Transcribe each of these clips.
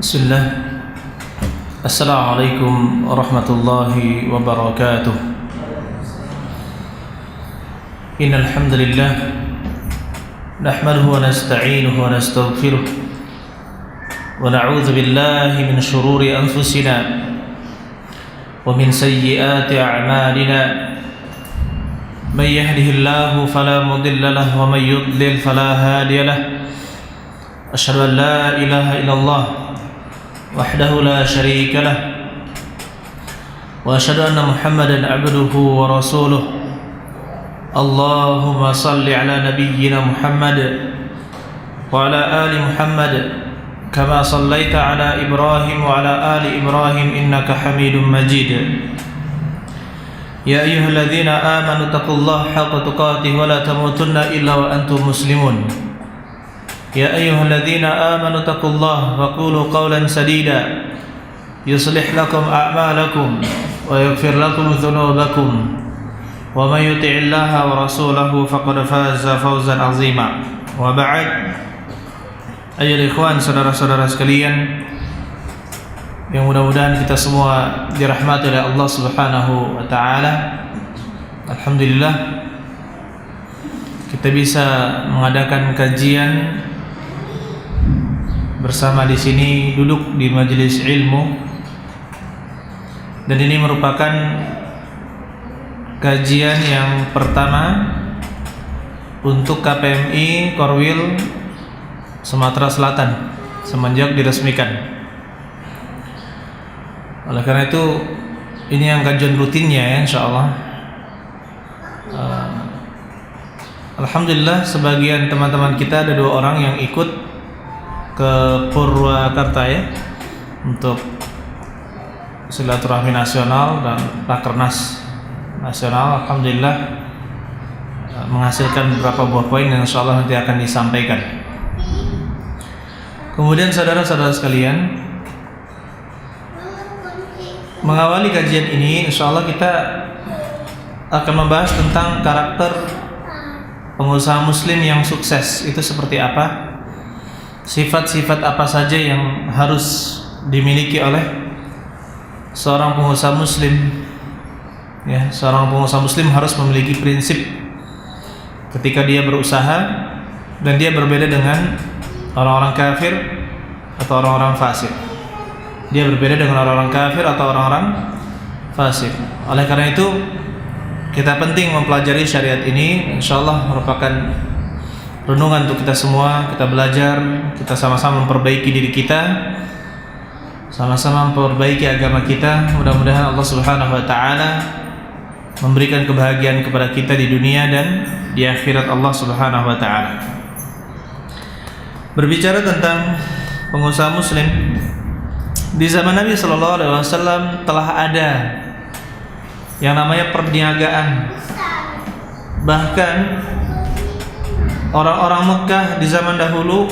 Bismillah. Assalamualaikum warahmatullahi wabarakatuh. Innal hamdalillah nahmaduhu wa nasta'inuhu wa nastaghfiruh wa na'udzu billahi min shururi anfusina wa min sayyiati a'malina. Man yahdihillahu fala mudilla lahu wa man yudlil fala hadiya lahu. Asyhadu an la ilaha illallah wahdahu la syarika lah wa asyhadu anna Muhammadan abduhu wa rasuluh. Allahumma salli ala nabiyyina Muhammad wa ala ali Muhammad kama sallaita ala Ibrahim wa ala ali Ibrahim innaka Hamidum Majid. Ya ayyuhalladzina amanu taqullaha haqqa tuqatih wa la tamutunna illa wa antum muslimun. Ya ayyuhalladzina amanu taqullaha wa qulu qawlan sadida yuslih lakum a'malakum wa yaghfir lakum dhunubakum wa may yuti'illaha wa rasulahu faqad faza fawzan 'azima. Wa ba'd. Ayyuhal ikhwan, saudara-saudara sekalian yang mudah-mudahan kita semua dirahmati oleh Allah Subhanahu wa taala. Alhamdulillah kita bisa mengadakan kajian bersama di sini, duduk di majelis ilmu, dan ini merupakan kajian yang pertama untuk KPMI Korwil Sumatera Selatan semenjak diresmikan. Oleh karena itu ini yang kajian rutinnya ya, insyaallah. Alhamdulillah sebagian teman-teman kita ada 2 orang yang ikut ke Purwakarta ya untuk silaturahmi nasional dan rakernas nasional. Alhamdulillah menghasilkan beberapa buah poin yang insyaallah nanti akan disampaikan. Kemudian saudara-saudara sekalian, mengawali kajian ini insyaallah kita akan membahas tentang karakter pengusaha muslim yang sukses itu seperti apa. Sifat-sifat apa saja yang harus dimiliki oleh seorang pengusaha muslim ya, seorang pengusaha muslim harus memiliki prinsip ketika dia berusaha, dan dia berbeda dengan orang-orang kafir atau orang-orang fasik. Dia berbeda dengan orang-orang kafir atau orang-orang fasik. Oleh karena itu kita penting mempelajari syariat ini. Insyaallah merupakan renungan untuk kita semua. Kita belajar, kita sama-sama memperbaiki diri kita, sama-sama memperbaiki agama kita. Mudah-mudahan Allah Subhanahu wa taala memberikan kebahagiaan kepada kita di dunia dan di akhirat Allah Subhanahu wa taala. Berbicara tentang pengusaha muslim, di zaman Nabi sallallahu alaihi wasallam telah ada yang namanya perniagaan. Bahkan orang-orang Mekah di zaman dahulu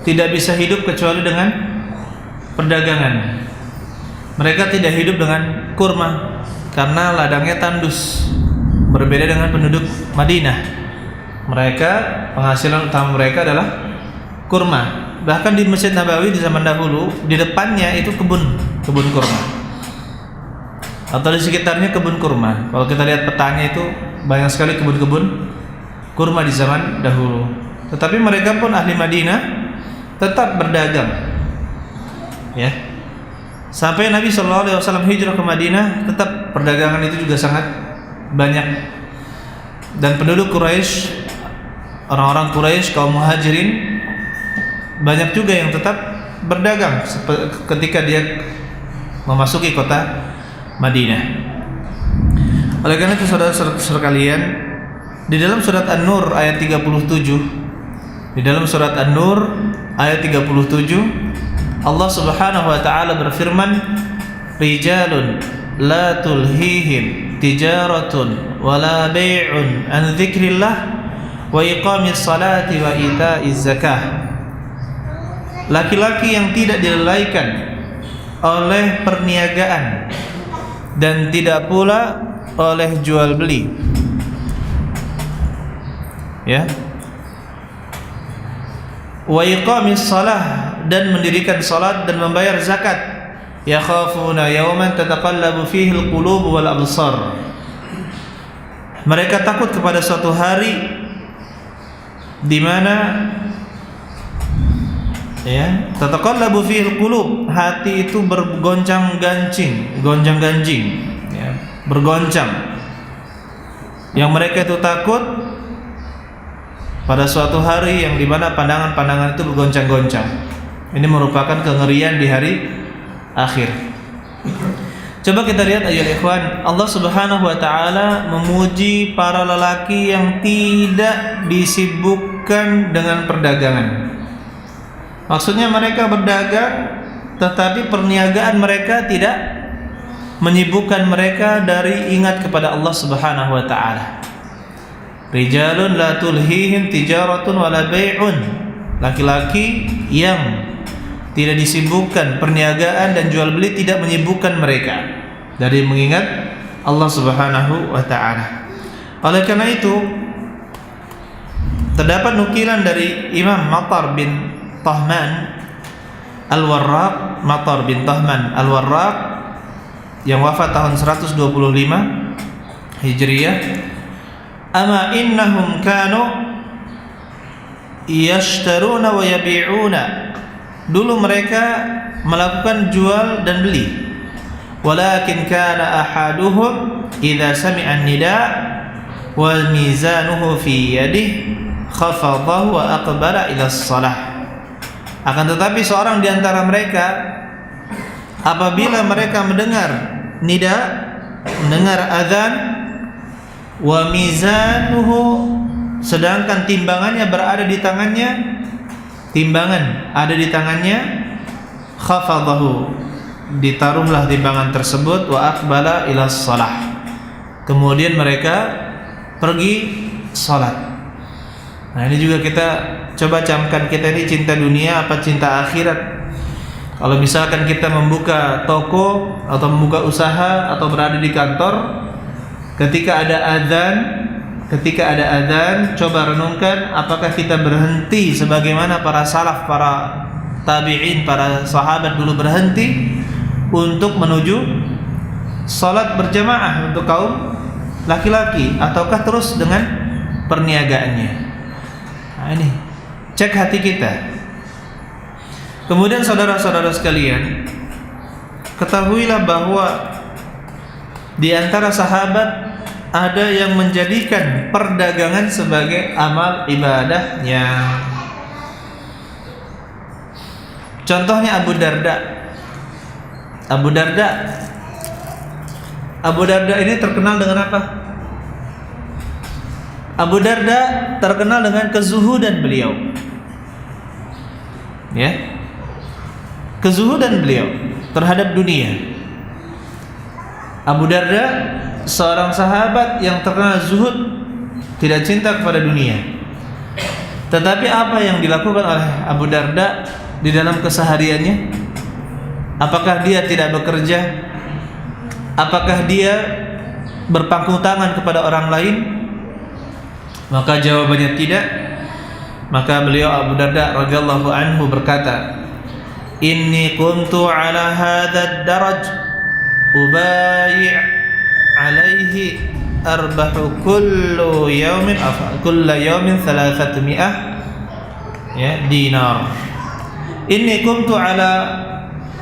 tidak bisa hidup kecuali dengan perdagangan. Mereka tidak hidup dengan kurma karena ladangnya tandus. Berbeda dengan penduduk Madinah. Mereka, penghasilan utama mereka adalah kurma. Bahkan di Masjid Nabawi di zaman dahulu, di depannya itu kebun kurma. Atau di sekitarnya kebun kurma. Kalau kita lihat petanya itu banyak sekali kebun-kebun kurma di zaman dahulu. Tetapi mereka pun ahli Madinah tetap berdagang ya. Sampai Nabi sallallahu alaihi wasallam hijrah ke Madinah, tetap perdagangan itu juga sangat banyak. Dan penduduk Quraisy, orang-orang Quraisy, kaum Muhajirin, banyak juga yang tetap berdagang ketika dia memasuki kota Madinah. Oleh karena itu saudara-saudara sekalian, di dalam surat An-Nur ayat 37, di dalam surat An-Nur ayat 37, Allah Subhanahu wa taala berfirman, "Rijalun la tulhihim tijaratun wala bai'un an dzikrillah wa iqamis salati wa ita'iz zakah." Laki-laki yang tidak dilalaikan oleh perniagaan dan tidak pula oleh jual beli ya, wa iqamis shalah, dan mendirikan salat dan membayar zakat. Yakhafuna yawman tataqallabu fihi al-qulub wal absar. Mereka takut kepada suatu hari di mana tataqallabu fihi al-qulub, hati itu bergoncang-gancing, gonjang-ganjing, bergoncang. Yang mereka itu takut pada suatu hari yang dimana pandangan-pandangan itu bergoncang-goncang. Ini merupakan kengerian di hari akhir. Coba kita lihat ayyuhal ikhwan, Allah Subhanahu wa taala memuji para lelaki yang tidak disibukkan dengan perdagangan. Maksudnya mereka berdagang, tetapi perniagaan mereka tidak menyibukkan mereka dari ingat kepada Allah Subhanahu wa taala. Rijalun la tulhihim tijaratun wala bai'un. Laki-laki yang tidak disibukkan perniagaan dan jual beli tidak menyibukkan mereka dari mengingat Allah Subhanahu wa taala. Oleh karena itu terdapat nukilan dari Imam Matar bin Tahman Al-Warraq, Matar bin Tahman Al-Warraq yang wafat tahun 125 Hijriyah. Ama innahum kanu yashtaruna wa yabi'una. Dulu mereka melakukan jual dan beli. Walakin kana ahaduhum idza sami'a an-nida' wal mizanuhu fi yadihi khafadahu wa aqbala ila as-salah. Akan tetapi seorang di antara mereka apabila mereka mendengar nida, mendengar azan, wa mizanuhu, sedangkan timbangannya berada di tangannya, timbangan ada di tangannya, khafadahu, ditaruhlah timbangan tersebut, wa aqbala ila shalah, kemudian mereka pergi salat. Nah, ini juga kita coba camkan, kita ini cinta dunia apa cinta akhirat? Kalau misalkan kita membuka toko atau membuka usaha atau berada di kantor, ketika ada azan, coba renungkan apakah kita berhenti sebagaimana para salaf, para tabi'in, para sahabat dulu berhenti untuk menuju salat berjamaah untuk kaum laki-laki, ataukah terus dengan perniagaannya? Nah, ini cek hati kita. Kemudian saudara-saudara sekalian, ketahuilah bahwa di antara sahabat ada yang menjadikan perdagangan sebagai amal ibadahnya. Contohnya Abu Darda. Abu Darda ini terkenal dengan apa? Abu Darda terkenal dengan kezuhudan beliau. Ya. Kezuhudan beliau terhadap dunia. Abu Darda seorang sahabat yang terkenal zuhud, tidak cinta kepada dunia. Tetapi apa yang dilakukan oleh Abu Darda di dalam kesehariannya? Apakah dia tidak bekerja? Apakah dia berpangku tangan kepada orang lain? Maka jawabannya tidak. Maka beliau Abu Darda radhiyallahu anhu berkata, "Inni kuntu ala hadzal daraj ubai' alaihi arbahu kullu yawmin 300 dinar." Inni kuntu ala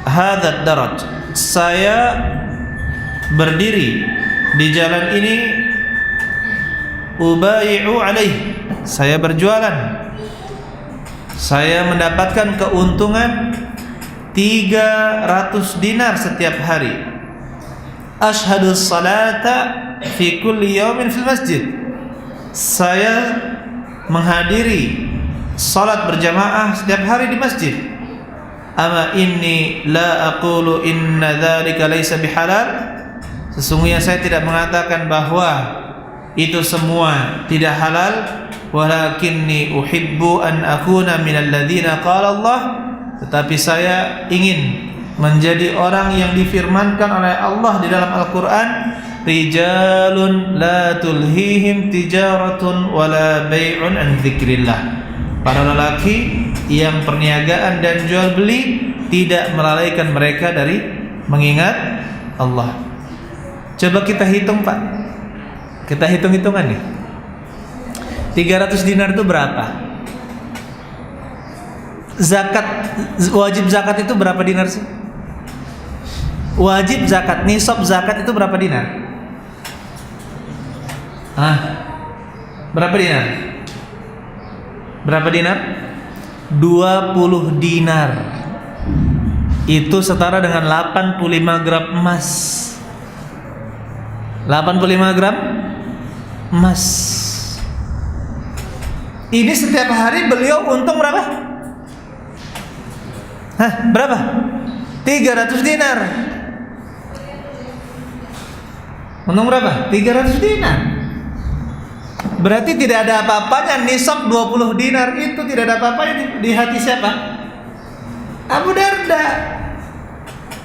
hadzal daraj. Saya berdiri di jalan ini, ubai'u alaihi, saya berjualan, saya mendapatkan keuntungan 300 dinar setiap hari. Ashhadu salata fi kulli yawmin fil masjid. Saya menghadiri salat berjamaah setiap hari di masjid. Ama inni la aqulu inna dzalika laysa bihalal. Sesungguhnya saya tidak mengatakan bahwa itu semua tidak halal, walakinni uhibbu an akuna minal ladzina qala Allah, tetapi saya ingin menjadi orang yang difirmankan oleh Allah di dalam Al-Qur'an, rijalun la tulhihim tijaratun wala bai'un an dzikrillah. para lelaki yang perniagaan dan jual beli tidak melalaikan mereka dari mengingat Allah. Coba kita hitung, Pak. Kita hitung-hitungan nih. 300 dinar itu berapa? Wajib zakat itu berapa dinar sih? Wajib zakat, nisab zakat itu berapa dinar? Berapa dinar? Berapa dinar? 20 dinar. Itu setara dengan 85 gram emas. 85 gram emas. Ini setiap hari beliau untung berapa? Berapa? 300 dinar. Untung berapa? 300 dinar. Berarti tidak ada apa-apanya nisab 20 dinar itu tidak ada apa-apanya di hati siapa? Abu Darda.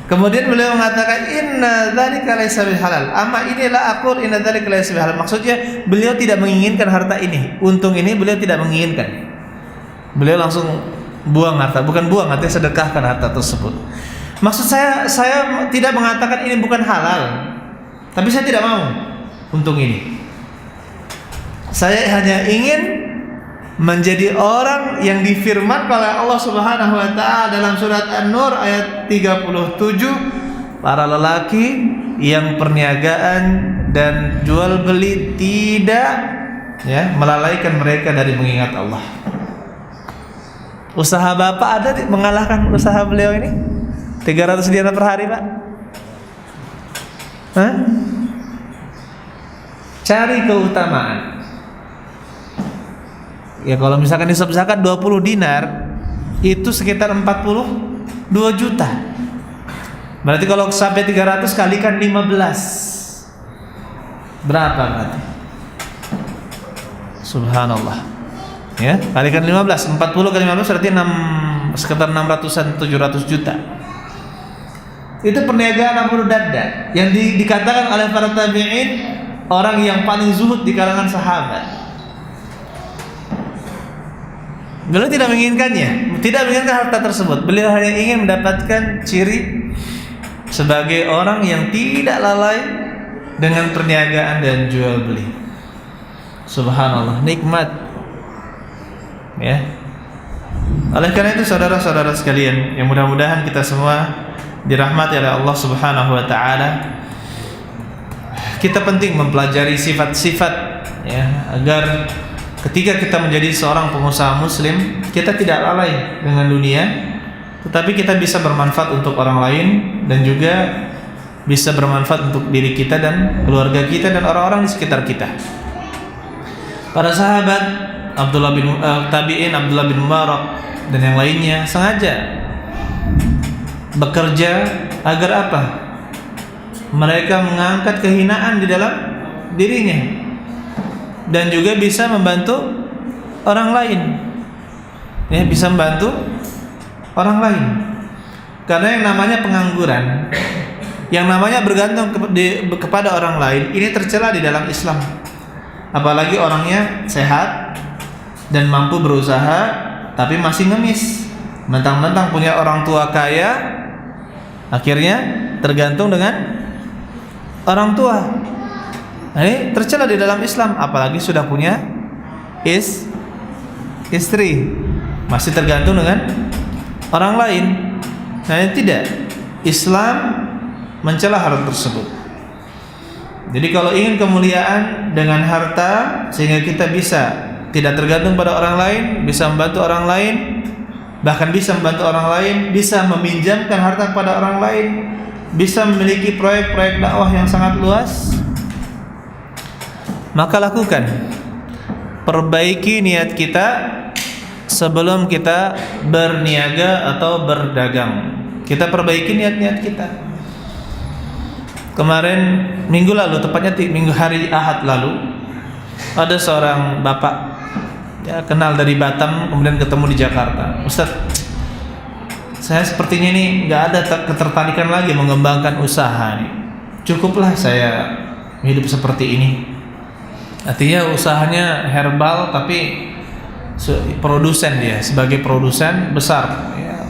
Kemudian beliau mengatakan inna dzalika laysa bihalal. Amma inilah aqul inna dzalika laysa bihalal. Maksudnya beliau tidak menginginkan harta ini. Untung ini beliau tidak menginginkan. Beliau langsung buang harta, bukan buang, artinya sedekahkan harta tersebut. Maksud saya tidak mengatakan ini bukan halal. Tapi saya tidak mau untung ini. Saya hanya ingin menjadi orang yang difirmankan oleh Allah Subhanahu wa taala dalam surat An-Nur ayat 37, para lelaki yang perniagaan dan jual beli tidak melalaikan mereka dari mengingat Allah. Usaha Bapak ada mengalahkan usaha beliau ini? 300 dinar per hari, Pak? Cari keutamaan. Ya kalau misalkan nisab zakat 20 dinar itu sekitar 42 juta. Berarti kalau sampai 300 kalikan 15. Berapa berarti? Subhanallah. Ya, kalikan 15, 40 kali 15 berarti sekitar 600-an 700 juta. Itu perniagaan Abu Darda yang dikatakan oleh para tabi'in orang yang paling zuhud di kalangan sahabat. Beliau tidak menginginkannya, tidak menginginkan harta tersebut. Beliau hanya ingin mendapatkan ciri sebagai orang yang tidak lalai dengan perniagaan dan jual beli. Subhanallah, nikmat. Ya. Oleh karena itu saudara-saudara sekalian, yang mudah-mudahan kita semua dirahmati oleh Allah Subhanahu wa taala. Kita penting mempelajari sifat-sifat agar ketika kita menjadi seorang pengusaha muslim, kita tidak lalai dengan dunia, tetapi kita bisa bermanfaat untuk orang lain dan juga bisa bermanfaat untuk diri kita dan keluarga kita dan orang-orang di sekitar kita. Para sahabat tabi'in Abdullah bin Mubarak dan yang lainnya sengaja bekerja agar apa? Mereka mengangkat kehinaan di dalam dirinya dan juga bisa membantu orang lain. Bisa membantu orang lain. Karena yang namanya pengangguran, yang namanya bergantung kepada orang lain, ini tercela di dalam Islam. Apalagi orangnya sehat dan mampu berusaha tapi masih ngemis. Mentang-mentang punya orang tua kaya, akhirnya tergantung dengan orang tua. Ini tercela di dalam Islam, apalagi sudah punya istri, masih tergantung dengan orang lain. Tidak. Islam mencela hal tersebut. Jadi kalau ingin kemuliaan dengan harta sehingga kita bisa tidak tergantung pada orang lain, bisa membantu orang lain, bahkan bisa membantu orang lain, bisa meminjamkan harta kepada orang lain, bisa memiliki proyek-proyek dakwah yang sangat luas, maka lakukan. Perbaiki niat kita sebelum kita berniaga atau berdagang. Kita perbaiki niat-niat kita. Kemarin minggu lalu, tepatnya minggu hari Ahad lalu, ada seorang bapak kenal dari Batam, kemudian ketemu di Jakarta. Ustaz, saya sepertinya ini nggak ada ketertarikan lagi mengembangkan usaha nih. Cukuplah saya hidup seperti ini. Artinya usahanya herbal tapi produsen, dia sebagai produsen besar ya,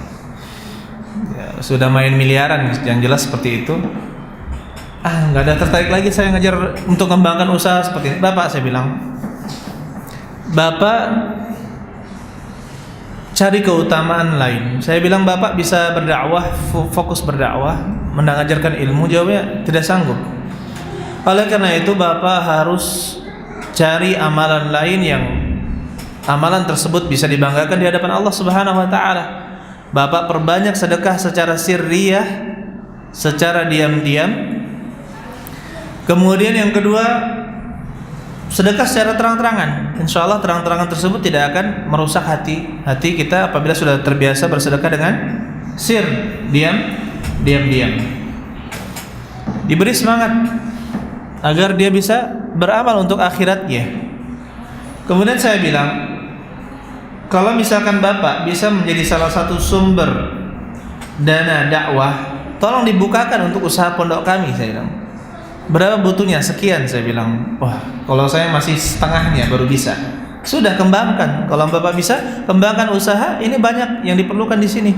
sudah main miliaran yang jelas seperti itu. Nggak ada tertarik lagi saya ngajar untuk mengembangkan usaha seperti ini. Bapak, saya bilang, Bapak cari keutamaan lain. Saya bilang, Bapak bisa berdakwah, fokus berdakwah, mengajarkan ilmu. Jawabnya, tidak sanggup. Oleh karena itu Bapak harus cari amalan lain yang amalan tersebut bisa dibanggakan di hadapan Allah Subhanahu wa taala. Bapak perbanyak sedekah secara sirriyah, secara diam-diam. Kemudian yang kedua, sedekah secara terang-terangan. Insya Allah terang-terangan tersebut tidak akan merusak hati kita apabila sudah terbiasa bersedekah dengan sir, diam-diam. Diberi semangat agar dia bisa beramal untuk akhiratnya. Kemudian saya bilang, kalau misalkan Bapak bisa menjadi salah satu sumber dana dakwah, tolong dibukakan untuk usaha pondok kami. Saya bilang, berapa butuhnya? Sekian. Saya bilang, wah, kalau saya masih setengahnya baru bisa. Sudah, kembangkan. Kalau Bapak bisa kembangkan usaha, ini banyak yang diperlukan di sini.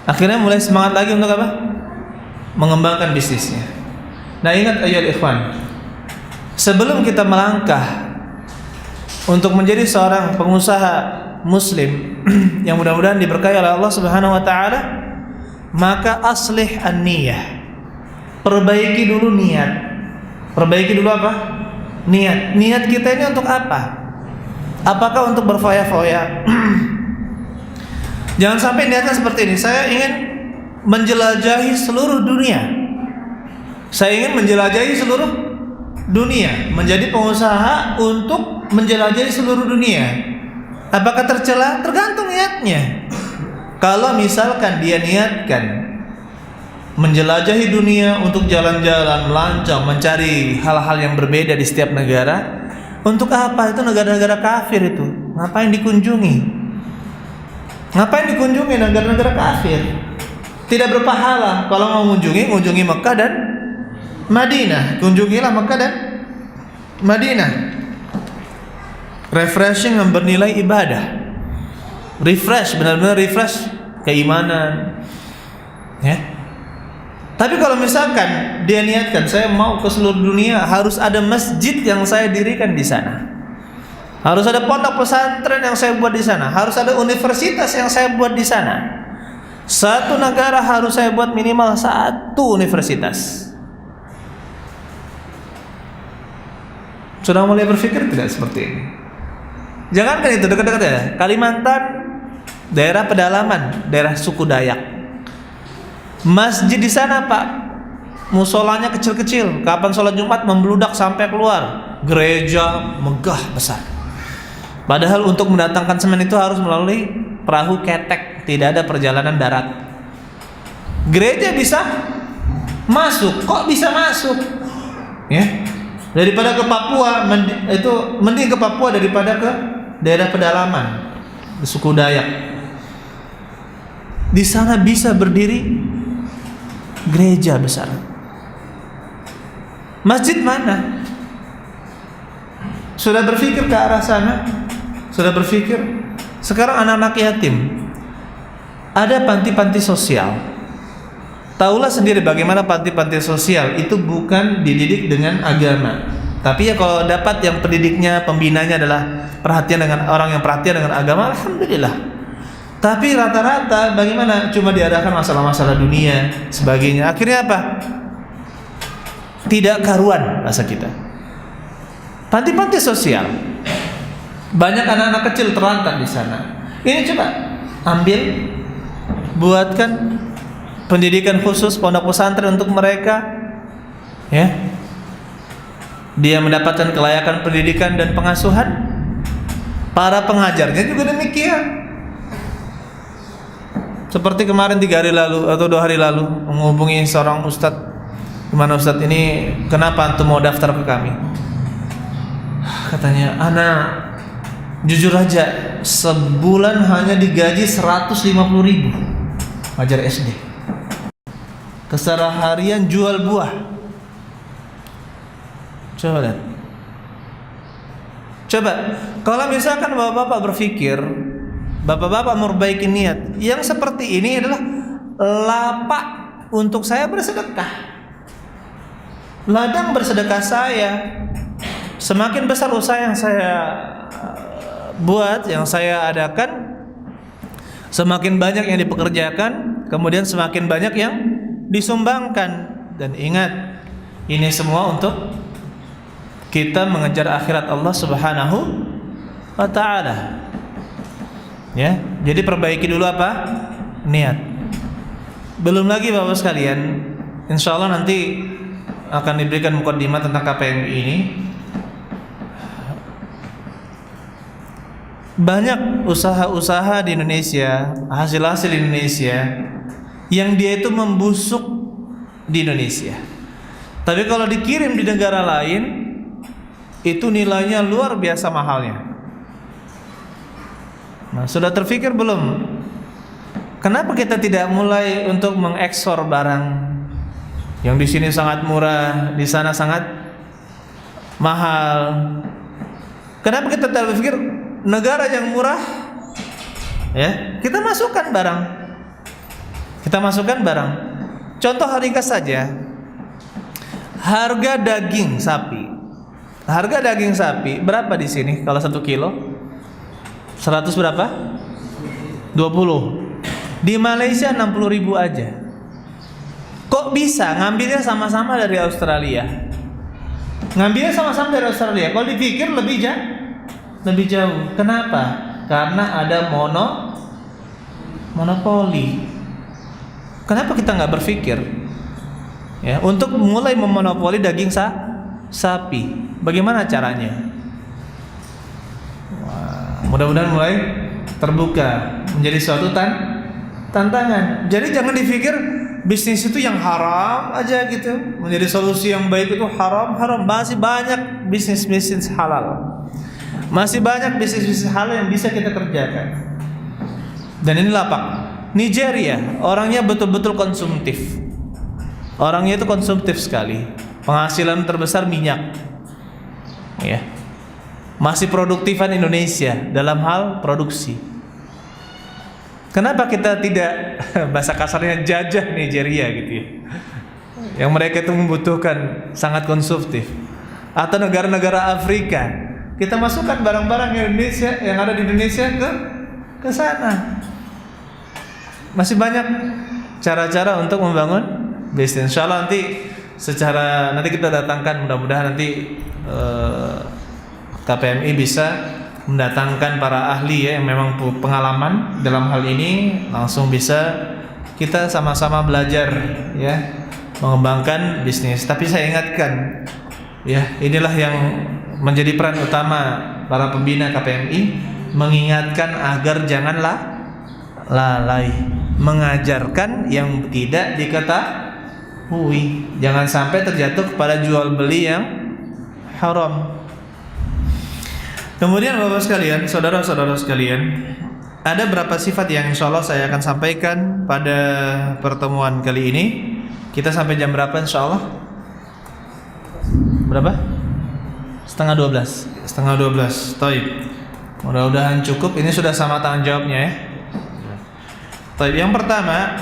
Akhirnya mulai semangat lagi untuk apa? Mengembangkan bisnisnya. Nah, ingat ayyuhal ikhwan, sebelum kita melangkah untuk menjadi seorang pengusaha muslim yang mudah-mudahan diberkahi oleh Allah Subhanahu wa taala, maka aslih an-niyah. Perbaiki dulu niat. Perbaiki dulu apa? Niat. Niat kita ini untuk apa? Apakah untuk berfoya-foya? Jangan sampai niatnya seperti ini. Saya ingin menjelajahi seluruh dunia. Saya ingin menjelajahi seluruh dunia, menjadi pengusaha untuk menjelajahi seluruh dunia. Apakah tercela? Tergantung niatnya. Kalau misalkan dia niatkan menjelajahi dunia untuk jalan-jalan, melancong, mencari hal-hal yang berbeda di setiap negara, untuk apa? Itu negara-negara kafir itu. Ngapain dikunjungi? Ngapain dikunjungi negara-negara kafir? Tidak berpahala. Kalau mau mengunjungi Mekah dan Madinah. Kunjungilah Mekah dan Madinah. Refreshing yang bernilai ibadah. Refresh, benar-benar refresh keimanan. Ya. Tapi kalau misalkan dia niatkan, saya mau ke seluruh dunia, harus ada masjid yang saya dirikan di sana. Harus ada pondok pesantren yang saya buat di sana. Harus ada universitas yang saya buat di sana. Satu negara harus saya buat minimal satu universitas. Sudah mulai berpikir tidak seperti ini? Jangankan itu, dekat-dekat ya, Kalimantan, daerah pedalaman, daerah suku Dayak. Masjid di sana, Pak, musolanya kecil-kecil. Kapan sholat Jumat membludak sampai keluar. Gereja megah besar. Padahal untuk mendatangkan semen itu harus melalui perahu ketek, tidak ada perjalanan darat. Gereja bisa masuk, kok bisa masuk? Ya. Daripada ke Papua, mending ke Papua daripada ke daerah pedalaman, suku Dayak. Di sana bisa berdiri gereja besar. Masjid mana? Sudah berpikir ke arah sana? Sudah berpikir? Sekarang anak-anak yatim, ada panti-panti sosial. Taulah sendiri bagaimana panti-panti sosial itu bukan dididik dengan agama. Tapi ya kalau dapat yang pendidiknya, pembinanya adalah perhatian dengan orang yang perhatian dengan agama, alhamdulillah. Tapi rata-rata bagaimana? Cuma diadakan masalah-masalah dunia, sebagainya. Akhirnya apa? Tidak karuan bahasa kita. Panti-panti sosial, banyak anak-anak kecil terlantar di sana. Ini coba ambil, buatkan pendidikan khusus, pondok pesantren untuk mereka, ya. Dia mendapatkan kelayakan pendidikan dan pengasuhan. Para pengajarnya juga demikian. Seperti kemarin 3 hari lalu atau 2 hari lalu menghubungi seorang ustadz, gimana ustadz ini, kenapa antum mau daftar ke kami? Katanya, anak jujur aja sebulan hanya digaji 150.000 ngajar SD. Keseharian jual buah. Coba lihat. Coba kalau misalkan bapak-bapak berpikir, bapak-bapak memperbaiki niat, yang seperti ini adalah lapak untuk saya bersedekah, ladang bersedekah saya. Semakin besar usaha yang saya buat, yang saya adakan, semakin banyak yang dipekerjakan, kemudian semakin banyak yang disumbangkan. Dan ingat, ini semua untuk kita mengejar akhirat Allah Subhanahu wa ta'ala. Ya, jadi perbaiki dulu apa? Niat. Belum lagi Bapak sekalian, insya Allah nanti akan diberikan mukadimah tentang KPMI ini. Banyak usaha-usaha di Indonesia, hasil-hasil di Indonesia yang dia itu membusuk di Indonesia. Tapi kalau dikirim di negara lain, itu nilainya luar biasa mahalnya. Nah, sudah terpikir belum? Kenapa kita tidak mulai untuk mengekspor barang yang di sini sangat murah, di sana sangat mahal? Kenapa kita tidak berpikir negara yang murah, ya kita masukkan barang, Contoh ringkas saja, harga daging sapi. Harga daging sapi berapa di sini kalau 1 kilo? 100 berapa? 20. Di Malaysia 60.000 aja. Kok bisa ngambilnya sama-sama dari Australia? Kalau dipikir lebih jauh. Kenapa? Karena ada monopoli. Kenapa kita nggak berpikir ya untuk mulai memonopoli daging sapi? Bagaimana caranya? Wah, mudah-mudahan mulai terbuka menjadi suatu tantangan. Jadi jangan dipikir bisnis itu yang haram aja gitu. Menjadi solusi yang baik itu haram. Masih banyak bisnis halal. Masih banyak bisnis halal yang bisa kita kerjakan. Dan ini lapak. Nigeria, orangnya betul-betul konsumtif. Orangnya itu konsumtif sekali. Penghasilan terbesar minyak. Ya. Masih produktifan Indonesia dalam hal produksi. Kenapa kita tidak bahasa kasarnya jajah Nigeria gitu ya? Yang mereka itu membutuhkan sangat konsumtif. Atau negara-negara Afrika, kita masukkan barang-barang Indonesia yang ada di Indonesia ke sana. Masih banyak cara-cara untuk membangun bisnis. Insyaallah nanti kita datangkan, mudah-mudahan nanti KPMI bisa mendatangkan para ahli ya yang memang pengalaman dalam hal ini, langsung bisa kita sama-sama belajar ya mengembangkan bisnis. Tapi saya ingatkan ya, inilah yang menjadi peran utama para pembina KPMI, mengingatkan agar janganlah lalai mengajarkan yang tidak diketahui. Jangan sampai terjatuh kepada jual beli yang haram. Kemudian Bapak sekalian, saudara-saudara sekalian, ada berapa sifat yang insya Allah saya akan sampaikan pada pertemuan kali ini. Kita sampai jam berapa insya Allah? Berapa? Setengah 12. Taib. Mudah-mudahan cukup. Ini sudah sama tanggung jawabnya ya. Taib. Yang pertama,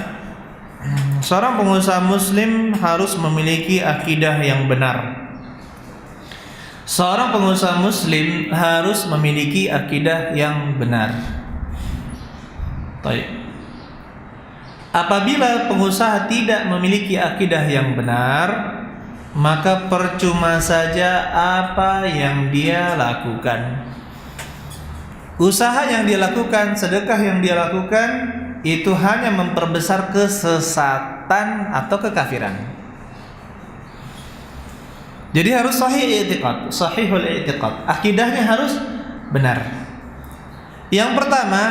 seorang pengusaha muslim harus memiliki akidah yang benar. Seorang pengusaha muslim harus memiliki akidah yang benar. Baik. Apabila pengusaha tidak memiliki akidah yang benar, maka percuma saja apa yang dia lakukan. Usaha yang dia lakukan, sedekah yang dia lakukan, itu hanya memperbesar kesesatan atau kekafiran. Jadi harus sahihul i'tiqad. Akidahnya harus benar. Yang pertama,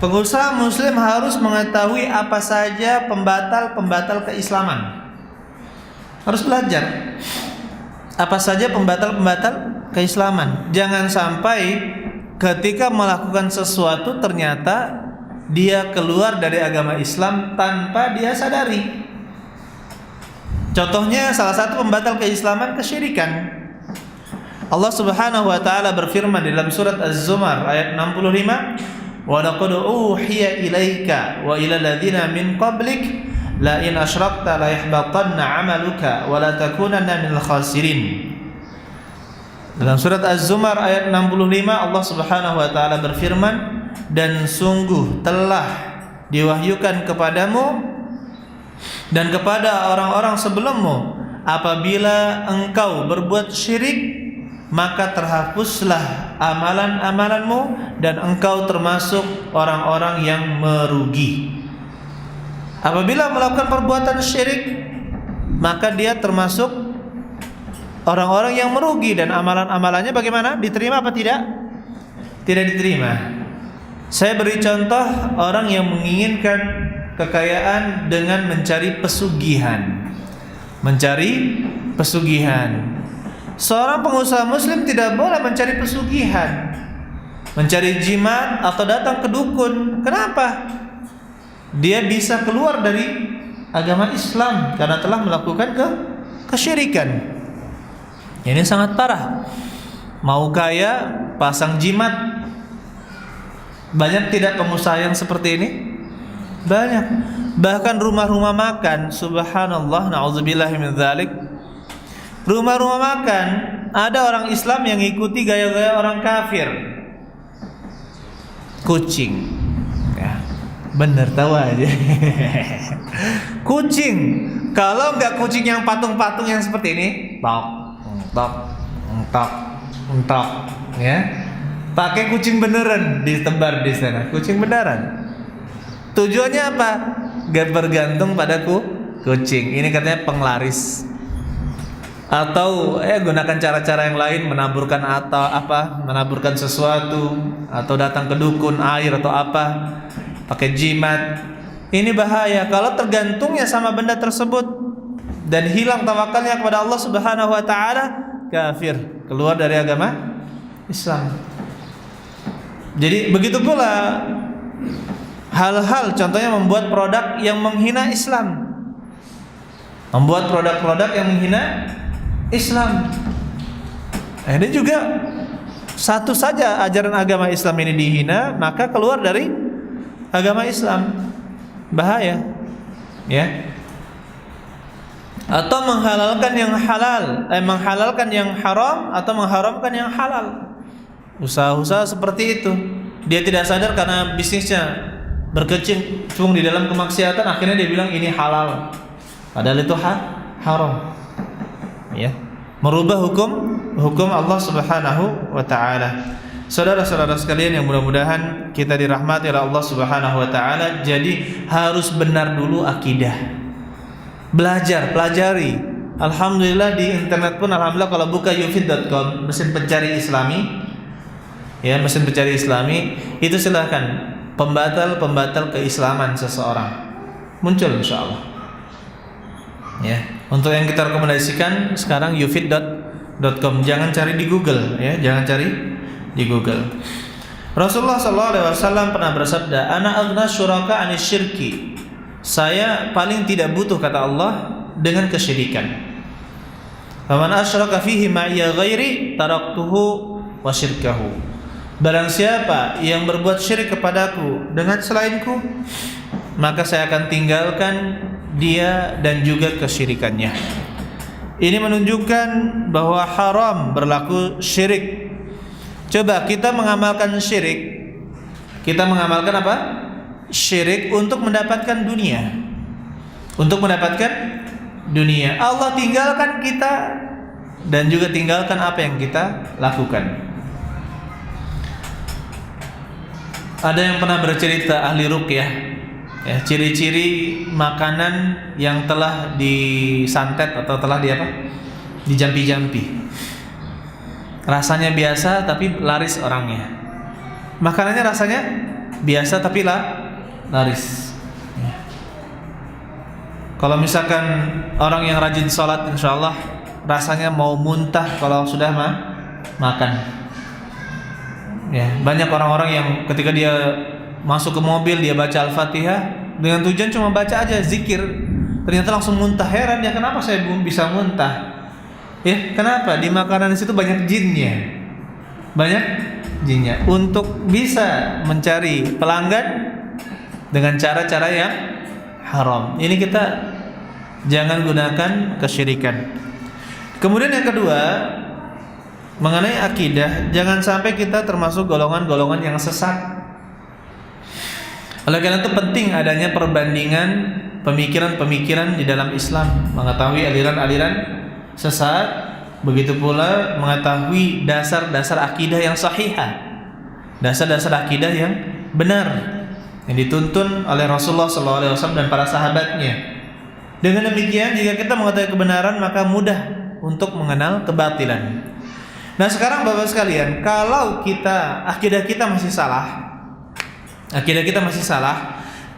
pengusaha muslim harus mengetahui apa saja pembatal-pembatal keislaman. Harus belajar apa saja pembatal-pembatal keislaman. Jangan sampai ketika melakukan sesuatu ternyata dia keluar dari agama Islam tanpa dia sadari. Contohnya salah satu pembatal keislaman kesyirikan. Allah Subhanahu wa taala berfirman di dalam surat Az-Zumar ayat 65, "Wa laqad uhiya ilaika wa ila alladziina min qablik la in asyrakta la yahbatanna 'amaluka wa la takunanna minal khasirin." Dalam surat Az-Zumar ayat 65 Allah Subhanahu wa taala berfirman, "Dan sungguh telah diwahyukan kepadamu dan kepada orang-orang sebelummu, apabila engkau berbuat syirik, maka terhapuslah amalan-amalanmu dan engkau termasuk orang-orang yang merugi." Apabila melakukan perbuatan syirik, maka dia termasuk orang-orang yang merugi, dan amalan-amalannya bagaimana? Diterima apa tidak? Tidak diterima. Saya beri contoh orang yang menginginkan kekayaan dengan mencari pesugihan. Mencari pesugihan. Seorang pengusaha muslim tidak boleh mencari pesugihan, mencari jimat atau datang ke dukun. Kenapa? Dia bisa keluar dari agama Islam karena telah melakukan kesyirikan. Ini sangat parah. Mau kaya, pasang jimat. Banyak tidak pengusaha yang seperti ini? Banyak. Bahkan rumah-rumah makan, subhanallah, na'udzubillahi min dzalik. Rumah-rumah makan, ada orang Islam yang ikuti gaya-gaya orang kafir. Kucing, ya, bener tahu aja. Kucing, kalau nggak kucing yang patung-patung yang seperti ini, tok, ya, pakai kucing beneran ditebar di sana, kucing beneran. Tujuannya apa? Gak bergantung pada kucing. Ini katanya penglaris. Atau gunakan cara-cara yang lain, menaburkan atau apa, menaburkan sesuatu, atau datang ke dukun air atau apa, pakai jimat. Ini bahaya kalau tergantungnya sama benda tersebut dan hilang tawakalnya kepada Allah Subhanahu wa taala, kafir, keluar dari agama Islam. Jadi begitu pula hal-hal, contohnya membuat produk yang menghina Islam, membuat produk-produk yang menghina Islam. Ini juga satu saja ajaran agama Islam ini dihina, maka keluar dari agama Islam, bahaya, ya. Atau menghalalkan yang halal, menghalalkan yang haram, atau mengharamkan yang halal. Usaha-usaha seperti itu, dia tidak sadar karena bisnisnya berkecimpung di dalam kemaksiatan, akhirnya dia bilang ini halal, padahal itu haram. Ya, merubah hukum Allah Subhanahu wa taala. Saudara-saudara sekalian yang mudah-mudahan kita dirahmati oleh Allah Subhanahu wa taala, jadi harus benar dulu akidah. Belajar, pelajari. Alhamdulillah di internet pun alhamdulillah kalau buka yufid.com, mesin pencari Islami, ya, mesin pencari Islami, itu silahkan pembatal keislaman seseorang muncul insyaallah. Ya, untuk yang kita rekomendasikan sekarang yufid.com, jangan cari di Google, ya, jangan cari di Google. Rasulullah SAW pernah bersabda, "Ana aghna syuraka 'anis syirki." Saya paling tidak butuh, kata Allah, dengan kesyirikan. "Faman asyraka fihi ma'iya ghairi taraktuhu wa syirkahu." Barang siapa yang berbuat syirik kepadaku dengan selainku, maka saya akan tinggalkan dia dan juga kesyirikannya. Ini menunjukkan bahwa haram berlaku syirik. Coba kita mengamalkan syirik. Kita mengamalkan apa? Syirik untuk mendapatkan dunia. Untuk mendapatkan dunia. Allah tinggalkan kita dan juga tinggalkan apa yang kita lakukan. Ada yang pernah bercerita ahli ruqyah, ya, ciri-ciri makanan yang telah disantet atau telah dijampi-jampi. Rasanya biasa tapi laris orangnya. Makanannya rasanya biasa tapi laris. Ya. Kalau misalkan orang yang rajin sholat, insyaallah rasanya mau muntah kalau sudah makan. Ya, banyak orang-orang yang ketika dia masuk ke mobil, dia baca Al-Fatihah dengan tujuan cuma baca aja, zikir, ternyata langsung muntah. Heran dia, kenapa saya bisa muntah? Ya, kenapa? Di makanan situ banyak jinnya. Banyak jinnya. Untuk bisa mencari pelanggan dengan cara-cara yang haram. Ini kita jangan gunakan kesyirikan. Kemudian yang kedua, mengenai akidah, jangan sampai kita termasuk golongan-golongan yang sesat. Oleh karena itu penting adanya perbandingan pemikiran-pemikiran di dalam Islam, mengetahui aliran-aliran sesat, begitu pula mengetahui dasar-dasar akidah yang sahihah, dasar-dasar akidah yang benar yang dituntun oleh Rasulullah SAW dan para sahabatnya. Dengan demikian, jika kita mengetahui kebenaran, maka mudah untuk mengenal kebatilan. Nah sekarang Bapak sekalian, kalau akidah kita masih salah,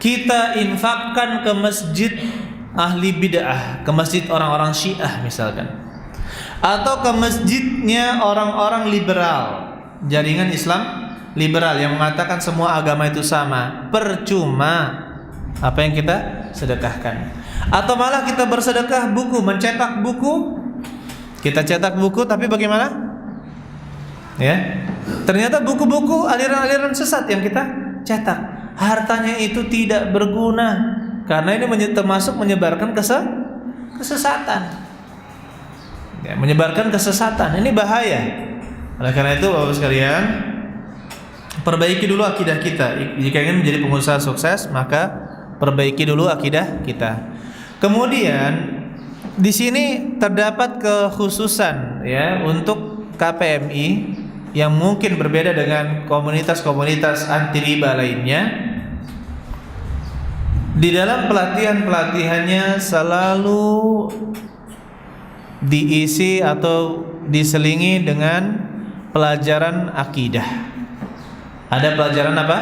kita infakkan ke masjid ahli bid'ah, ke masjid orang-orang Syiah misalkan, atau ke masjidnya orang-orang liberal, jaringan Islam liberal yang mengatakan semua agama itu sama, percuma apa yang kita sedekahkan. Atau malah kita bersedekah buku, mencetak buku, kita cetak buku, tapi bagaimana? Ya, ternyata buku-buku aliran-aliran sesat yang kita cetak, hartanya itu tidak berguna karena ini termasuk menyebarkan kesesatan. Ya, menyebarkan kesesatan ini bahaya. Oleh karena itu Bapak sekalian, perbaiki dulu akidah kita. Jika ingin menjadi pengusaha sukses, maka perbaiki dulu akidah kita. Kemudian di sini terdapat kekhususan ya untuk KPMI yang mungkin berbeda dengan komunitas-komunitas anti riba lainnya. Di dalam pelatihan-pelatihannya selalu diisi atau diselingi dengan pelajaran akidah. Ada pelajaran apa?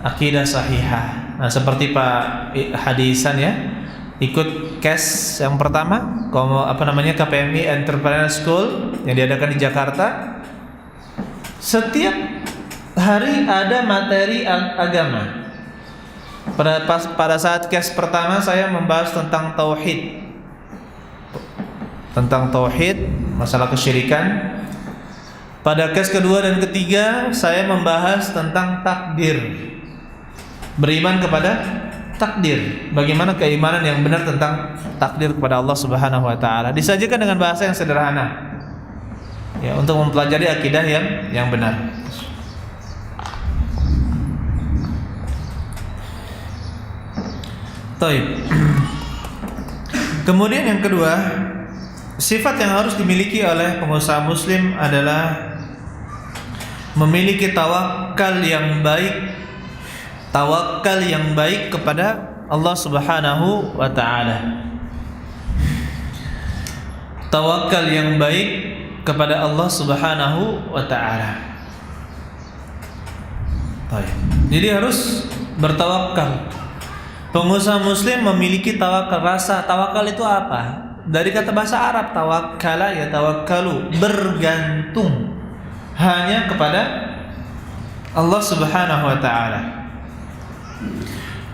Akidah sahihah. Nah, seperti Pak Hadisan ya, ikut case yang pertama, KPMI Entrepreneur School yang diadakan di Jakarta. Setiap hari ada materi agama. Pada saat case pertama saya membahas tentang tauhid, masalah kesyirikan. Pada case kedua dan ketiga saya membahas tentang takdir, beriman kepada takdir, bagaimana keimanan yang benar tentang takdir kepada Allah Subhanahu wa taala. Disajikan dengan bahasa yang sederhana. Ya, untuk mempelajari akidah yang benar. Taib. Kemudian yang kedua, sifat yang harus dimiliki oleh pengusaha muslim adalah memiliki tawakal yang baik. Tawakal yang baik kepada Allah Subhanahu wa taala. Tawakal yang baik kepada Allah Subhanahu wa taala. Jadi harus bertawakal. Pengusaha muslim memiliki tawakal. Rasa tawakal itu apa? Dari kata bahasa Arab tawakkala ya tawakkalu, bergantung hanya kepada Allah Subhanahu wa taala.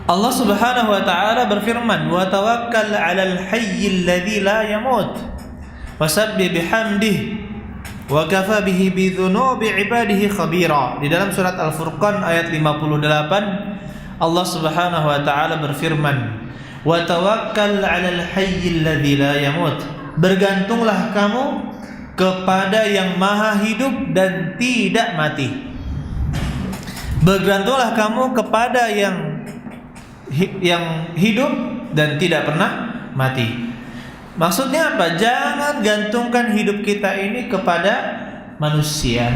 Allah Subhanahu wa taala berfirman, "Wa tawakkal 'alal hayyil ladzi la yamut wasabbih bihamdihi wa kafa bihi bi dzunubi 'ibadihi khabira." Di dalam surat Al-Furqan ayat 58 Allah Subhanahu wa taala berfirman, "Wa tawakkal 'alal hayyil ladzi la yamut." Bergantunglah kamu kepada yang maha hidup dan tidak mati. Bergantunglah kamu kepada yang hidup dan tidak pernah mati. Maksudnya apa? Jangan gantungkan hidup kita ini kepada manusia.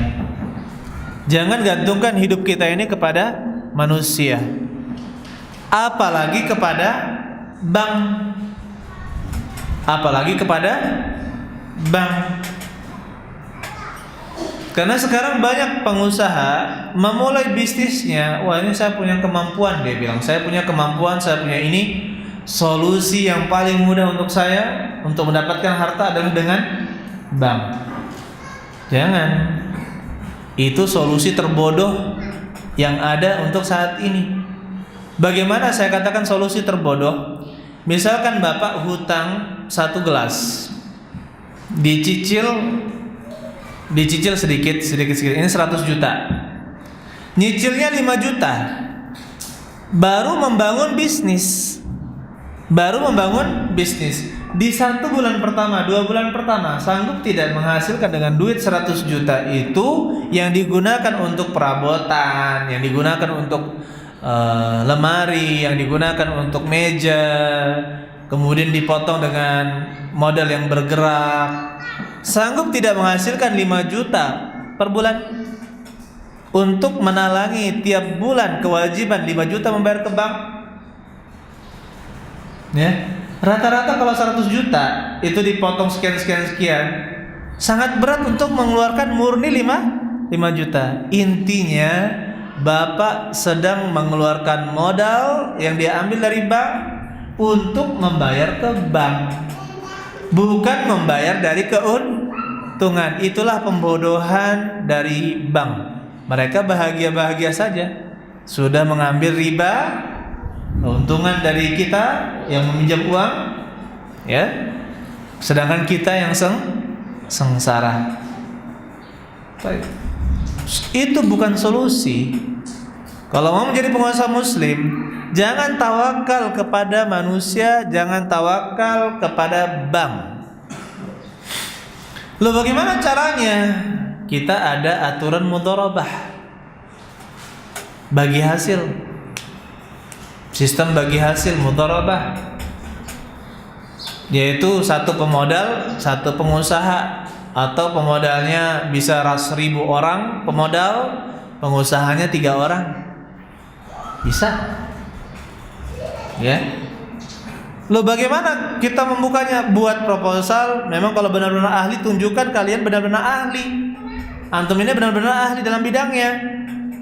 Jangan gantungkan hidup kita ini kepada manusia. Apalagi kepada bank. Apalagi kepada bank. Karena sekarang banyak pengusaha memulai bisnisnya, wah ini saya punya kemampuan, dia bilang, saya punya kemampuan, saya punya ini, solusi yang paling mudah untuk saya untuk mendapatkan harta adalah dengan bank. Jangan. Itu solusi terbodoh yang ada untuk saat ini. Bagaimana saya katakan solusi terbodoh? Misalkan Bapak hutang 1 gelas. dicicil sedikit. Ini 100 juta. Nyicilnya 5 juta. Baru membangun bisnis. Di 1 bulan pertama, 2 bulan pertama sanggup tidak menghasilkan dengan duit 100 juta itu yang digunakan untuk perabotan, yang digunakan untuk lemari, yang digunakan untuk meja, kemudian dipotong dengan modal yang bergerak, sanggup tidak menghasilkan 5 juta per bulan untuk menalangi tiap bulan kewajiban 5 juta membayar ke bank. Ya, rata-rata kalau 100 juta itu dipotong sekian, sangat berat untuk mengeluarkan murni 5 juta. Intinya Bapak sedang mengeluarkan modal yang dia ambil dari bank untuk membayar ke bank, bukan membayar dari keuntungan. Itulah pembodohan dari bank. Mereka bahagia-bahagia saja, sudah mengambil riba, keuntungan dari kita yang meminjam uang, ya. Sedangkan kita yang sengsara. Baik. Itu bukan solusi. Kalau mau menjadi pengusaha muslim, jangan tawakal kepada manusia, jangan tawakal kepada bank. Loh, bagaimana caranya? Kita ada aturan mudharabah, bagi hasil. Sistem bagi hasil mudharabah, yaitu satu pemodal, satu pengusaha, atau pemodalnya bisa 1.000 orang pemodal, pengusahanya 3 orang, bisa. Ya. Loh, bagaimana kita membukanya? Buat proposal. Memang kalau benar-benar ahli, tunjukkan kalian benar-benar ahli. Antum ini benar-benar ahli dalam bidangnya.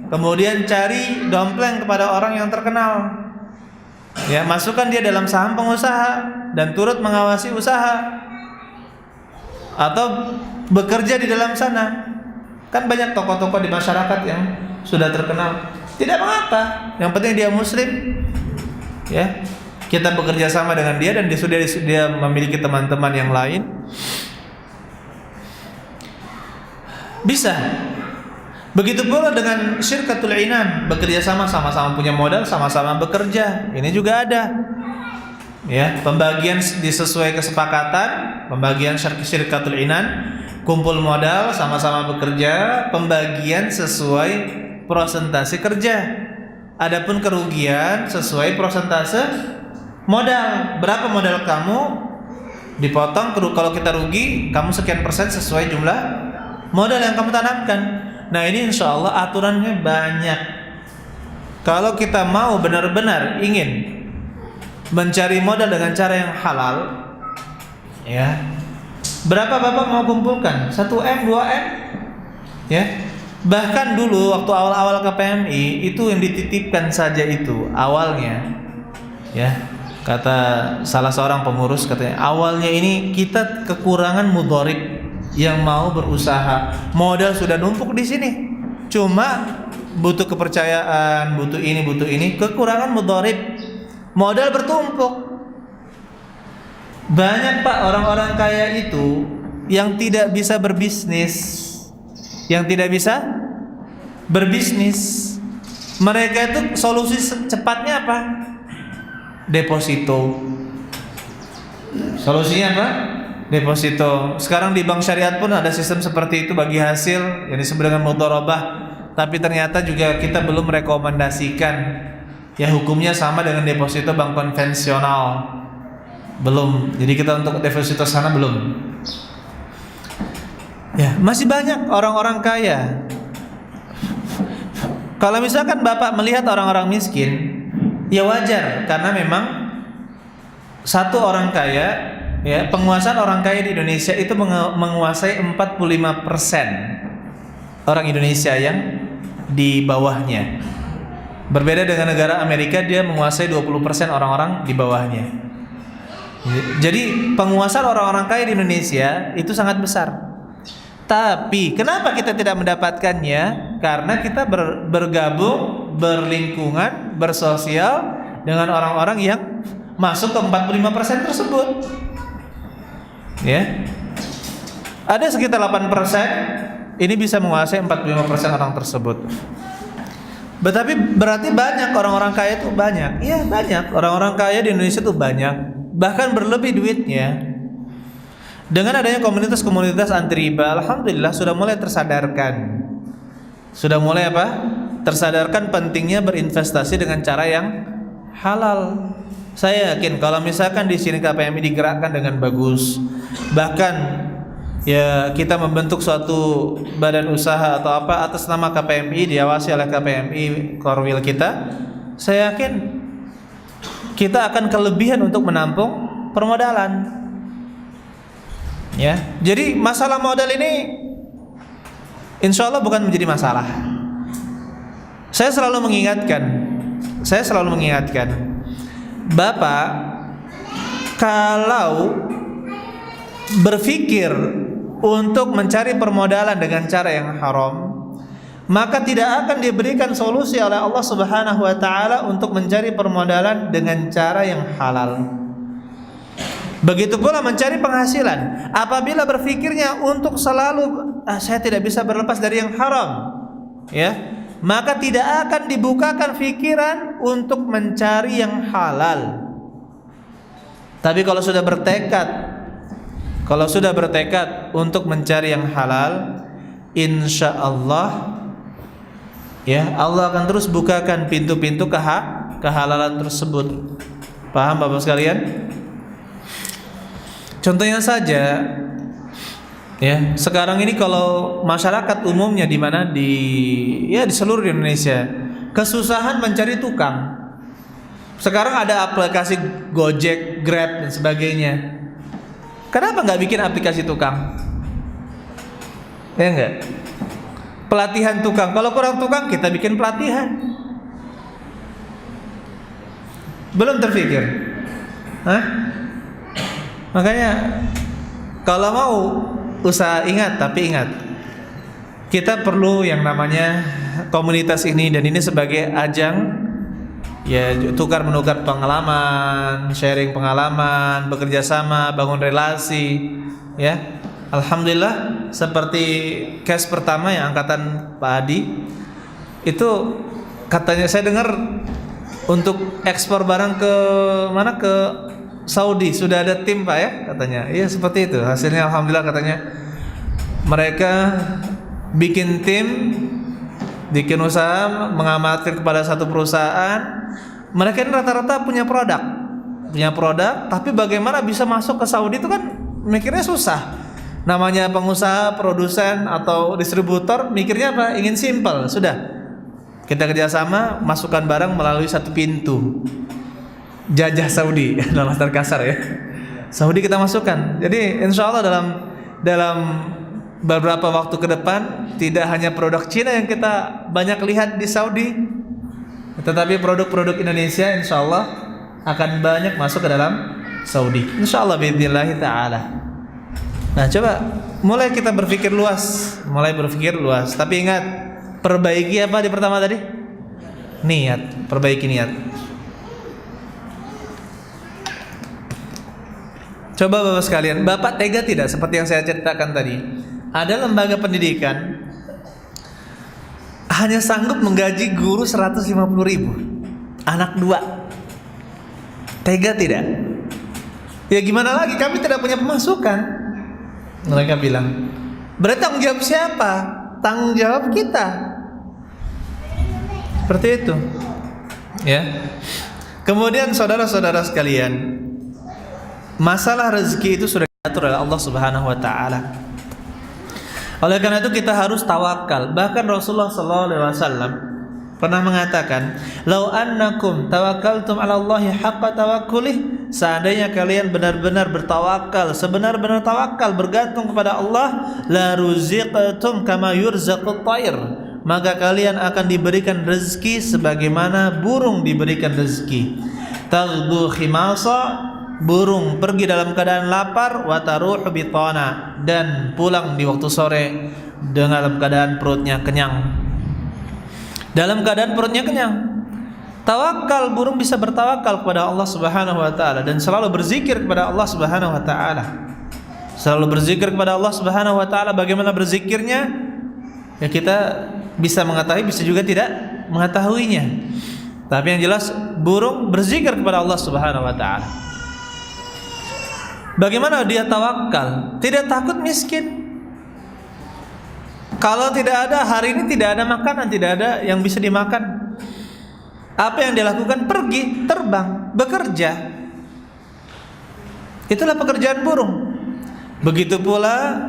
Kemudian cari dompleng kepada orang yang terkenal. Ya, masukkan dia dalam saham pengusaha dan turut mengawasi usaha, atau bekerja di dalam sana. Kan banyak tokoh-tokoh di masyarakat yang sudah terkenal. Tidak mengapa, yang penting dia muslim. Ya, kita bekerja sama dengan dia dan dia memiliki teman-teman yang lain. Bisa. Begitu pula dengan syirkatul inan, bekerja sama-sama punya modal, sama-sama bekerja. Ini juga ada. Ya, pembagian disesuai kesepakatan, pembagian syirkatul inan, kumpul modal, sama-sama bekerja, pembagian sesuai persentase kerja. Adapun kerugian sesuai persentase modal. Berapa modal kamu dipotong, kalau kita rugi, kamu sekian persen sesuai jumlah modal yang kamu tanamkan. Nah, ini insya Allah aturannya banyak. Kalau kita mau benar-benar ingin mencari modal dengan cara yang halal, ya, berapa Bapak mau kumpulkan? 1M, 2M? Ya. Bahkan dulu waktu awal-awal ke PMI itu yang dititipkan saja itu awalnya, ya, kata salah seorang pengurus, katanya awalnya ini kita kekurangan mudharib yang mau berusaha, modal sudah numpuk di sini, cuma butuh kepercayaan, butuh ini, kekurangan mudharib, modal bertumpuk. Banyak Pak orang-orang kaya itu yang tidak bisa berbisnis. Mereka itu solusi cepatnya apa? Deposito. Solusinya apa? Deposito. Sekarang di bank syariat pun ada sistem seperti itu bagi hasil yang disebut dengan mudharabah. Tapi ternyata juga kita belum merekomendasikan. Ya, hukumnya sama dengan deposito bank konvensional. Belum. Jadi kita untuk deposito sana belum. Ya, masih banyak orang-orang kaya. Kalau misalkan Bapak melihat orang-orang miskin, ya wajar, karena memang satu orang kaya, ya, penguasaan orang kaya di Indonesia itu menguasai 45% orang Indonesia yang di bawahnya. Berbeda dengan negara Amerika, dia menguasai 20% orang-orang di bawahnya. Jadi penguasaan orang-orang kaya di Indonesia itu sangat besar. Tapi kenapa kita tidak mendapatkannya? Karena kita bergabung, berlingkungan, bersosial dengan orang-orang yang masuk ke 45% tersebut. Ya. Ada sekitar 8%, ini bisa menguasai 45% orang tersebut. Tetapi berarti banyak orang-orang kaya itu banyak. Iya banyak, orang-orang kaya di Indonesia itu banyak, bahkan berlebih duitnya. Dengan adanya komunitas-komunitas anti riba, alhamdulillah sudah mulai tersadarkan. Sudah mulai apa? Tersadarkan pentingnya berinvestasi dengan cara yang halal. Saya yakin kalau misalkan di sini KPMI digerakkan dengan bagus, bahkan ya kita membentuk suatu badan usaha atau apa atas nama KPMI, diawasi oleh KPMI Korwil kita, saya yakin kita akan kelebihan untuk menampung permodalan. Ya, jadi masalah modal ini insya Allah bukan menjadi masalah. Saya selalu mengingatkan, Bapak kalau berpikir untuk mencari permodalan dengan cara yang haram, maka tidak akan diberikan solusi oleh Allah Subhanahu wa taala untuk mencari permodalan dengan cara yang halal. Begitu pula mencari penghasilan. Apabila berpikirnya untuk selalu saya tidak bisa berlepas dari yang haram, ya, maka tidak akan dibukakan pikiran untuk mencari yang halal. Tapi kalau sudah bertekad untuk mencari yang halal, insya Allah, ya, Allah akan terus bukakan pintu-pintu kehalalan tersebut. Paham Bapak sekalian? Contohnya saja, ya, sekarang ini kalau masyarakat umumnya di mana di seluruh Indonesia kesusahan mencari tukang. Sekarang ada aplikasi Gojek, Grab dan sebagainya. Kenapa nggak bikin aplikasi tukang? Ya enggak? Pelatihan tukang. Kalau kurang tukang kita bikin pelatihan. Belum terpikir? Hah? Makanya kalau mau usaha ingat kita perlu yang namanya komunitas ini, dan ini sebagai ajang ya tukar menukar pengalaman, sharing pengalaman, bekerja sama, bangun relasi, ya. Alhamdulillah seperti case pertama yang angkatan Pak Adi itu katanya saya dengar untuk ekspor barang ke mana, ke Saudi sudah ada tim Pak ya katanya. Iya seperti itu. Hasilnya alhamdulillah katanya mereka bikin tim, bikin usaha, mengamalkan kepada satu perusahaan. Mereka ini rata-rata punya produk, tapi bagaimana bisa masuk ke Saudi itu kan mikirnya susah. Namanya pengusaha, produsen atau distributor mikirnya apa? Ingin simple. Sudah kita kerjasama, masukkan barang melalui satu pintu. Jajah Saudi dalam bahasa kasar ya. Saudi kita masukkan. Jadi insya Allah dalam beberapa waktu ke depan tidak hanya produk Cina yang kita banyak lihat di Saudi, tetapi produk-produk Indonesia insya Allah akan banyak masuk ke dalam Saudi. Insya Allah biidznillah ta'ala. Nah coba mulai kita berpikir luas. Tapi ingat, perbaiki apa di pertama tadi? Niat. Perbaiki niat. Coba Bapak sekalian, Bapak tega tidak seperti yang saya ceritakan tadi? Ada lembaga pendidikan hanya sanggup menggaji guru 150.000, anak 2. Tega tidak? Ya gimana lagi, kami tidak punya pemasukan. Mereka bilang, berarti tanggung jawab siapa? Tanggung jawab kita. Seperti itu. Ya. Kemudian saudara-saudara sekalian, masalah rezeki itu sudah diatur oleh Allah Subhanahu wa taala. Oleh karena itu kita harus tawakal. Bahkan Rasulullah sallallahu alaihi wasallam pernah mengatakan, "Lau annakum tawakkaltum 'ala Allahi haqqa tawakkulih", seandainya kalian benar-benar bertawakal, sebenar-benar tawakal, bergantung kepada Allah, la ruziqtum kama yurzaqut thair, maka kalian akan diberikan rezeki sebagaimana burung diberikan rezeki. Taghdu khimasa, burung pergi dalam keadaan lapar, wa taruhu bitana, dan pulang di waktu sore dalam keadaan perutnya kenyang. Dalam keadaan perutnya kenyang. Tawakal, burung bisa bertawakal kepada Allah Subhanahu wa taala dan selalu berzikir kepada Allah Subhanahu wa taala. selalu berzikir kepada Allah Subhanahu wa taala. Bagaimana berzikirnya? Ya kita bisa mengetahui, bisa juga tidak mengetahuinya. Tapi yang jelas burung berzikir kepada Allah Subhanahu wa taala. Bagaimana dia tawakal? Tidak takut miskin. Kalau tidak ada hari ini, tidak ada makanan, tidak ada yang bisa dimakan, apa yang dia lakukan? Pergi, terbang, bekerja. Itulah pekerjaan burung. Begitu pula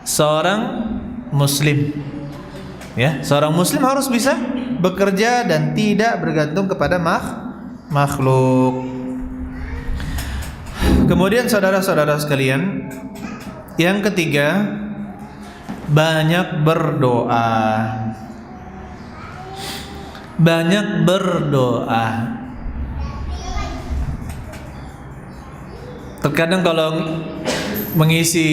seorang muslim. Ya, seorang muslim harus bisa bekerja dan tidak bergantung kepada makhluk. Kemudian saudara-saudara sekalian, yang ketiga, banyak berdoa. Banyak berdoa. Terkadang kalau mengisi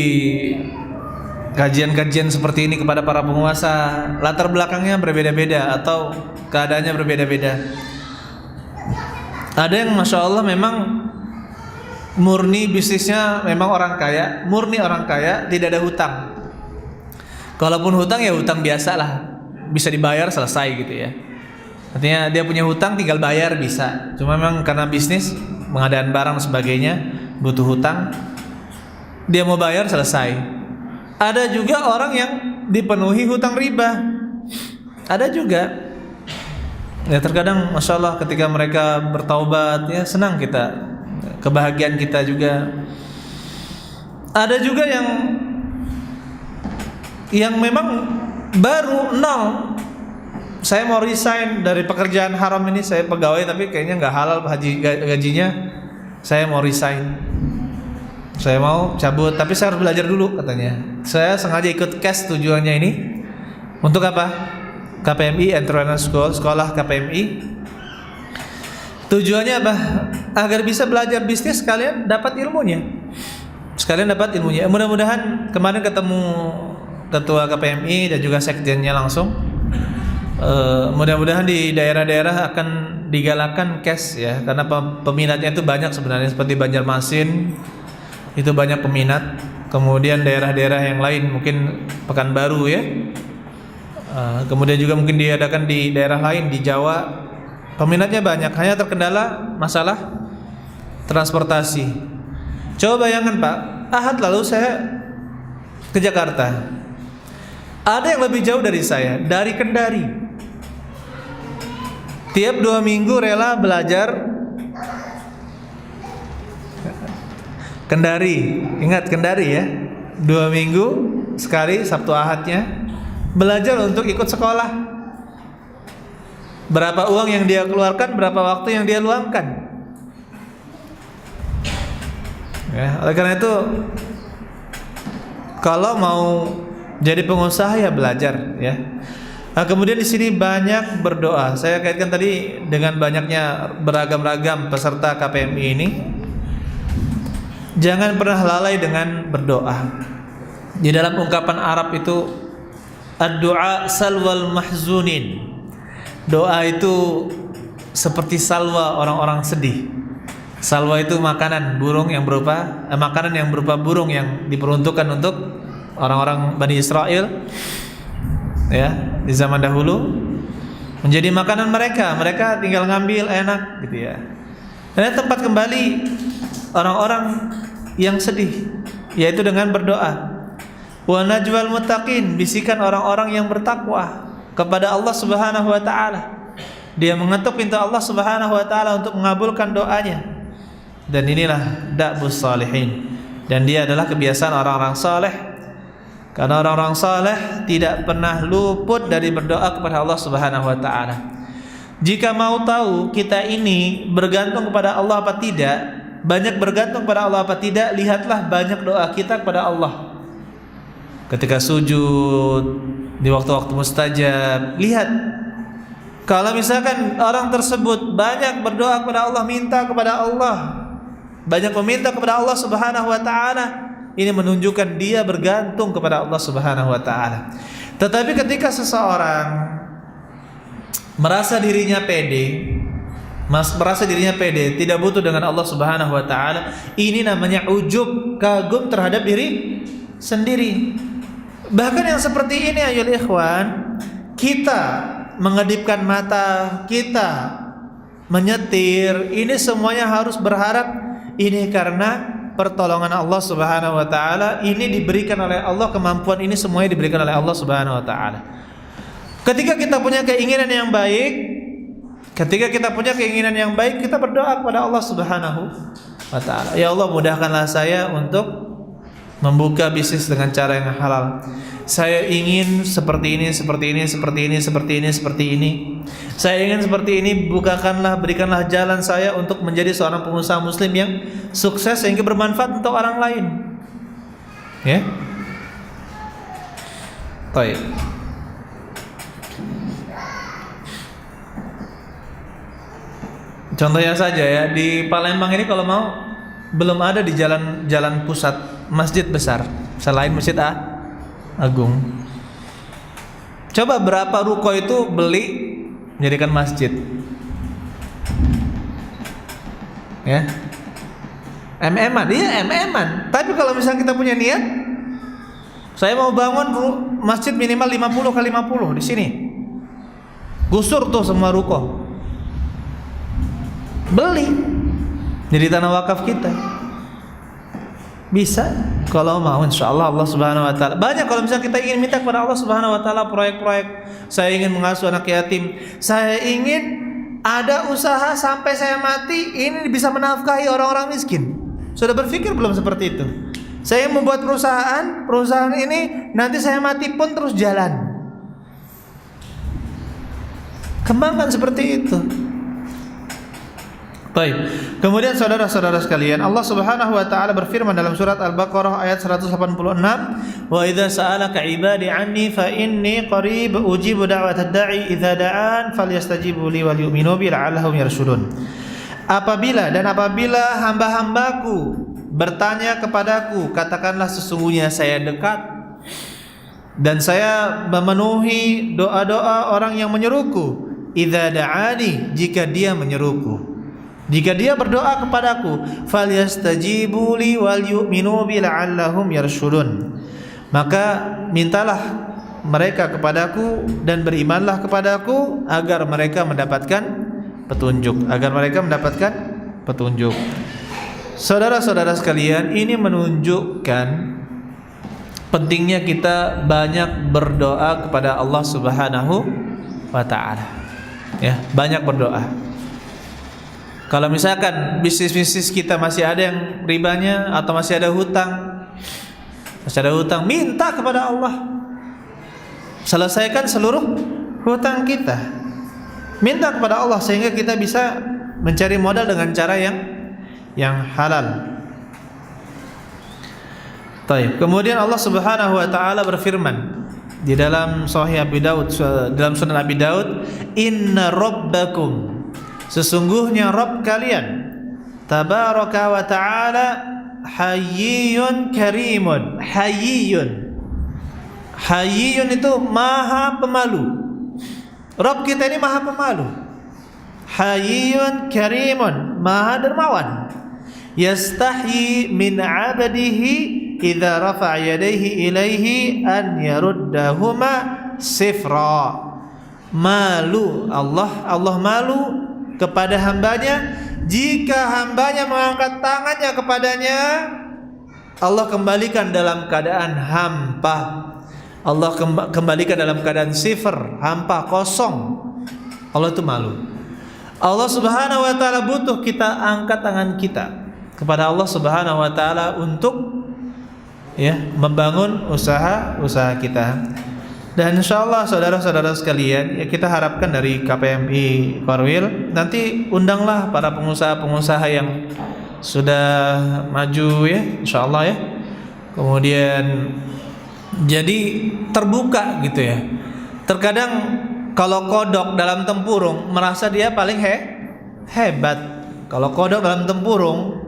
kajian-kajian seperti ini kepada para penguasa, latar belakangnya berbeda-beda atau keadaannya berbeda-beda. Ada yang Masya Allah memang murni bisnisnya memang orang kaya, murni orang kaya, tidak ada hutang. Kalaupun hutang ya hutang biasa lah, bisa dibayar selesai gitu ya. Artinya dia punya hutang tinggal bayar bisa. Cuma memang karena bisnis pengadaan barang sebagainya butuh hutang, dia mau bayar selesai. Ada juga orang yang dipenuhi hutang riba. Ada juga. Ya terkadang Masya Allah ketika mereka bertaubat, ya senang kita, kebahagiaan kita juga. Ada juga yang memang baru nol. Saya mau resign dari pekerjaan haram ini, saya pegawai tapi kayaknya nggak halal gajinya. Saya mau resign, saya mau cabut, tapi saya harus belajar dulu katanya. Saya sengaja ikut CAS, tujuannya ini untuk apa? KPMI, Entrepreneur School, sekolah KPMI. Tujuannya apa? Agar bisa belajar bisnis sekalian dapat ilmunya. Sekalian dapat ilmunya. Mudah-mudahan kemarin ketemu ketua KPMI dan juga sekjennya langsung. Mudah-mudahan di daerah-daerah akan digalakan cash ya, karena peminatnya itu banyak sebenarnya, seperti Banjarmasin itu banyak peminat. Kemudian daerah-daerah yang lain mungkin Pekanbaru ya. Kemudian juga mungkin diadakan di daerah lain di Jawa. Peminatnya banyak, hanya terkendala masalah transportasi. Coba bayangkan Pak, Ahad lalu saya ke Jakarta. Ada yang lebih jauh dari saya, dari Kendari. Tiap 2 minggu rela belajar Kendari. Ingat Kendari ya, 2 minggu sekali Sabtu Ahadnya belajar untuk ikut sekolah. Berapa uang yang dia keluarkan, berapa waktu yang dia luangkan ya. Oleh karena itu kalau mau jadi pengusaha ya belajar ya. Nah, kemudian di sini banyak berdoa. Saya kaitkan tadi dengan banyaknya beragam-ragam peserta KPMI ini. Jangan pernah lalai dengan berdoa. Di dalam ungkapan Arab itu ad-du'a salwal mahzunin. Doa itu seperti salwa orang-orang sedih. Salwa itu makanan burung yang berupa makanan yang berupa burung yang diperuntukkan untuk orang-orang Bani Israel ya di zaman dahulu, menjadi makanan mereka. Mereka tinggal ngambil enak gitu ya. Dan tempat kembali orang-orang yang sedih, yaitu dengan berdoa. Wa najwal muttaqin, bisikan orang-orang yang bertakwa kepada Allah Subhanahu wa taala. Dia mengetuk pintu Allah Subhanahu wa taala untuk mengabulkan doanya. Dan inilah da'bus salihin. Dan dia adalah kebiasaan orang-orang saleh. Karena orang-orang saleh tidak pernah luput dari berdoa kepada Allah Subhanahu wa taala. Jika mau tahu kita ini bergantung kepada Allah apa tidak, banyak bergantung kepada Allah apa tidak, lihatlah banyak doa kita kepada Allah. Ketika sujud, di waktu-waktu mustajab, lihat. Kalau misalkan orang tersebut banyak berdoa kepada Allah, minta kepada Allah, banyak meminta kepada Allah Subhanahu wa taala, ini menunjukkan dia bergantung kepada Allah Subhanahu wa taala. Tetapi ketika seseorang merasa dirinya pede, merasa dirinya pede, tidak butuh dengan Allah Subhanahu wa taala. Ini namanya ujub, kagum terhadap diri sendiri. Bahkan yang seperti ini ayolah ikhwan, kita mengedipkan mata, kita menyetir, ini semuanya harus berharap ini karena pertolongan Allah Subhanahu wa taala, ini diberikan oleh Allah, kemampuan ini semuanya diberikan oleh Allah Subhanahu wa taala. Ketika kita punya keinginan yang baik, kita berdoa kepada Allah Subhanahu wa taala. Ya Allah, mudahkanlah saya untuk membuka bisnis dengan cara yang halal. Saya ingin seperti ini. Saya ingin seperti ini, berikanlah jalan saya untuk menjadi seorang pengusaha muslim yang sukses sehingga bermanfaat untuk orang lain. Ya. Baik. Contohnya saja ya, di Palembang ini kalau mau belum ada di jalan pusat masjid besar selain Masjid Agung. Coba berapa ruko itu beli menjadikan masjid? Ya. MM-an. Tapi kalau misalnya kita punya niat, saya mau bangun masjid minimal 50 kali 50 di sini. Gusur tuh semua ruko. Beli jadi tanah wakaf kita. Bisa kalau mau, insyaallah Allah Subhanahu wa taala. Banyak kalau misalnya kita ingin minta kepada Allah Subhanahu wa taala proyek-proyek. Saya ingin mengasuh anak yatim. Saya ingin ada usaha sampai saya mati ini bisa menafkahi orang-orang miskin. Sudah berpikir belum seperti itu? Saya membuat perusahaan ini nanti saya mati pun terus jalan. Kembangkan seperti itu. Baik. Kemudian saudara-saudara sekalian, Allah Subhanahu wa taala berfirman dalam surat Al-Baqarah ayat 186, "Wa idza sa'alaka 'ibadi 'anni fa inni qarib ujibu da'watad da'i idza da'an falyastajibu li wal yu'minu bi la'allahum yarshudun." Apabila hamba-hambaku bertanya kepadaku, katakanlah sesungguhnya saya dekat dan saya memenuhi doa-doa orang yang menyeruku. Idza da'ani, jika dia menyeruku. Jika dia berdoa kepadaku, falyastajibu li wal yu'minu bi la'allahum yarshudun. Maka mintalah mereka kepadaku dan berimanlah kepadaku agar mereka mendapatkan petunjuk. Saudara-saudara sekalian, ini menunjukkan pentingnya kita banyak berdoa kepada Allah Subhanahu wa taala. Ya, banyak berdoa. Kalau misalkan bisnis kita masih ada yang ribanya atau masih ada hutang, minta kepada Allah. Selesaikan seluruh hutang kita. Minta kepada Allah sehingga kita bisa mencari modal dengan cara yang halal. Baik. Kemudian Allah Subhanahu wa taala berfirman di dalam Sahih Abi Daud, dalam Sunan Abi Daud, "Inna rabbakum", sesungguhnya Rabb kalian, tabaraka wa ta'ala, hayyun karimun. Hayyun itu maha pemalu. Rabb kita ini maha pemalu. Hayyun karimun, maha dermawan. Yastahyi min 'abdihi idza rafa'a yadayhi ilaihi an yaruddahuma sifra. Malu Allah malu kepada hambanya jika hambanya mengangkat tangannya kepadanya, Allah kembalikan dalam keadaan hampa. Allah kembalikan dalam keadaan sifr, hampa, kosong. Allah itu malu. Allah Subhanahu wa taala butuh kita angkat tangan kita kepada Allah Subhanahu wa taala untuk membangun usaha kita. Dan insyaallah saudara-saudara sekalian, kita harapkan dari KPMI Korwil nanti undanglah para pengusaha-pengusaha yang sudah maju insyaallah Kemudian jadi terbuka gitu ya. Terkadang kalau kodok dalam tempurung merasa dia paling hebat. Kalau kodok dalam tempurung,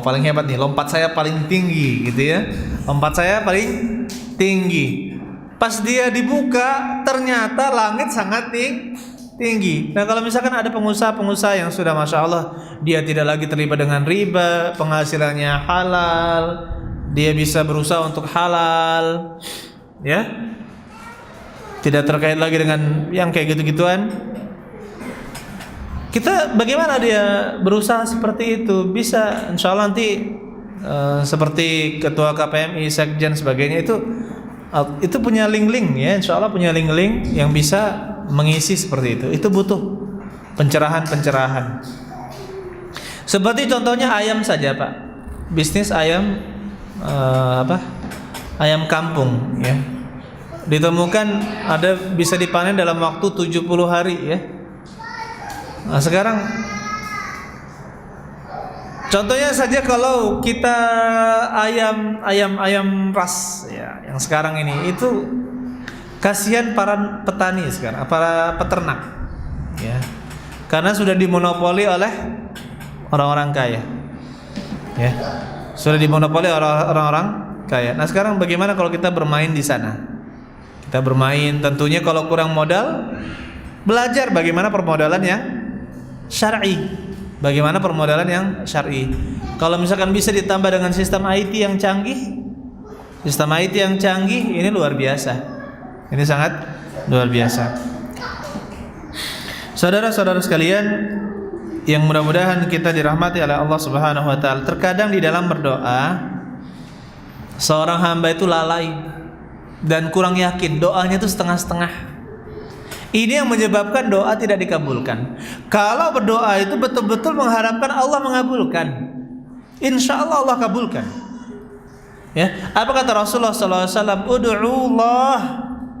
paling hebat nih, lompat saya paling tinggi gitu ya. Lompat saya paling tinggi. Pas dia dibuka ternyata langit sangat tinggi. tinggi. Nah, kalau misalkan ada pengusaha-pengusaha yang sudah Masya Allah, dia tidak lagi terlibat dengan riba, penghasilannya halal, dia bisa berusaha untuk halal, ya, tidak terkait lagi dengan yang kayak gitu-gituan. Kita bagaimana dia berusaha seperti itu? Bisa, insya Allah nanti seperti ketua KPMI, sekjen sebagainya itu punya link-link ya, insya Allah punya link-link yang bisa mengisi seperti itu. Itu butuh pencerahan. Seperti contohnya ayam saja Pak, bisnis ayam ayam kampung ya, ditemukan ada bisa dipanen dalam waktu 70 hari ya. Nah, sekarang contohnya saja kalau kita ayam ras ya, yang sekarang ini itu kasihan para petani sekarang, para peternak ya, karena sudah dimonopoli oleh orang-orang kaya ya, sudah dimonopoli oleh orang-orang kaya. Nah, sekarang bagaimana kalau kita bermain di sana? Kita bermain tentunya kalau kurang modal, belajar bagaimana permodalan yang syar'i. Bagaimana permodalan yang syar'i. Kalau misalkan bisa ditambah dengan sistem IT yang canggih, ini luar biasa. Ini sangat luar biasa. Saudara-saudara sekalian yang mudah-mudahan kita dirahmati oleh Allah Subhanahu wa taala, terkadang di dalam berdoa seorang hamba itu lalai dan kurang yakin, doanya itu setengah-setengah. Ini yang menyebabkan doa tidak dikabulkan. Kalau berdoa itu betul-betul mengharapkan Allah mengabulkan, insya Allah Allah kabulkan. Ya, apa kata Rasulullah SAW?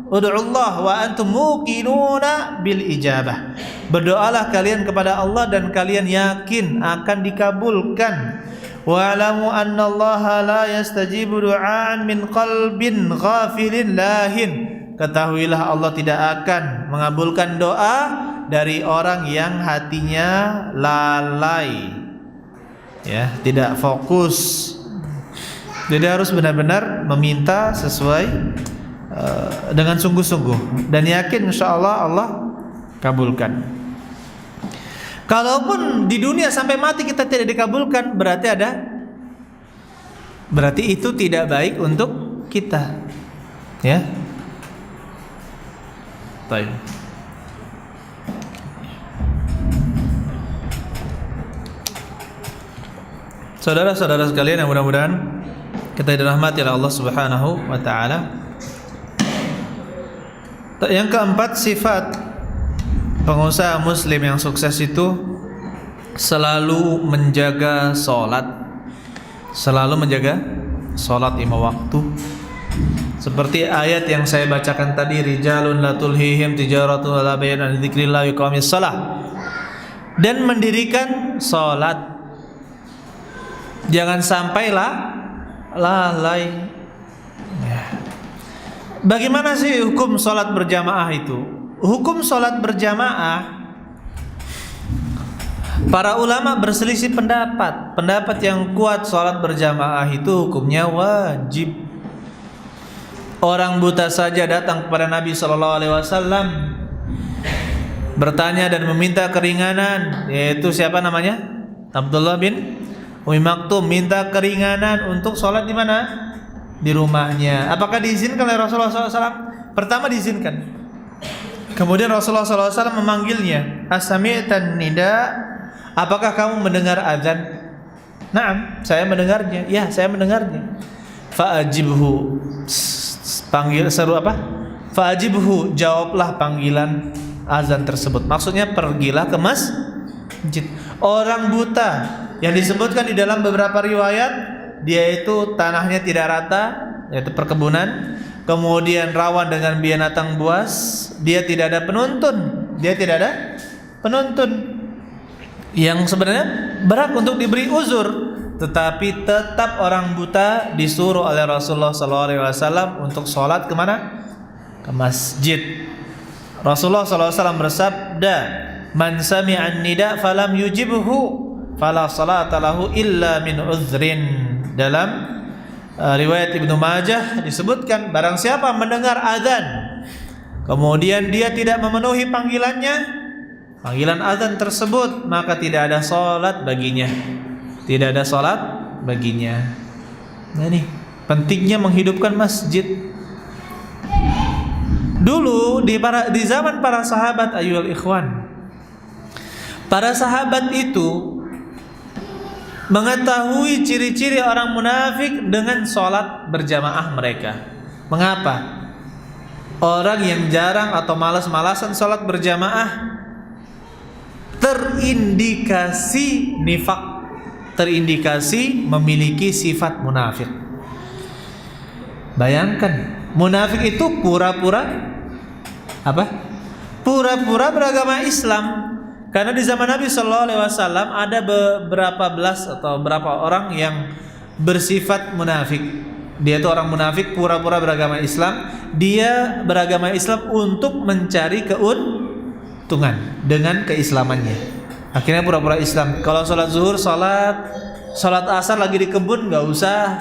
Ud'ullah wa antum muqinuna bil ijabah. Berdoalah kalian kepada Allah dan kalian yakin akan dikabulkan. Wa'lamu anna Allah la yastajibu du'aan min qalbin ghafilin lahin. Ketahuilah Allah tidak akan mengabulkan doa dari orang yang hatinya lalai, ya, tidak fokus. Jadi harus benar-benar meminta sesuai dengan sungguh-sungguh dan yakin insya Allah Allah kabulkan. Kalaupun di dunia sampai mati kita tidak dikabulkan, berarti itu tidak baik untuk kita, ya. Baik. Saudara-saudara sekalian yang mudah-mudahan kita dirahmati oleh Allah Subhanahu wa taala. Yang keempat, sifat pengusaha muslim yang sukses itu selalu menjaga salat. Selalu menjaga salat lima waktu. Seperti ayat yang saya bacakan tadi, rijalun la tulhihim tijaratun wala bay'un an dzikrillah wa iqamis shalah. Dan mendirikan salat. Jangan sampailah lalai. Ya. Bagaimana sih hukum salat berjamaah itu? Hukum salat berjamaah, para ulama berselisih pendapat. Pendapat yang kuat, salat berjamaah itu hukumnya wajib. Orang buta saja datang kepada Nabi SAW bertanya dan meminta keringanan, yaitu siapa namanya? Abdullah bin Umi Maktum, minta keringanan untuk sholat di mana? Di rumahnya. Apakah diizinkan oleh Rasulullah SAW? Pertama diizinkan. Kemudian Rasulullah SAW memanggilnya, As-sami'tan nida? Apakah kamu mendengar azan? Naam, saya mendengarnya. Ya, saya mendengarnya. Fa'ajibhu, panggil seru apa? Fa'ajibhu, jawablah panggilan azan tersebut. Maksudnya pergilah ke masjid. Orang buta yang disebutkan di dalam beberapa riwayat, dia itu tanahnya tidak rata, yaitu perkebunan, kemudian rawan dengan binatang buas, dia tidak ada penuntun yang sebenarnya berhak untuk diberi uzur, tetapi tetap orang buta disuruh oleh Rasulullah SAW untuk sholat kemana? Ke masjid. Rasulullah SAW bersabda, man sami'an nida falam yujibhu fala salata lahu illa min uzrin. Dalam riwayat Ibnu Majah disebutkan, barang siapa mendengar azan kemudian dia tidak memenuhi panggilannya, panggilan azan tersebut, maka tidak ada salat baginya. Tidak ada salat baginya. Nah ini pentingnya menghidupkan masjid. Dulu di zaman para sahabat, ayyuhal ikhwan, para sahabat itu mengetahui ciri-ciri orang munafik dengan sholat berjamaah mereka. Mengapa? Orang yang jarang atau malas-malasan sholat berjamaah terindikasi nifak, terindikasi memiliki sifat munafik. Bayangkan, munafik itu pura-pura apa? Pura-pura beragama Islam. Karena di zaman Nabi Shallallahu Alaihi Wasallam ada beberapa belas atau beberapa orang yang bersifat munafik. Dia itu orang munafik, pura-pura beragama Islam. Dia beragama Islam untuk mencari keuntungan dengan keislamannya. Akhirnya pura-pura Islam. Kalau sholat zuhur, sholat asar lagi di kebun nggak usah.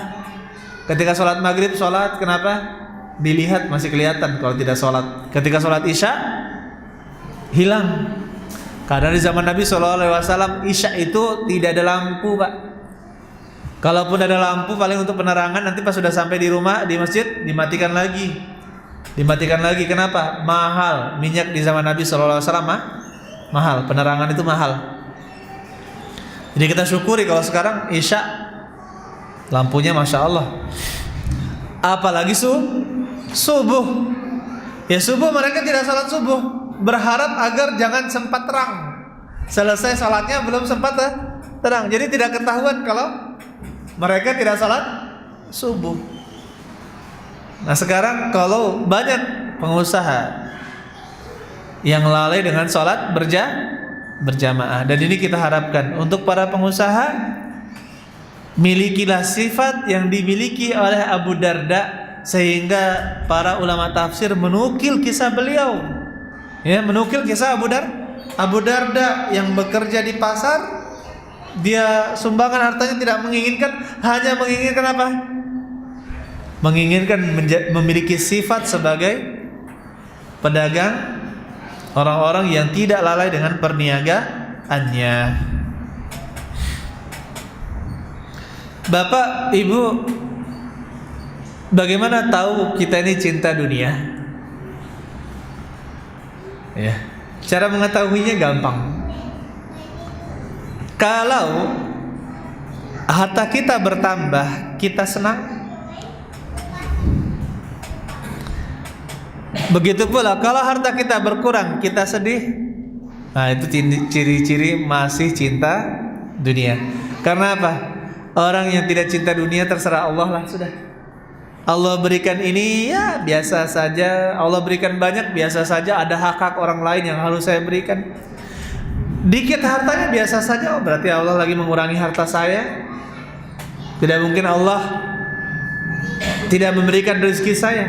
Ketika sholat maghrib, sholat kenapa? Dilihat masih kelihatan kalau tidak sholat. Ketika sholat isya hilang. Karena di zaman Nabi SAW isya itu tidak ada lampu, Pak. Kalaupun ada lampu paling untuk penerangan, nanti pas sudah sampai di rumah, di masjid dimatikan lagi. Dimatikan lagi. Kenapa? Mahal. Minyak di zaman Nabi SAW mahal. Penerangan itu mahal. Jadi kita syukuri kalau sekarang isya lampunya Masya Allah. Apalagi subuh. Ya subuh mereka tidak salat subuh. Berharap agar jangan sempat terang. Selesai salatnya belum sempat terang. Jadi tidak ketahuan kalau mereka tidak salat subuh. Nah sekarang kalau banyak pengusaha yang lalai dengan salat berjamaah, dan ini kita harapkan untuk para pengusaha, milikilah sifat yang dimiliki oleh Abu Darda, sehingga para ulama tafsir menukil kisah beliau. Ya, menukil kisah Abu Darda yang bekerja di pasar. Dia sumbangan hartanya tidak menginginkan, hanya menginginkan apa? Menginginkan memiliki sifat sebagai pedagang, orang-orang yang tidak lalai dengan perniagaannya. Bapak, Ibu, bagaimana tahu kita ini cinta dunia? Ya, cara mengetahuinya gampang. Kalau harta kita bertambah, kita senang. Begitu pula kalau harta kita berkurang, kita sedih. Nah, itu ciri-ciri masih cinta dunia. Karena apa? Orang yang tidak cinta dunia terserah Allah lah, sudah. Allah berikan ini ya biasa saja, Allah berikan banyak biasa saja, ada hak-hak orang lain yang harus saya berikan. Dikit hartanya biasa saja, oh berarti Allah lagi mengurangi harta saya. Tidak mungkin Allah tidak memberikan rezeki saya.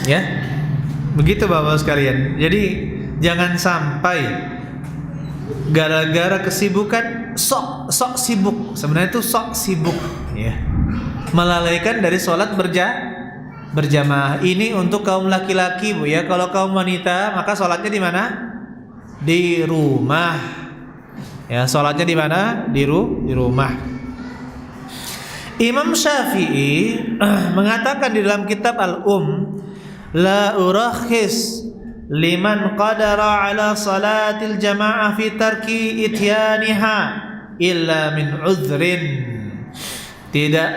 Ya, begitu Bapak sekalian. Jadi jangan sampai gara-gara kesibukan sok sibuk, sebenarnya itu sok sibuk, ya, melalaikan dari sholat berjamaah. Ini untuk kaum laki-laki, Bu, ya. Kalau kaum wanita maka sholatnya di mana? Di rumah. Ya, sholatnya di mana? Di rumah. Imam Syafi'i mengatakan di dalam kitab la urakhis liman qadara ala salatil jamaah fi tarki ityaniha illa min uzrin.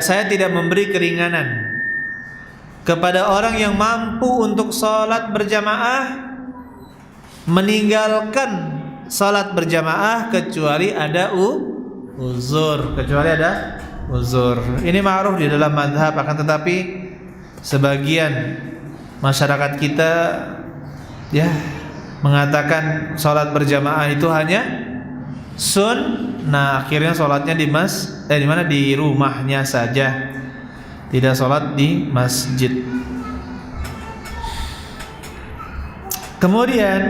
Saya tidak memberi keringanan kepada orang yang mampu untuk sholat berjamaah meninggalkan sholat berjamaah kecuali ada uzur. Ini ma'ruf di dalam mazhab, akan tetapi sebagian masyarakat kita ya mengatakan sholat berjamaah itu hanya sunnah. Akhirnya sholatnya di rumahnya saja, tidak sholat di masjid. Kemudian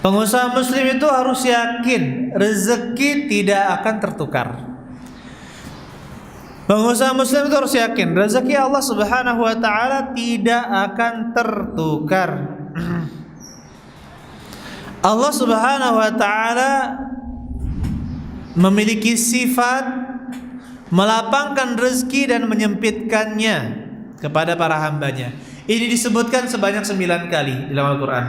pengusaha muslim itu harus yakin rezeki tidak akan tertukar. Pengusaha muslim itu harus yakin rezeki Allah Subhanahu wa taala tidak akan tertukar. Allah Subhanahu wa taala memiliki sifat melapangkan rezeki dan menyempitkannya kepada para hambanya. Ini disebutkan sebanyak 9 kali dalam Al-Quran.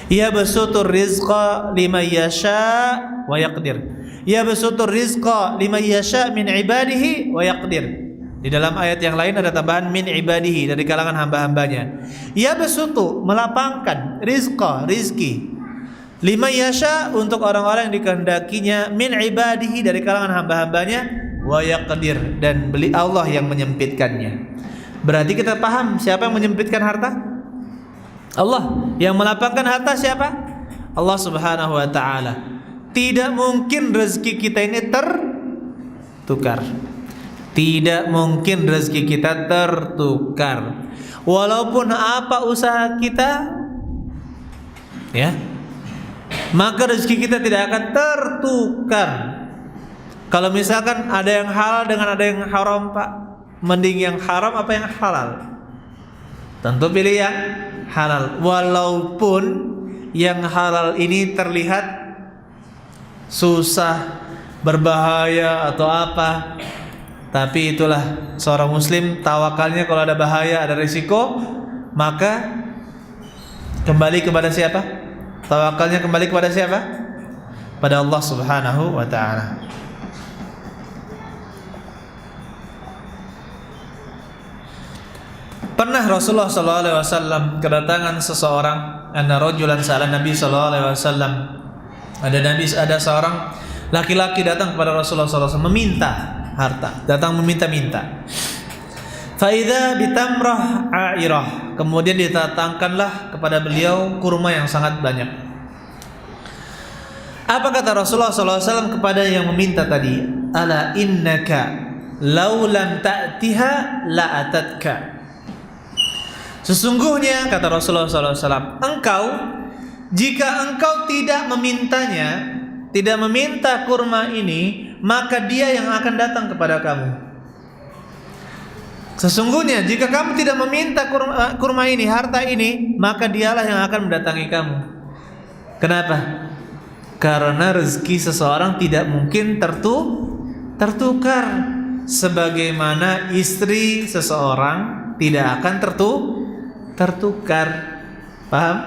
Ya basutur rizqa liman yasha wa yaqdir. Ya basutur rizqa liman yasha min ibadihi wa yaqdir. Di dalam ayat yang lain ada tambahan min ibadihi, dari kalangan hamba-hambanya. Ya basutu, melapangkan rizqa, rizki, liman yasha, untuk orang-orang yang dikehendakinya, min ibadihi, dari kalangan hamba-hambanya, wa yaqdir, dan Allah yang menyempitkannya. Berarti kita paham siapa yang menyempitkan harta? Allah. Yang melapangkan harta siapa? Allah Subhanahu wa taala. Tidak mungkin rezeki kita ini tertukar. Tidak mungkin rezeki kita tertukar. Walaupun apa usaha kita, ya, maka rezeki kita tidak akan tertukar. Kalau misalkan ada yang halal dengan ada yang haram, Pak, mending yang haram apa yang halal? Tentu pilih yang halal. Walaupun yang halal ini terlihat susah, berbahaya atau apa, tapi itulah seorang muslim tawakalnya, kalau ada bahaya, ada risiko, maka kembali kepada siapa? Tawakalnya kembali kepada siapa? Pada Allah Subhanahu wa taala. Pernah Rasulullah sallallahu alaihi wasallam kedatangan seseorang, anna rajulan sa'ala Nabi sallallahu alaihi wasallam. Ada seorang laki-laki datang kepada Rasulullah sallallahu alaihi wasallam meminta harta, datang meminta-minta. Faidha bitamrah a'irah, kemudian didatangkanlah kepada beliau kurma yang sangat banyak. Apa kata Rasulullah SAW kepada yang meminta tadi? Ala innaka law lam ta'tiha la atatka. Sesungguhnya kata Rasulullah SAW, engkau, jika engkau tidak memintanya, tidak meminta kurma ini, maka dia yang akan datang kepada kamu. Sesungguhnya jika kamu tidak meminta kurma ini, harta ini, maka dialah yang akan mendatangi kamu. Kenapa? Karena rezeki seseorang tidak mungkin tertukar, sebagaimana istri seseorang tidak akan tertukar. Paham?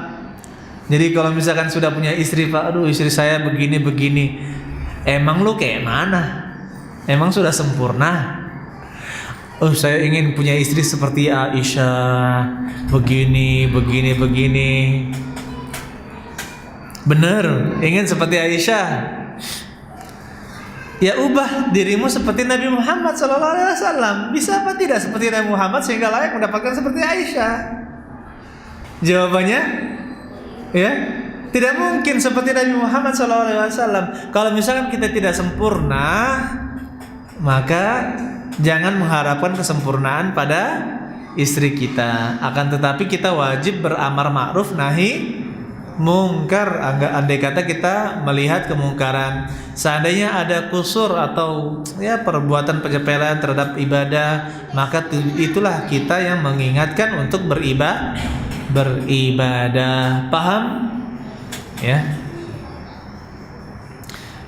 Jadi kalau misalkan sudah punya istri, Pak, aduh istri saya begini, emang lu kayak mana? Emang sudah sempurna? Oh, saya ingin punya istri seperti Aisyah, begini. Bener, ingin seperti Aisyah. Ya ubah dirimu seperti Nabi Muhammad SAW. Bisa apa tidak seperti Nabi Muhammad sehingga layak mendapatkan seperti Aisyah? Jawabannya, ya, tidak mungkin seperti Nabi Muhammad SAW. Kalau misalkan kita tidak sempurna, maka jangan mengharapkan kesempurnaan pada istri kita. Akan tetapi kita wajib beramar ma'ruf nahi mungkar. Andai kata kita melihat kemungkaran, seandainya ada kusur atau ya perbuatan penyepelean terhadap ibadah, maka itulah kita yang mengingatkan untuk beribadah. Paham? Ya.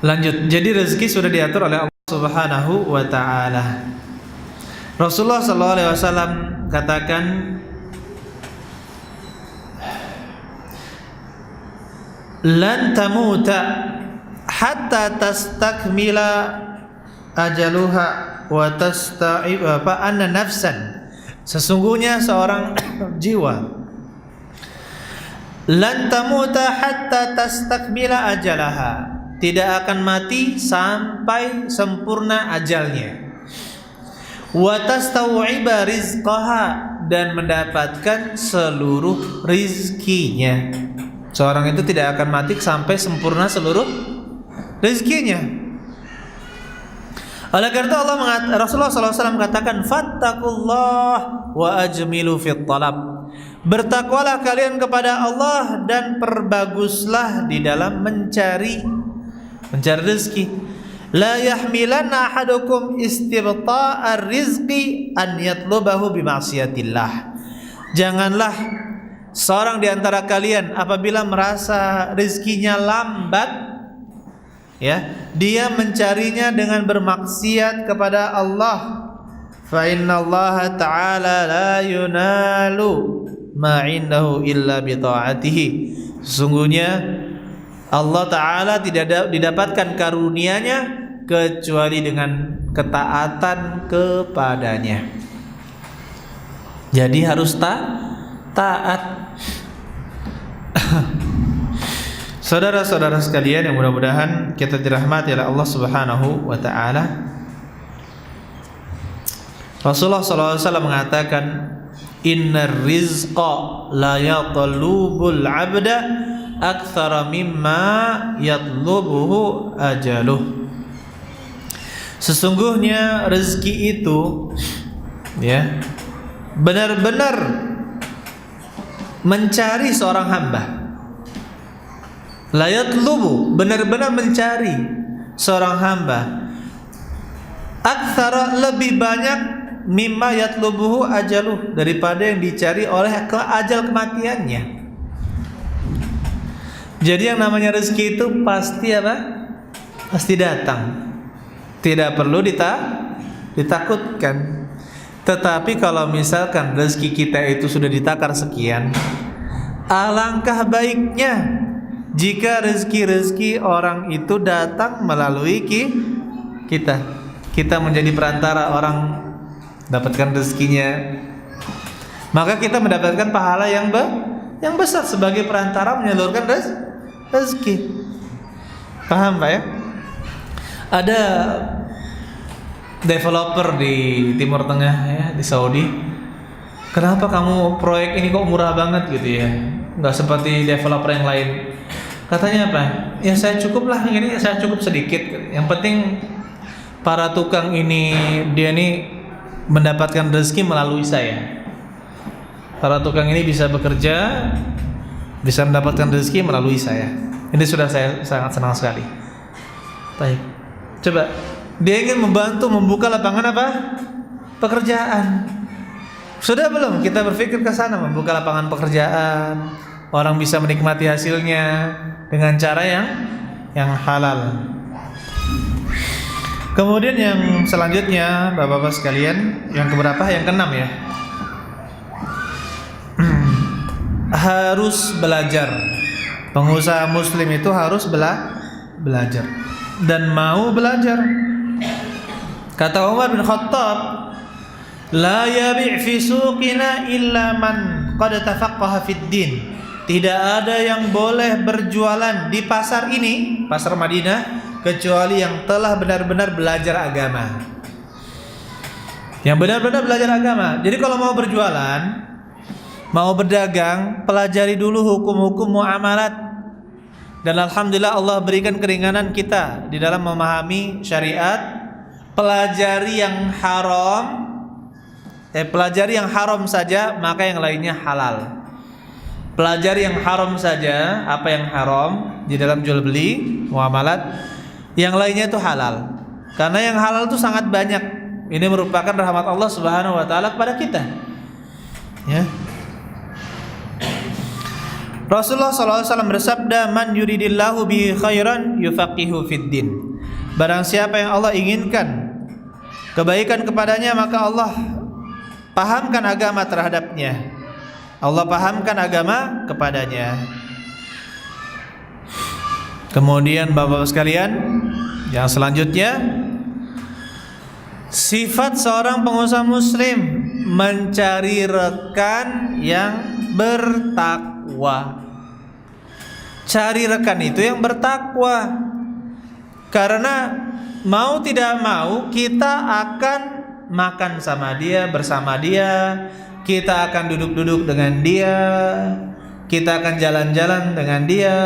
Lanjut. Jadi rezeki sudah diatur oleh Allah Subhanahu wa taala. Rasulullah sallallahu alaihi wasallam katakan, lan tamuta hatta tastakmila ajaluha wa tasta'ib anna nafsan. Sesungguhnya seorang jiwa, lan tamuta hatta tastakmila ajalaha, tidak akan mati sampai sempurna ajalnya. Wa tastawiba rizqaha, dan mendapatkan seluruh rizkinya. Seorang itu tidak akan mati sampai sempurna seluruh rizkinya. Oleh karena itu Rasulullah SAW katakan, fattaqullah wa ajmilu fit talab. Bertakwalah kalian kepada Allah dan perbaguslah di dalam mencari rezeki. La yahmilanna ahadukum istibta'ar rizqi an yatlubahu bima'siyatillah. Janganlah seorang di antara kalian apabila merasa rezekinya lambat, ya, dia mencarinya dengan bermaksiat kepada Allah, fa innallaha ta'ala la yunalu ma indahu illa bi ta'atihi. Sesungguhnya Allah Ta'ala tidak didapatkan karunia-Nya kecuali dengan ketaatan kepadanya. Jadi harus taat. Saudara-saudara sekalian yang mudah-mudahan kita dirahmati oleh Allah Subhanahu wa taala. Rasulullah SAW mengatakan, innar rizqa la yatlubul 'abda aktsara mimma yatlubuhu ajaluh. Sesungguhnya rezeki itu, ya, benar-benar mencari seorang hamba. La yatlubu, benar-benar mencari seorang hamba. Aktsara, lebih banyak, mimma yatlubuhu ajaluh, daripada yang dicari oleh ajal kematiannya. Jadi yang namanya rezeki itu pasti apa? Pasti datang. Tidak perlu ditakutkan. Tetapi kalau misalkan rezeki kita itu sudah ditakar sekian, alangkah baiknya jika rezeki orang itu datang melalui kita. Kita menjadi perantara orang dapatkan rezekinya, maka kita mendapatkan pahala yang besar sebagai perantara menyalurkan rezeki. Paham Pak ya? Ada developer di Timur Tengah, ya, di Saudi. Kenapa kamu proyek ini kok murah banget gitu ya? Nggak seperti developer yang lain. Katanya apa? Ya saya cukup lah, ini saya cukup sedikit. Yang penting para tukang ini, dia nih mendapatkan rezeki melalui saya. Para tukang ini bisa bekerja, bisa mendapatkan rezeki melalui saya. Ini sudah saya sangat senang sekali. Baik, coba dia ingin membantu membuka lapangan apa? Pekerjaan. Sudah belum kita berpikir ke sana, membuka lapangan pekerjaan, orang bisa menikmati hasilnya dengan cara yang halal. Kemudian yang selanjutnya, Bapak-bapak sekalian, yang keberapa? Yang keenam ya. Harus belajar. Pengusaha muslim itu harus belajar dan mau belajar. Kata Umar bin Khattab, la yabi' fi suqina illa man qad tafaqqaha fid din. Tidak ada yang boleh berjualan di pasar ini, pasar Madinah, kecuali yang telah benar-benar belajar agama. Yang benar-benar belajar agama. Jadi kalau mau berjualan, mau berdagang, pelajari dulu hukum-hukum muamalat. Dan alhamdulillah Allah berikan keringanan kita di dalam memahami syariat. Pelajari yang haram, pelajari yang haram saja, maka yang lainnya halal. Pelajari yang haram saja, apa yang haram di dalam jual beli, muamalat, yang lainnya itu halal. Karena yang halal itu sangat banyak. Ini merupakan rahmat Allah Subhanahu wa taala kepada kita. Ya. Rasulullah SAW bersabda, man yuridillahu bihi khairan yufaqihu fid din. Barang siapa yang Allah inginkan kebaikan kepadanya, maka Allah pahamkan agama terhadapnya. Allah pahamkan agama kepadanya. Kemudian Bapak-bapak sekalian, yang selanjutnya, sifat seorang pengusaha muslim mencari rekan yang bertakwa. Cari rekan itu yang bertakwa. Karena mau tidak mau kita akan makan sama dia, bersama dia, kita akan duduk-duduk dengan dia, kita akan jalan-jalan dengan dia.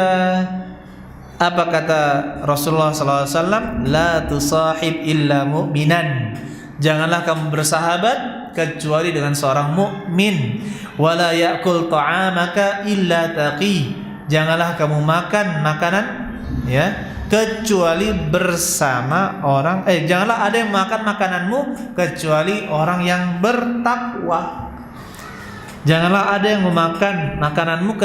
Apa kata Rasulullah SAW? La tusahib illa mu'minan. Janganlah kamu bersahabat kecuali dengan seorang mukmin. Wala ya'kul ta'amaka illa taqi. Janganlah kamu makan makanan, ya, kecuali bersama orang, janganlah ada yang makan makananmu kecuali orang yang bertakwa. Janganlah ada yang memakan makananmu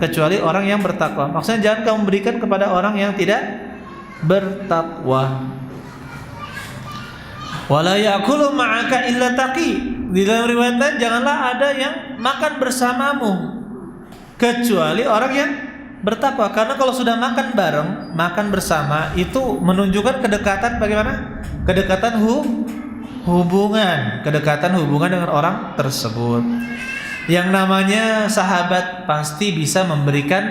kecuali orang yang bertakwa. Maksudnya jangan kamu berikan kepada orang yang tidak bertakwa. Wala ya'kulu ma'aka illa taqi. Di dalam riwayat lain, janganlah ada yang makan bersamamu kecuali orang yang bertakwa. Karena kalau sudah makan bareng, makan bersama, itu menunjukkan kedekatan bagaimana? Kedekatan hubungan dengan orang tersebut. Yang namanya sahabat pasti bisa memberikan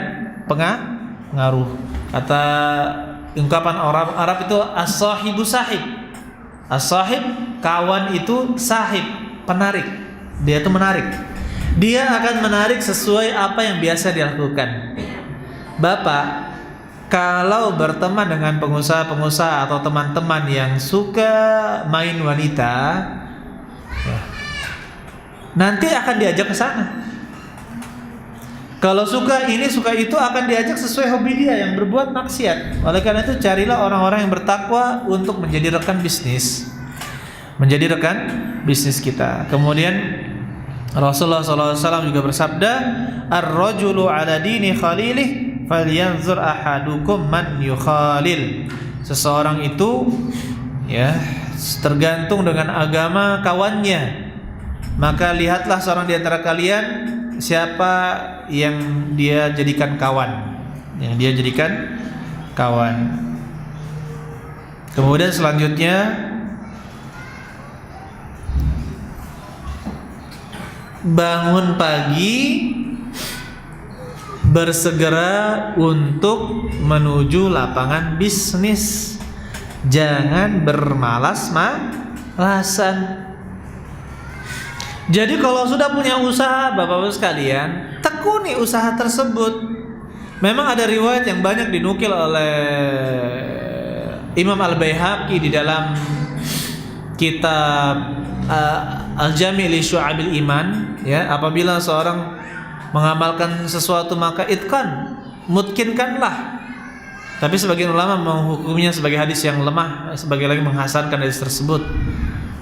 pengaruh. Kata ungkapan orang Arab itu as-sahibu sahib. As-sahib, kawan itu, sahib, penarik. Dia itu menarik. Dia akan menarik sesuai apa yang biasa dilakukan. Bapak kalau berteman dengan pengusaha-pengusaha atau teman-teman yang suka main wanita, ya, nanti akan diajak ke sana. Kalau suka ini suka itu akan diajak sesuai hobi dia yang berbuat maksiat. Oleh karena itu carilah orang-orang yang bertakwa untuk menjadi rekan bisnis, kita. Kemudian Rasulullah SAW juga bersabda, "Ar-rajulu ala dini khalilih, falyanzur ahadukum man yukhalil." Seseorang itu ya tergantung dengan agama kawannya. Maka lihatlah seorang di antara kalian siapa yang dia jadikan kawan. Kemudian selanjutnya bangun pagi bersegera untuk menuju lapangan bisnis. Jangan bermalas-malasan. Jadi kalau sudah punya usaha, Bapak-Bapak sekalian, tekuni usaha tersebut. Memang ada riwayat yang banyak dinukil oleh Imam Al-Baihaqi di dalam kitab Al-Jami' li Syu'abil Iman, ya, apabila seorang mengamalkan sesuatu maka itqan, mutkinkanlah. Tapi sebagian ulama menghukumnya sebagai hadis yang lemah, sebagian lagi menghasankan hadis tersebut.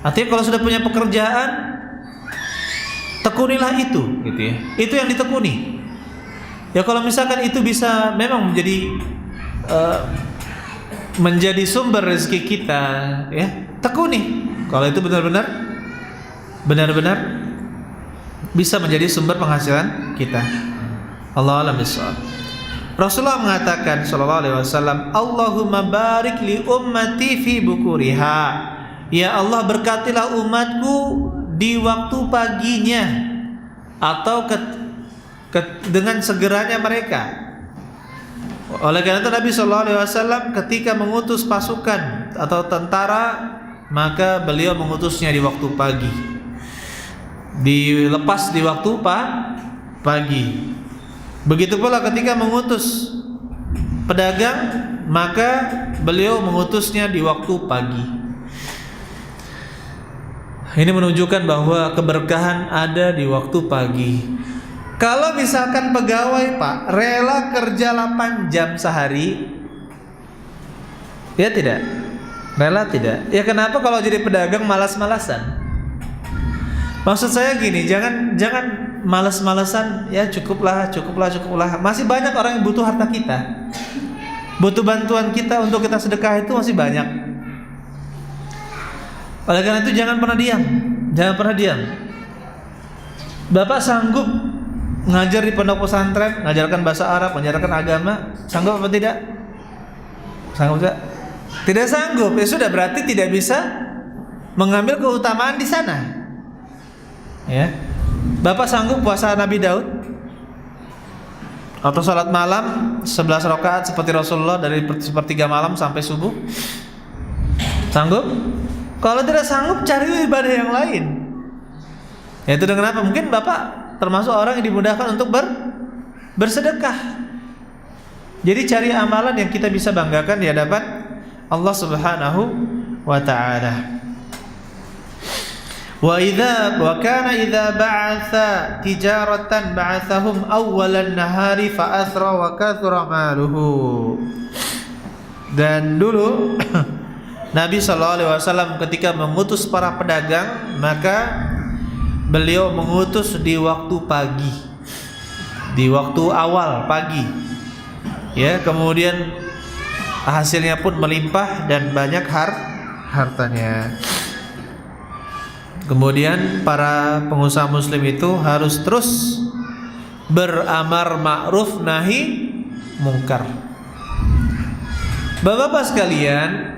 Artinya kalau sudah punya pekerjaan, tekunilah itu, gitu ya. Itu yang ditekuni. Ya kalau misalkan itu bisa memang menjadi sumber rezeki kita, ya, tekuni. Kalau itu benar-benar bisa menjadi sumber penghasilan kita. Allahu a'lam bishawab. Rasulullah mengatakan sallallahu alaihi wasallam, "Allahumma barik li ummati fi bukuriha." Ya Allah, berkatilah umatku di waktu paginya atau dengan segeranya mereka. Oleh karena itu Nabi sallallahu alaihi wasallam ketika mengutus pasukan atau tentara, maka beliau mengutusnya di waktu pagi. Dilepas di waktu pagi. Begitu pula ketika mengutus pedagang, maka beliau mengutusnya di waktu pagi. Ini menunjukkan bahwa keberkahan ada di waktu pagi. Kalau misalkan pegawai, Pak, rela kerja 8 jam sehari, ya tidak? Rela tidak? Ya kenapa kalau jadi pedagang malas-malasan? Maksud saya gini, jangan malas-malasan, ya cukuplah. Masih banyak orang yang butuh harta kita. Butuh bantuan kita untuk kita sedekah itu masih banyak. Oleh karena itu jangan pernah diam. Bapak sanggup ngajar di pondok pesantren, ngajarkan bahasa Arab, mengajarkan agama, sanggup apa tidak? Sanggup tidak? Tidak sanggup. Ya sudah, berarti tidak bisa mengambil keutamaan di sana. Ya. Bapak sanggup puasa Nabi Daud? Atau salat malam 11 rakaat seperti Rasulullah dari sepertiga malam sampai subuh? Sanggup? Kalau tidak sanggup, cari ibadah yang lain. Yaitu dengan apa? Mungkin Bapak termasuk orang yang dimudahkan untuk bersedekah. Jadi cari amalan yang kita bisa banggakan di hadapan Allah Subhanahu wa ta'ala. Wa kana idza ba'atha tijaratan ba'athahum awwalan nahari fa athra wa kathura maluhu. Dan dulu Nabi sallallahu alaihi wasallam ketika mengutus para pedagang, maka beliau mengutus di waktu pagi, di waktu awal pagi, ya, kemudian hasilnya pun melimpah dan banyak hartanya. Kemudian para pengusaha muslim itu harus terus beramar ma'ruf nahi mungkar. Bapak-bapak sekalian,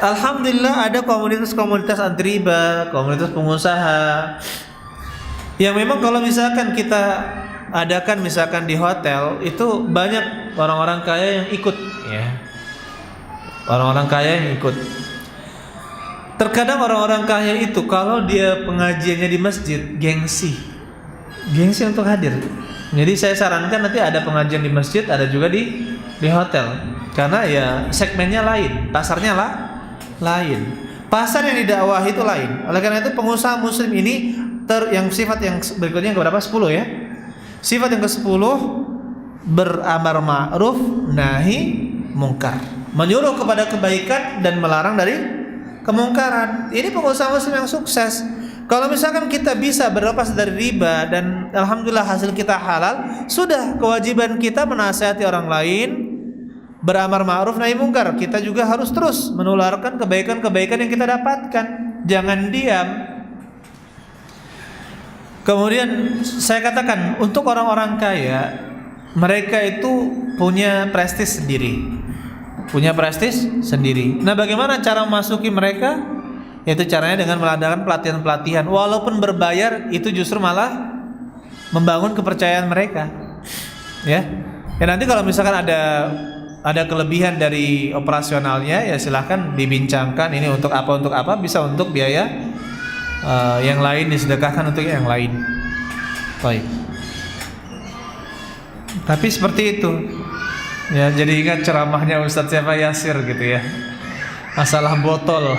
alhamdulillah ada komunitas-komunitas anti riba, komunitas pengusaha yang memang kalau misalkan kita adakan misalkan di hotel, itu banyak orang-orang kaya yang ikut, ya. Orang-orang kaya yang ikut. Terkadang orang-orang kaya itu kalau dia pengajiannya di masjid, gengsi untuk hadir. Jadi saya sarankan nanti ada pengajian di masjid, ada juga di hotel, karena ya segmennya lain, pasarnya lain. Pasar yang didakwahi itu lain. Oleh karena itu pengusaha muslim ini yang sifat yang berikutnya yang keberapa? 10 ya. Sifat yang ke-10 beramar ma'ruf nahi mungkar, menyuruh kepada kebaikan dan melarang dari kemungkaran. Ini pengusaha muslim yang sukses. Kalau misalkan kita bisa berlepas dari riba dan alhamdulillah hasil kita halal, sudah kewajiban kita menasihati orang lain, beramar ma'ruf nahi mungkar. Kita juga harus terus menularkan kebaikan-kebaikan yang kita dapatkan. Jangan diam. Kemudian saya katakan, untuk orang-orang kaya, mereka itu punya prestis sendiri. Nah, bagaimana cara memasuki mereka? Yaitu caranya dengan mengadakan pelatihan-pelatihan. Walaupun berbayar, itu justru malah membangun kepercayaan mereka. Ya nanti kalau misalkan ada kelebihan dari operasionalnya, ya silahkan dibincangkan ini untuk apa, bisa untuk biaya yang lain, disedekahkan untuk yang lain. Baik. Tapi seperti itu. Ya, jadi ingat ceramahnya Ustadz siapa, Yasir gitu ya. Masalah botol.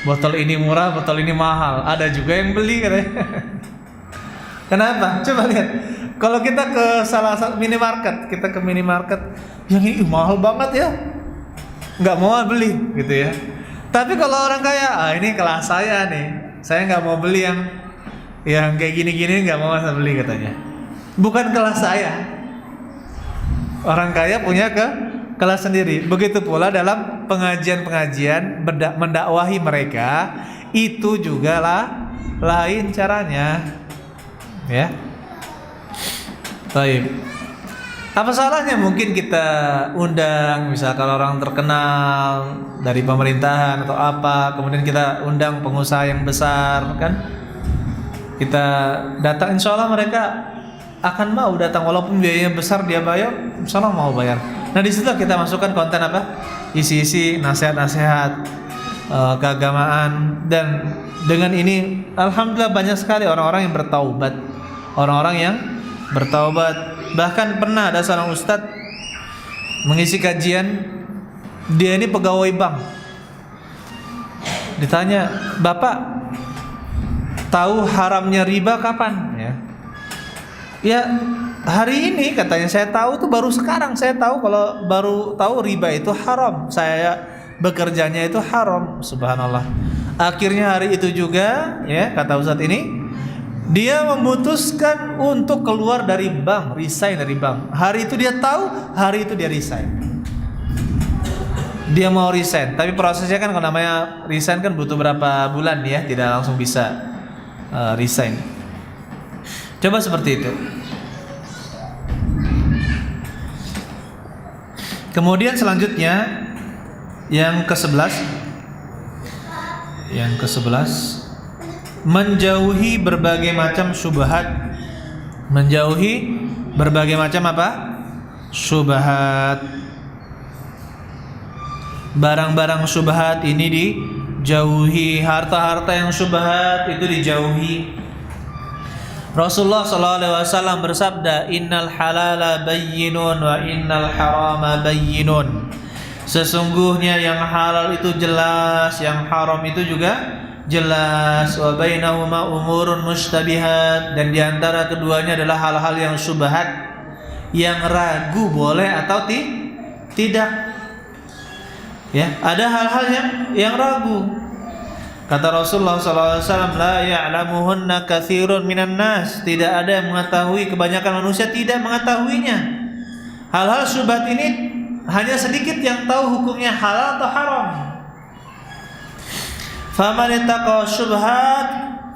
Botol ini murah, botol ini mahal. Ada juga yang beli katanya. Kenapa? Coba lihat. Kalau kita ke salah satu minimarket, yang ini mahal banget ya, nggak mau beli gitu ya. Tapi kalau orang kaya, ini kelas saya nih, saya nggak mau beli yang kayak gini-gini, nggak mau beli katanya. Bukan kelas saya. Orang kaya punya kelas sendiri. Begitu pula dalam pengajian-pengajian mendakwahi mereka, itu juga lain caranya. Ya. Baik. Apa salahnya mungkin kita undang misalkan orang terkenal dari pemerintahan atau apa, kemudian kita undang pengusaha yang besar kan? Kita datang, insya Allah mereka akan mau datang, walaupun biayanya besar dia bayar, insya Allah mau bayar. Nah, di situ kita masukkan konten apa? Isi-isi nasihat-nasihat keagamaan, dan dengan ini alhamdulillah banyak sekali orang-orang yang bertaubat. Bahkan pernah ada seorang ustadz mengisi kajian, dia ini pegawai bank. Ditanya, "Bapak tahu haramnya riba kapan?" Ya, hari ini katanya saya tahu tuh, baru sekarang saya tahu, kalau baru tahu riba itu haram. Saya bekerjanya itu haram. Subhanallah. Akhirnya hari itu juga, ya, kata ustadz ini, dia memutuskan untuk keluar dari bank, resign dari bank. Hari itu dia tahu, hari itu dia resign. Dia mau resign, tapi prosesnya kan kalau namanya resign kan butuh berapa bulan ya, tidak langsung bisa resign. Coba seperti itu. Kemudian selanjutnya yang ke-11, menjauhi berbagai macam syubhat. Menjauhi berbagai macam apa? Syubhat. Barang-barang syubhat ini dijauhi, harta-harta yang syubhat itu dijauhi. Rasulullah SAW bersabda, "Innal halala bayyinun wa innal harama bayyinun." Sesungguhnya yang halal itu jelas, yang haram itu juga jelas. Wa bainahuma umurun mustabihat, dan diantara keduanya adalah hal-hal yang syubhat, yang ragu boleh atau tidak. Ya, ada hal-hal yang ragu. Kata Rasulullah SAW, la ya'lamuhunna katsirun minan nas, tidak ada yang mengetahui, kebanyakan manusia tidak mengetahuinya. Hal-hal syubhat ini hanya sedikit yang tahu hukumnya halal atau haram. Faman ittaqa syubhat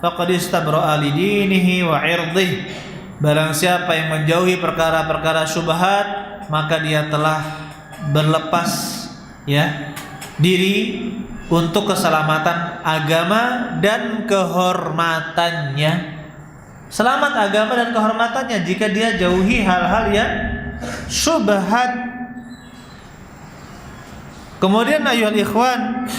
faqad istabra'a li dinihi wa 'irdihi. Barang siapa yang menjauhi perkara-perkara syubhat, maka dia telah berlepas diri untuk keselamatan agama dan kehormatannya. Selamat agama dan kehormatannya jika dia jauhi hal-hal yang syubhat. Kemudian ayuhal ikhwan,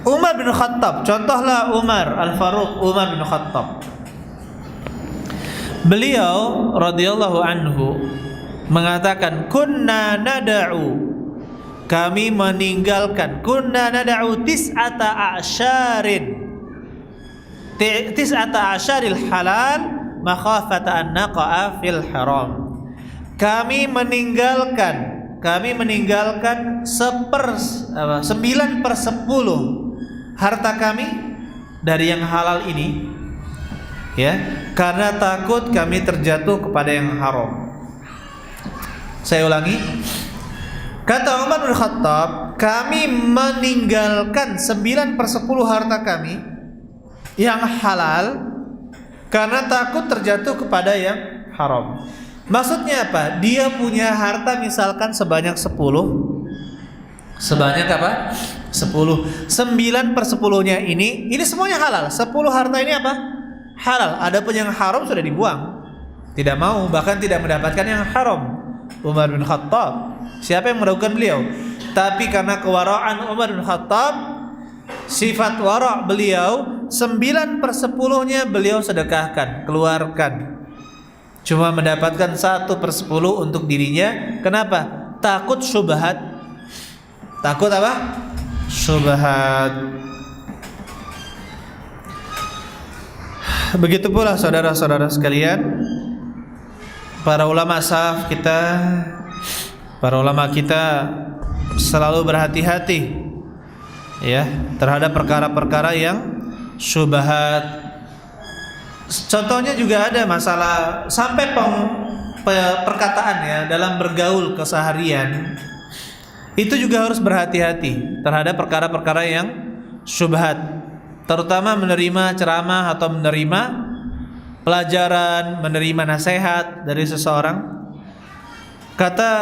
Umar bin Khattab, contohlah Umar Al-Faruq, Umar bin Khattab. Beliau radhiyallahu anhu mengatakan, kunna nada'u, kami meninggalkan, kunna nada'u tis'ata asyaril halal makhafata an naqa'a fil haram. Kami meninggalkan 9/10 harta kami dari yang halal ini, karena takut kami terjatuh kepada yang haram. Saya ulangi, kata Umar bin Khattab, kami meninggalkan 9/10 harta kami yang halal karena takut terjatuh kepada yang haram. Maksudnya apa? Dia punya harta misalkan sebanyak 10. Sebanyak apa? 10. 9/10-nya ini semuanya halal. 10 harta ini apa? Halal. Adapun yang haram sudah dibuang. Tidak mau, bahkan tidak mendapatkan yang haram. Umar bin Khattab. Siapa yang meragukan beliau? Tapi karena kewaraan Umar bin Khattab, sifat wara' beliau, 9/10-nya beliau sedekahkan, keluarkan. Cuma mendapatkan 1/10 untuk dirinya. Kenapa? Takut syubhat. Takut apa? Syubhat. Begitu pula saudara-saudara sekalian, para ulama salaf kita, para ulama kita selalu berhati-hati terhadap perkara-perkara yang syubhat. Contohnya juga ada masalah sampai perkataan dalam bergaul keseharian, itu juga harus berhati-hati terhadap perkara-perkara yang syubhat, terutama menerima ceramah atau menerima pelajaran, menerima nasihat dari seseorang. Kata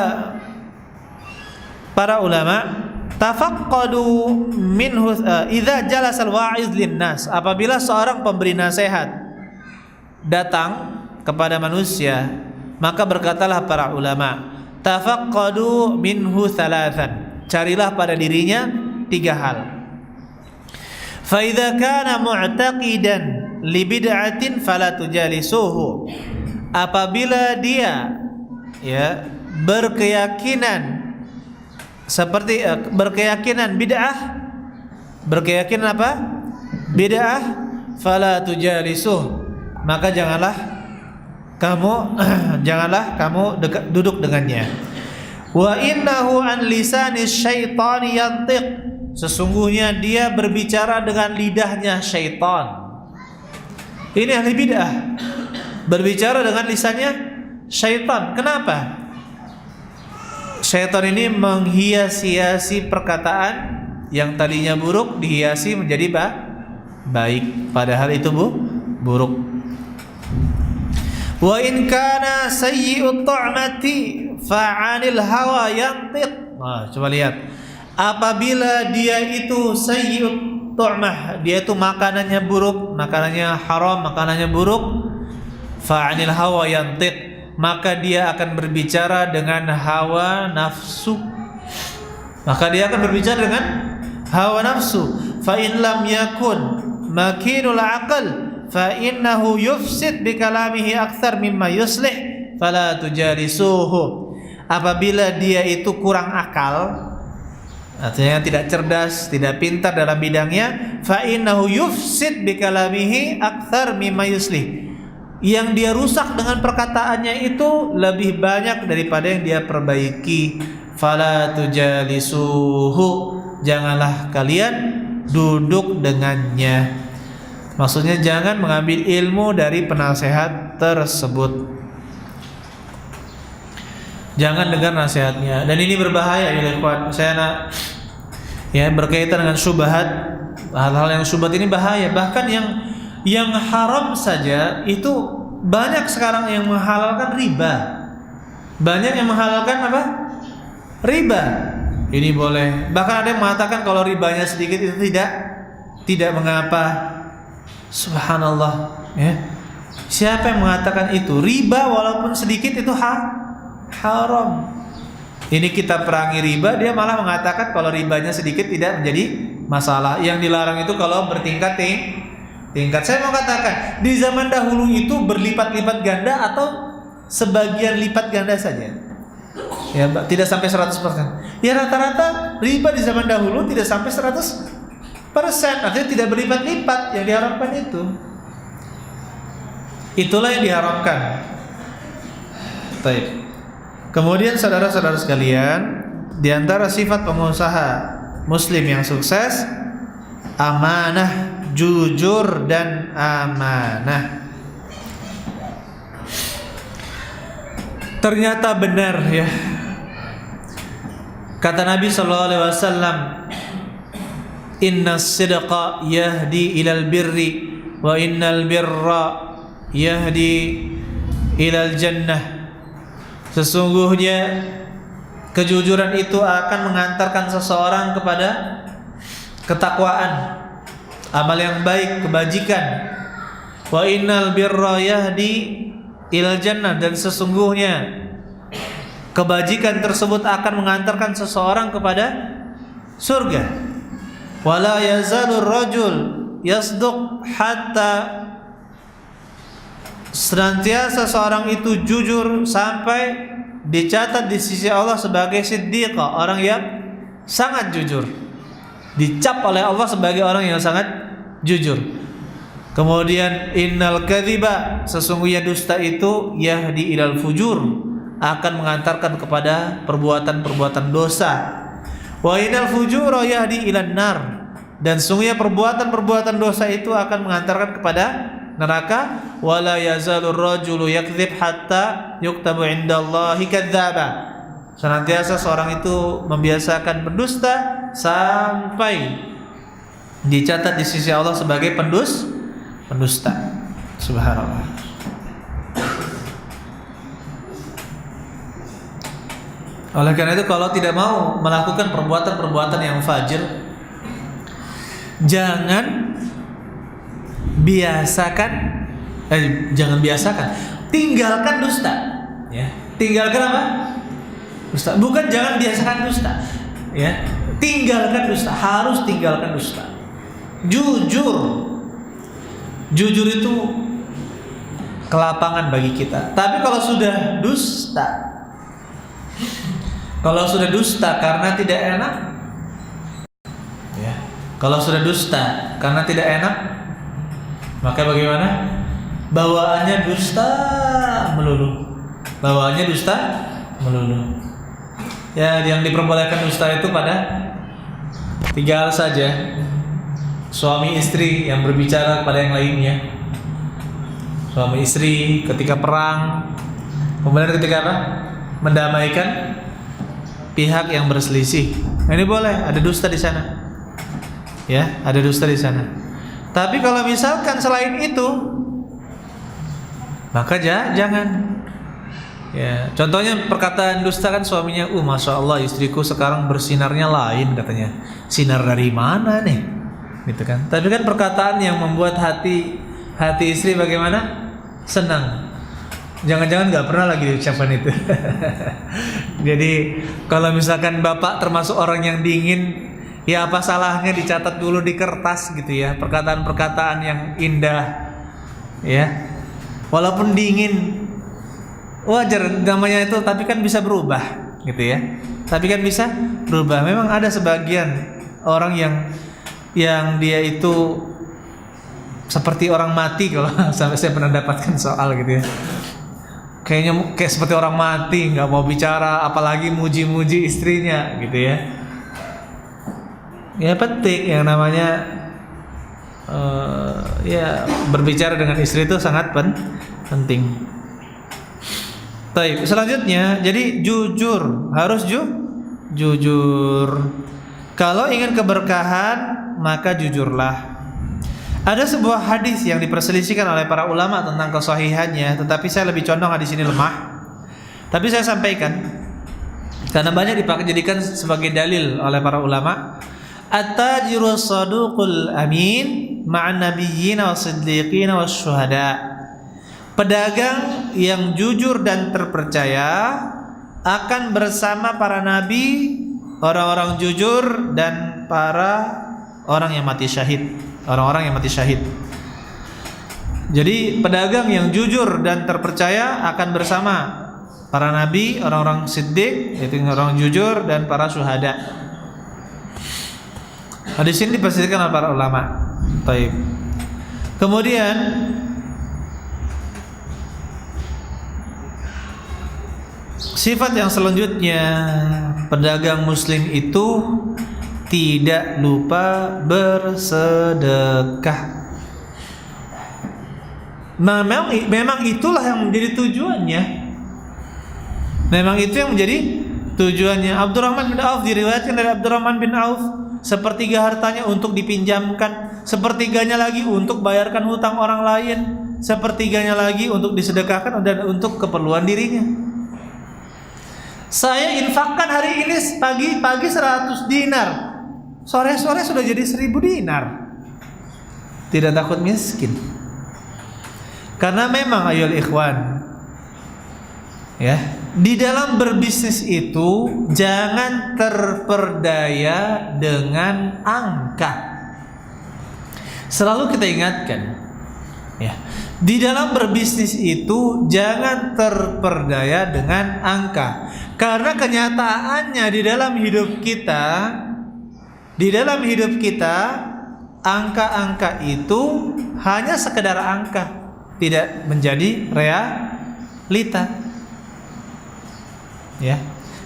para ulama, tafaqqadu minhu idza jalasa al-wa'iz lin-nas, apabila seorang pemberi nasihat datang kepada manusia, maka berkatalah para ulama, tafaqqadu minhu thalathan, carilah pada dirinya 3 hal. Fa idza kana mu'taqidan li bid'atin fala tujalisuhu, apabila dia berkeyakinan seperti berkeyakinan bid'ah, berkeyakinan apa? Bid'ah, fala tujalisuhu, maka janganlah kamu duduk dengannya. Wa innahu an lisani syaitani yantiq, sesungguhnya dia berbicara dengan lidahnya syaitan. Ini ahli bid'ah, berbicara dengan lisannya syaitan. Kenapa? Syaitan ini menghias-hiasi perkataan yang tadinya buruk, dihiasi menjadi baik, padahal itu buruk. Wa in kana sayyi'ut ta'mati fa'anil hawa yantiq. Nah, coba lihat. Apabila dia itu sayyi'ut ta'mah, dia itu makanannya buruk, makanannya haram, makanannya buruk, fa'anil hawa yantiq, maka dia akan berbicara dengan hawa nafsu. Maka dia akan berbicara dengan hawa nafsu. Fa in lam yakun makinul aql fa innahu yufsid bi kalamihi aktsar mimma yuslih fala tujalisuhu. Apabila dia itu kurang akal, artinya tidak cerdas, tidak pintar dalam bidangnya, fa innahu yufsid bi kalamihi aktsar mimma yuslih, yang dia rusak dengan perkataannya itu lebih banyak daripada yang dia perbaiki. Fala tujalisuhu, janganlah kalian duduk dengannya. Maksudnya jangan mengambil ilmu dari penasehat tersebut. Jangan dengar nasihatnya. Dan ini berbahaya ya ikhwan. Berkaitan dengan syubhat. Hal-hal yang syubhat ini bahaya. Bahkan yang haram saja itu banyak sekarang yang menghalalkan riba. Banyak yang menghalalkan apa? Riba. Ini boleh. Bahkan ada yang mengatakan kalau ribanya sedikit itu tidak mengapa. Subhanallah, ya. Siapa yang mengatakan itu? Riba walaupun sedikit itu haram. Ini kita perangi riba, dia malah mengatakan kalau ribanya sedikit tidak menjadi masalah. Yang dilarang itu kalau bertingkat tingkat. Saya mau katakan, di zaman dahulu itu berlipat-lipat ganda atau sebagian lipat ganda saja. Ya, tidak sampai 100%. Ya rata-rata riba di zaman dahulu tidak sampai 100%. Artinya tidak berlipat-lipat yang diharamkan itu. Itulah yang diharamkan. Baik. Kemudian saudara-saudara sekalian, di antara sifat pengusaha muslim yang sukses, amanah, jujur dan amanah. Ternyata benar ya. Kata Nabi sallallahu alaihi wasallam, "Innas sidqa yahdi ilal birri wa innal birra yahdi ilal jannah." Sesungguhnya kejujuran itu akan mengantarkan seseorang kepada ketakwaan, amal yang baik, kebajikan. Wa innal birra yahdi ilal jannah, dan sesungguhnya kebajikan tersebut akan mengantarkan seseorang kepada surga. Wala yazalur rajul yasduq hatta, senantiasa seorang itu jujur sampai dicatat di sisi Allah sebagai siddiqah, orang yang sangat jujur. Dicap oleh Allah sebagai orang yang sangat jujur. Kemudian innal kadhiba, sesungguhnya dusta itu yahdi ilal fujur, akan mengantarkan kepada perbuatan-perbuatan dosa. Wa innal fujura yahdi ilan nar, dan sungguhnya perbuatan-perbuatan dosa itu akan mengantarkan kepada neraka. Wala yazalur rajulu yakdzib hatta yuktabu indallahi kadzdzaba, senantiasa seorang itu membiasakan berdusta sampai dicatat di sisi Allah sebagai pendusta. Subhanallah. Oleh karena itu, kalau tidak mau melakukan perbuatan-perbuatan yang fajir, jangan biasakan, tinggalkan dusta. Ya, tinggalkan apa? Dusta. Bukan jangan biasakan dusta. Ya, tinggalkan dusta. Harus tinggalkan dusta. Jujur itu kelapangan bagi kita. Tapi kalau sudah dusta karena tidak enak, ya. Kalau sudah dusta karena tidak enak, maka bagaimana? Bawaannya dusta melulu. Ya, yang diperbolehkan dusta itu pada 3 hal saja. Suami istri yang berbicara kepada yang lainnya. Suami istri ketika perang, kemudian ketika apa? Mendamaikan pihak yang berselisih. Nah, ini boleh, ada dusta di sana. Ya, ada dusta di sana. Tapi kalau misalkan selain itu, maka jangan. Ya, contohnya perkataan dusta kan suaminya, masya Allah istriku sekarang bersinarnya lain katanya. Sinar dari mana nih? Gitu kan. Tapi kan perkataan yang membuat hati istri bagaimana? Senang. Jangan-jangan nggak pernah lagi diucapkan itu. Jadi kalau misalkan bapak termasuk orang yang dingin, ya apa salahnya dicatat dulu di kertas gitu ya, perkataan-perkataan yang indah, ya. Walaupun dingin, wajar namanya itu, tapi kan bisa berubah, gitu ya. Tapi kan bisa berubah. Memang ada sebagian orang yang dia itu seperti orang mati, kalau sampai saya pernah dapatkan soal gitu ya. Kayak seperti orang mati, nggak mau bicara, apalagi muji-muji istrinya, gitu ya. Ya penting yang namanya ya berbicara dengan istri itu sangat penting. Baik, selanjutnya jadi jujur, harus jujur. Kalau ingin keberkahan maka jujurlah. Ada sebuah hadis yang diperselisihkan oleh para ulama tentang kesahihannya, tetapi saya lebih condong hadis ini lemah. Tapi saya sampaikan karena banyak dijadikan sebagai dalil oleh para ulama. At-tajiru saduqul amin ma'an nabiyyin was-siddiqin was-syuhada. Pedagang yang jujur dan terpercaya akan bersama para nabi, orang-orang jujur dan para orang yang mati syahid. Orang-orang yang mati syahid. Jadi pedagang yang jujur dan terpercaya akan bersama para nabi, orang-orang siddiq, yaitu orang jujur dan para syuhada. Hadis ini diperselisihkan oleh para ulama. Baik. Kemudian sifat yang selanjutnya, pedagang muslim itu tidak lupa bersedekah. Memang itulah yang menjadi tujuannya. Memang itu yang menjadi tujuannya. Abdurrahman bin Auf, diriwayatkan dari Abdurrahman bin Auf, sepertiga hartanya untuk dipinjamkan, sepertiganya lagi untuk bayarkan hutang orang lain, sepertiganya lagi untuk disedekahkan dan untuk keperluan dirinya. Saya infakkan hari ini pagi 100 dinar, sore-sore sudah jadi 1000 dinar. Tidak takut miskin. Karena memang ayolah ikhwan, ya, di dalam berbisnis itu jangan terperdaya dengan angka. Selalu kita ingatkan, ya, di dalam berbisnis itu jangan terperdaya dengan angka. Karena kenyataannya di dalam hidup kita, angka-angka itu hanya sekedar angka, tidak menjadi realita. Ya,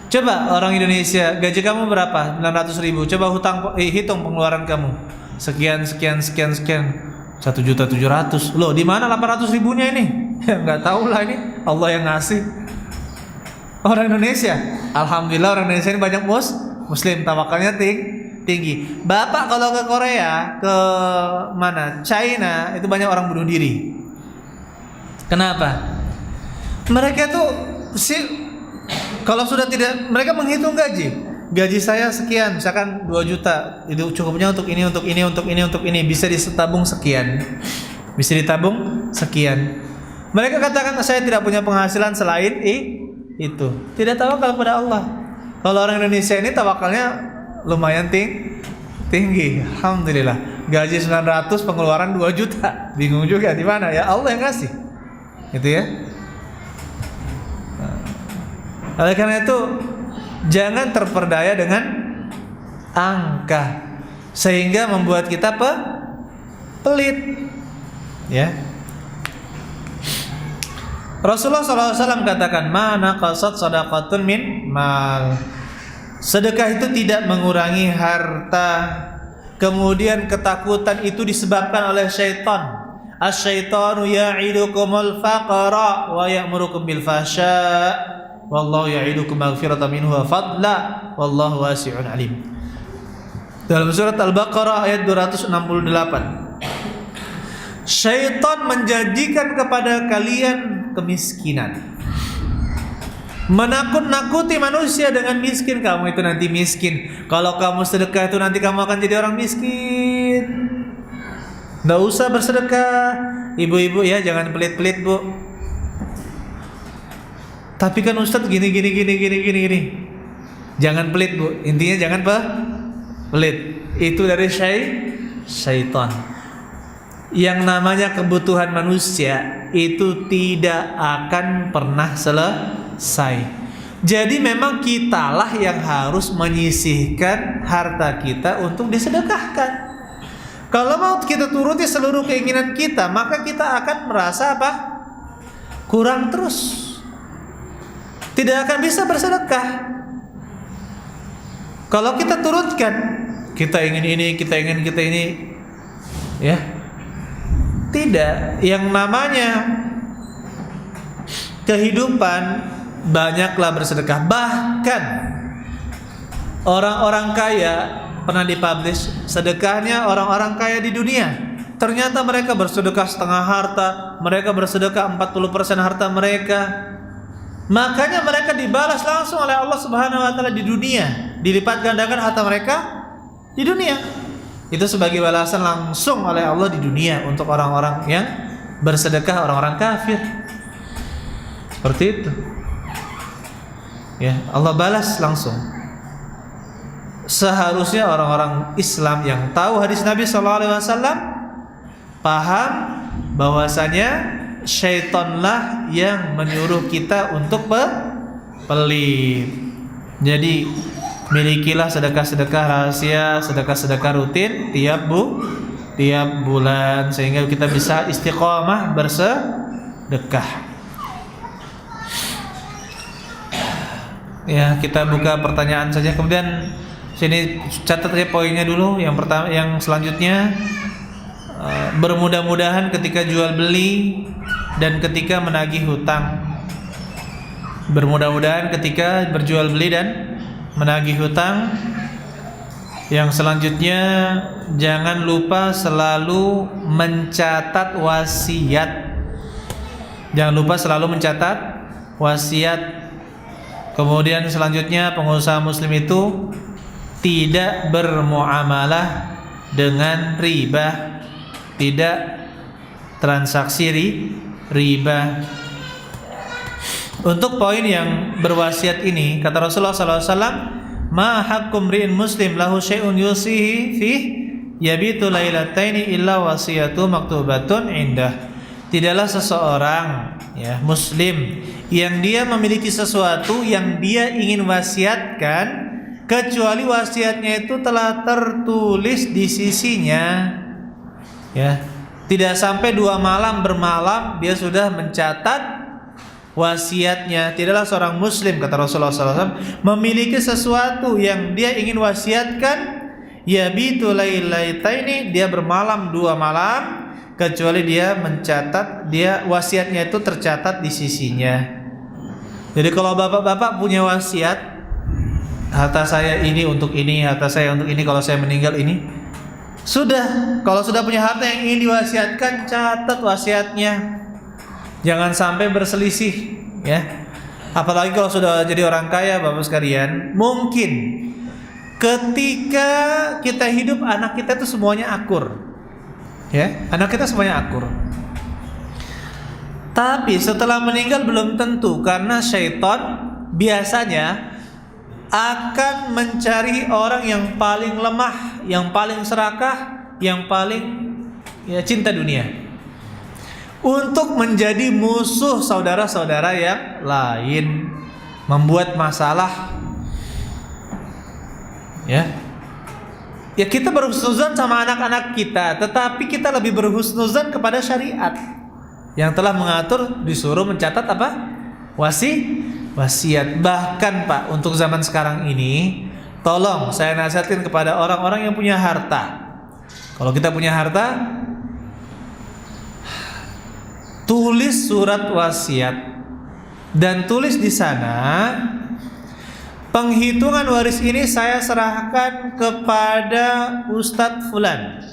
coba orang Indonesia, gaji kamu berapa? 900.000. Coba hitung pengeluaran kamu. Sekian. 1.700.000. Loh, di mana 800.000-nya ini? Ya nggak tahu lah, ini Allah yang ngasih. Orang Indonesia, alhamdulillah orang Indonesia ini banyak muslim, tawakalnya tinggi. Bapak kalau ke Korea, ke mana? China, itu banyak orang bunuh diri. Kenapa? Mereka tuh kalau sudah tidak, mereka menghitung gaji saya sekian, misalkan 2 juta, itu cukupnya untuk ini, bisa ditabung sekian. Mereka katakan saya tidak punya penghasilan selain itu. Tidak tawakal pada Allah. Kalau orang Indonesia ini tawakalnya lumayan tinggi. Alhamdulillah. Gaji 900, pengeluaran 2 juta. Bingung juga di mana ya, Allah yang ngasih. Gitu ya. Oleh karena itu jangan terperdaya dengan angka sehingga membuat kita pelit. Ya. Rasulullah SAW katakan, mana qasat sadaqatun min mal. Sedekah itu tidak mengurangi harta. Kemudian ketakutan itu disebabkan oleh syaitan. Asy-syaitanu ya'idukumul faqra wa ya'murukum bil fahsya. Wallahu ya'idukum maghfiratan minhu wa fadla. Wallahu wasi'un alim. Dalam surat Al-Baqarah ayat 268. Syaitan menjanjikan kepada kalian kemiskinan, menakut-nakuti manusia dengan miskin. Kamu itu nanti miskin. Kalau kamu sedekah itu nanti kamu akan jadi orang miskin. Nggak usah bersedekah. Ibu-ibu ya, jangan pelit-pelit, Bu. Tapi kan Ustadz gini. Jangan pelit, Bu. Intinya jangan pelit. Itu dari syaitan. Yang namanya kebutuhan manusia itu tidak akan pernah selesai. Jadi memang kitalah yang harus menyisihkan harta kita untuk disedekahkan. Kalau mau kita turuti seluruh keinginan kita, maka kita akan merasa apa? Kurang terus. Tidak akan bisa bersedekah. Kalau kita turutkan kita ingin ini, kita ini, ya. Tidak, yang namanya kehidupan banyaklah bersedekah. Bahkan orang-orang kaya pernah dipublish sedekahnya orang-orang kaya di dunia. Ternyata mereka bersedekah setengah harta, mereka bersedekah 40% harta mereka. Makanya mereka dibalas langsung oleh Allah Subhanahu wa taala di dunia, dilipat gandakan harta mereka di dunia. Itu sebagai balasan langsung oleh Allah di dunia untuk orang-orang yang bersedekah, orang-orang kafir. Seperti itu. Ya, Allah balas langsung. Seharusnya orang-orang Islam yang tahu hadis Nabi SAW paham bahwasanya syaitanlah yang menyuruh kita untuk pelit. Jadi milikilah sedekah-sedekah rahasia, sedekah-sedekah rutin tiap bulan sehingga kita bisa istiqomah bersedekah. Ya, kita buka pertanyaan saja. Kemudian sini catat ya poinnya dulu. Yang pertama, yang selanjutnya bermudah-mudahan ketika jual beli dan ketika menagih hutang. Bermudah-mudahan ketika berjual beli dan menagih hutang. Yang selanjutnya, jangan lupa selalu mencatat wasiat. Jangan lupa selalu mencatat wasiat. Kemudian selanjutnya, pengusaha muslim itu tidak bermuamalah dengan riba, tidak transaksi riba. Untuk poin yang berwasiat ini, kata Rasulullah SAW, ma haqqum ri'in muslim lahu syai'un yusihi fih yabitu lailataini illa wasiyatu maktubatun indah. Tidaklah seseorang ya muslim yang dia memiliki sesuatu yang dia ingin wasiatkan kecuali wasiatnya itu telah tertulis di sisinya. Ya, tidak sampai 2 malam bermalam dia sudah mencatat wasiatnya. Tidaklah seorang muslim, kata Rasulullah SAW, memiliki sesuatu yang dia ingin wasiatkan yabitu lailataini, dia bermalam 2 malam kecuali dia mencatat, dia wasiatnya itu tercatat di sisinya. Jadi kalau bapak-bapak punya wasiat, harta saya ini untuk ini, harta saya untuk ini, kalau saya meninggal ini, sudah. Kalau sudah punya harta yang ingin diwasiatkan, catat wasiatnya. Jangan sampai berselisih, ya. Apalagi kalau sudah jadi orang kaya, bapak sekalian, mungkin ketika kita hidup anak kita itu semuanya akur, ya, anak kita semuanya akur. Tapi setelah meninggal belum tentu, karena syaitan biasanya akan mencari orang yang paling lemah, yang paling serakah, yang paling cinta dunia, untuk menjadi musuh saudara-saudara yang lain, membuat masalah. Ya, kita berhusnuzan sama anak-anak kita, tetapi kita lebih berhusnuzan kepada syariat yang telah mengatur disuruh mencatat apa? Wasiat. Bahkan Pak, untuk zaman sekarang ini, tolong saya nasihatkan kepada orang-orang yang punya harta. Kalau kita punya harta, tulis surat wasiat dan tulis di sana, penghitungan waris ini saya serahkan kepada Ustadz Fulan,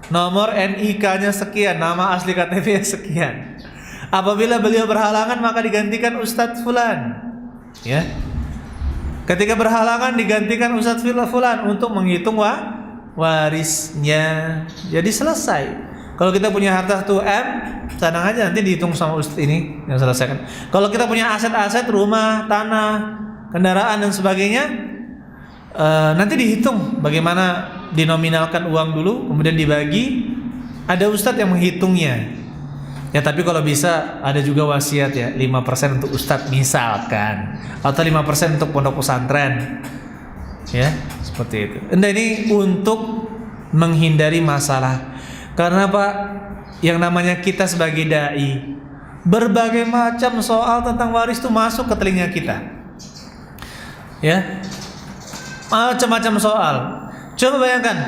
nomor NIK-nya sekian, nama asli KTP-nya sekian. Apabila beliau berhalangan maka digantikan Ustadz Fulan. Ya. Ketika berhalangan digantikan Ustadz Fulan untuk menghitung warisnya. Jadi selesai. Kalau kita punya harta 1M, sadang aja nanti dihitung sama Ustadz ini yang selesaikan. Kalau kita punya aset-aset, rumah, tanah, kendaraan dan sebagainya, nanti dihitung bagaimana dinominalkan uang dulu, kemudian dibagi. Ada ustadz yang menghitungnya. Ya, tapi kalau bisa ada juga wasiat ya, 5% untuk ustadz misalkan, atau 5% untuk pondok pesantren. Ya, seperti itu. Ini untuk menghindari masalah. Karena Pak, yang namanya kita sebagai dai, berbagai macam soal tentang waris itu masuk ke telinga kita. Ya, macam-macam soal. Coba bayangkan,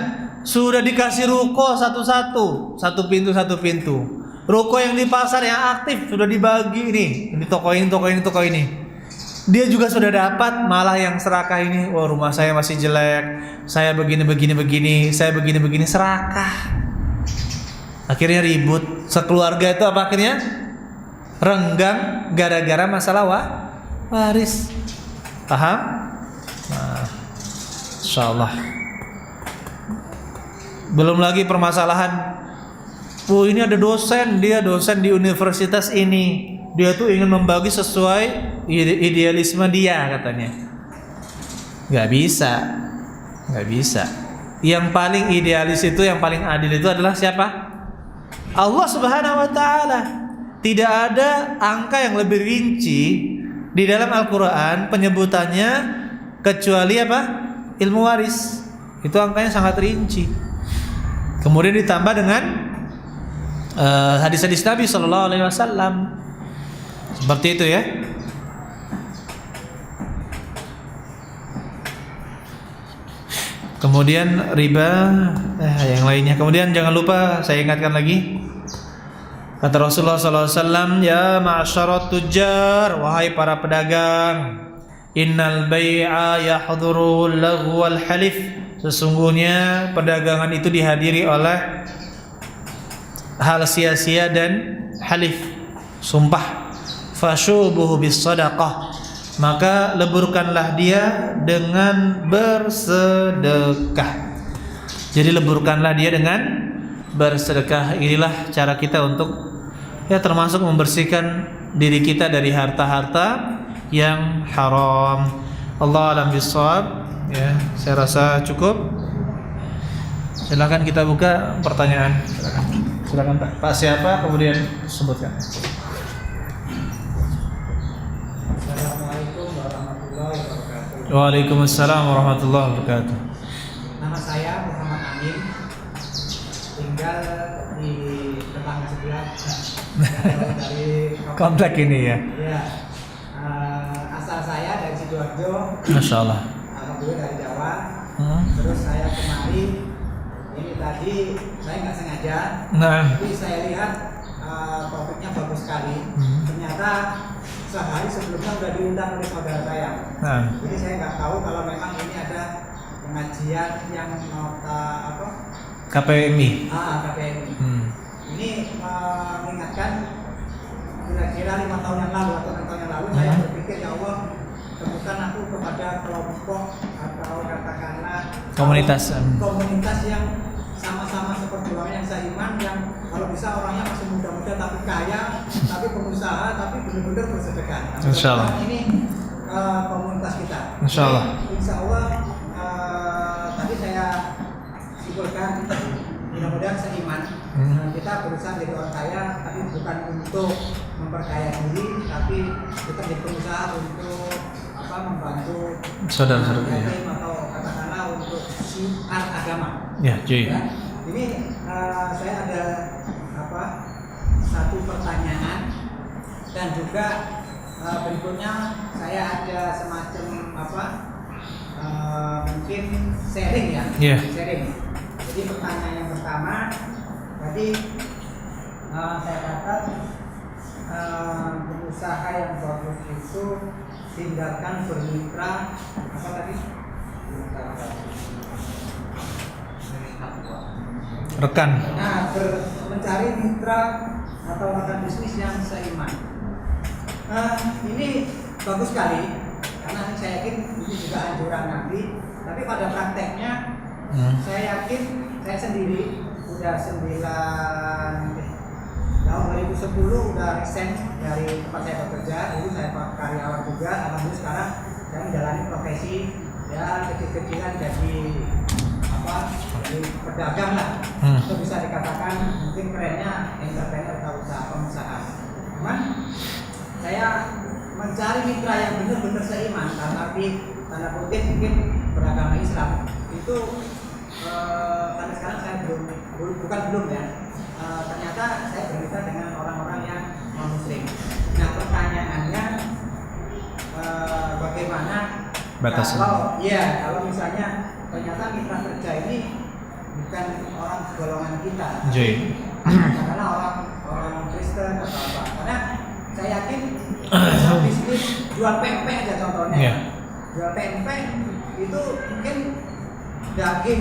sudah dikasih ruko satu-satu, satu pintu. Ruko yang di pasar yang aktif sudah dibagi nih, ini toko ini. Dia juga sudah dapat, malah yang serakah ini, wah rumah saya masih jelek, saya begini, saya begini, serakah. Akhirnya ribut, sekeluarga itu apa akhirnya? Renggang gara-gara masalah waris. Paham? Nah, insyaallah. Belum lagi permasalahan, ini ada dosen, dia dosen di universitas ini, dia tuh ingin membagi sesuai idealisme dia katanya. Gak bisa. Yang paling idealis itu, yang paling adil itu adalah siapa? Allah Subhanahu wa Ta'ala. Tidak ada angka yang lebih rinci di dalam Al-Quran penyebutannya kecuali apa? Ilmu waris. Itu angkanya sangat rinci. Kemudian ditambah dengan hadis-hadis Nabi Sallallahu Alaihi Wasallam. Seperti itu ya. Kemudian riba, yang lainnya. Kemudian jangan lupa saya ingatkan lagi, kata Rasulullah Sallallahu Alaihi Wasallam, ya ma'asyarat tujjar, wahai para pedagang, innal bai'a yahdurul laghu wal halif. Sesungguhnya perdagangan itu dihadiri oleh hal sia-sia dan halif, sumpah. Fashubuhu bis sadaqah, maka leburkanlah dia dengan bersedekah. Jadi leburkanlah dia dengan bersedekah. Inilah cara kita untuk termasuk membersihkan diri kita dari harta-harta yang haram. Allah alam bisawab. Saya rasa cukup. Silakan kita buka pertanyaan. Silakan Pak siapa, kemudian sebutkan. Assalamualaikum warahmatullahi wabarakatuh. Waalaikumsalam warahmatullahi wabarakatuh. Nama saya Muhammad Amin, tinggal di tetangga sebelah dari Komplek ini ya. Ya, asal saya dari Sidoarjo. Masya Allah. Alhamdulillah dari Jawa. Terus saya kemari. Ini tadi saya nggak sengaja, tapi saya lihat topiknya bagus sekali. Ternyata sehari sebelumnya sudah diundang oleh saudara saya. Jadi saya nggak tahu kalau memang ini ada pengajian yang nota apa? KPMI. KPMI. Ini mengingatkan kira-kira 5 tahun yang lalu atau 6 tahun yang lalu saya berpikir, ya Allah, temukan aku kepada kelompok atau katakanlah komunitas yang sama-sama seperti orang yang seiman, yang kalau bisa orangnya masih muda-muda tapi kaya, tapi pengusaha, tapi benar-benar bersedekah. Insyaallah. Ini komunitas kita. Insyaallah. Insyaallah. Tadi saya simpulkan, mudah-mudahan seiman. Kita berusaha menjadi orang kaya, tapi bukan untuk memperkaya diri, tapi kita menjadi pengusaha untuk membantu saudara-saudara atau katakanlah untuk syiar agama. Ya, cuy. Ini saya ada satu pertanyaan, dan juga berikutnya saya ada semacam mungkin sharing ya. Sharing. Jadi pertanyaan yang pertama tadi saya kata pengusaha yang bagus itu hindarkan bermitra apa tadi? Rekan. Mencari mitra atau rekan bisnis yang seiman. Ini bagus sekali, karena saya yakin ini juga anjuran Nabi. Tapi pada prakteknya saya yakin saya sendiri udah 2010 udah resign dari tempat saya bekerja. Dulu saya karyawan juga. Alhamdulillah sekarang saya menjalani profesi ya kecil-kecilan jadi jadi pedagang lah. Itu bisa dikatakan mungkin kerennya entrepreneur atau pengusaha. Cuman saya mencari mitra yang benar-benar seiman, tapi tanda kutip mungkin beragama Islam itu sampai sekarang saya belum ya. Ternyata saya bermitra dengan orang-orang yang non-muslim. Nah pertanyaannya bagaimana batasan? Kalau misalnya ternyata mitra kerja ini bukan orang golongan kita, karena orang Kristen atau apa. Karena saya yakin bisnis jual pempek aja contohnya, jual pempek itu mungkin daging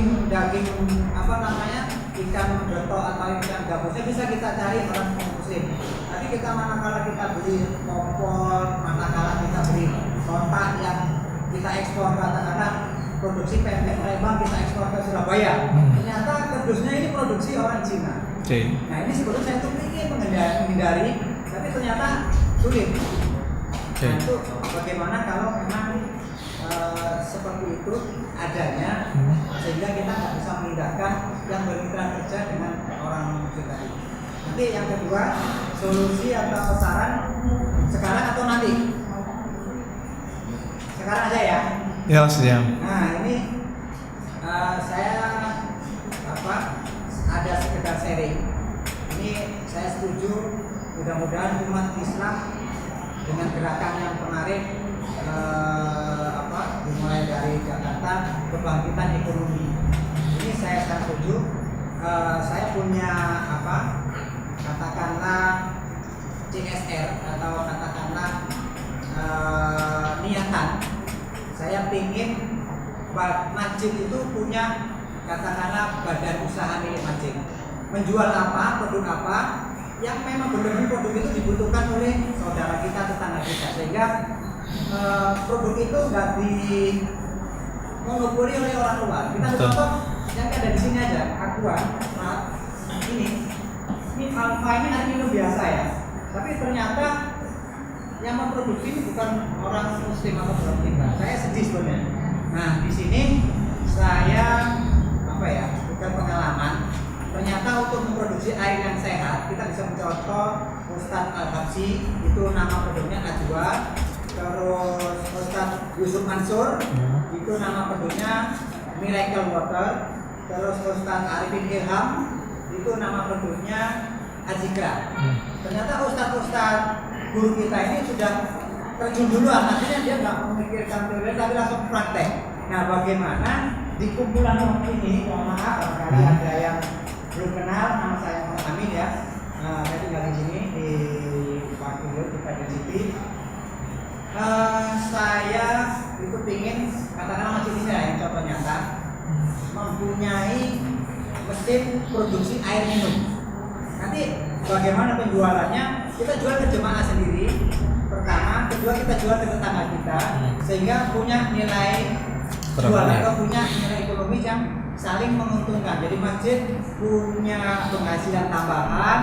apa namanya, ikan beto atau ikan gabusnya bisa kita cari orang muslim. Tapi kita manakala kita beli kompor, manakala kita beli kontak yang kita ekspor, katakanlah produksi pempek Palembang kita ekspor ke Surabaya, ternyata kerdusnya ini produksi orang Cina. Nah ini sebetulnya saya tuh ingin menghindari, tapi ternyata sulit. Nah itu bagaimana kalau memang seperti itu adanya, sehingga kita nggak bisa memindahkan yang bermitra kerja dengan orang muslim tadi. Nanti yang kedua, solusi atau saran sekarang atau nanti? Sekarang aja ya. Ya, siap. Nah ini saya ada sekedar sharing. Ini saya setuju, mudah-mudahan umat Islam dengan gerakan yang kemarin dimulai dari Jakarta, kebangkitan ekonomi. Ini saya setuju. Saya punya katakanlah CSR atau katakanlah niatan. Saya ingin masjid itu punya katakanlah badan usaha milik masjid. Menjual apa, produk apa yang memang benar-benar produk itu dibutuhkan oleh saudara kita, tetangga kita, sehingga produk itu nggak dimonopoli oleh orang luar. Kita contoh yang ada di sini aja, Aqua. Nah, ini Alfa ini air minum biasa ya, tapi ternyata yang memproduksi ini bukan orang muslim atau orang kita. Saya sedih sebenarnya. Nah di sini saya bukan pengalaman. Ternyata untuk memproduksi air yang sehat kita bisa mencontoh Ustadz Al-Habsyi, itu nama produknya Najwa. Terus Ustadz Yusuf Mansur, itu nama produknya Miracle Water. Terus Ustadz Arifin Ilham, itu nama produknya Azikra. Ternyata Ustadz guru kita ini sudah terjun duluan, artinya dia nggak memikirkan teori tapi langsung praktek. Nah bagaimana di kumpulan ini, mohon maaf barangkali ada yang belum kenal, nama saya Muhammad Amin ya. Saya tinggal di sini di Pakulut di Padang City. Saya itu ingin katakanlah masjid ini ya, yang contoh nyata mempunyai mesin produksi air minum. Nanti bagaimana penjualannya? Kita jual ke jemaah sendiri, pertama, kedua kita jual ke tetangga kita, sehingga punya nilai jual atau punya nilai ekonomi yang saling menguntungkan. Jadi masjid punya penghasilan tambahan,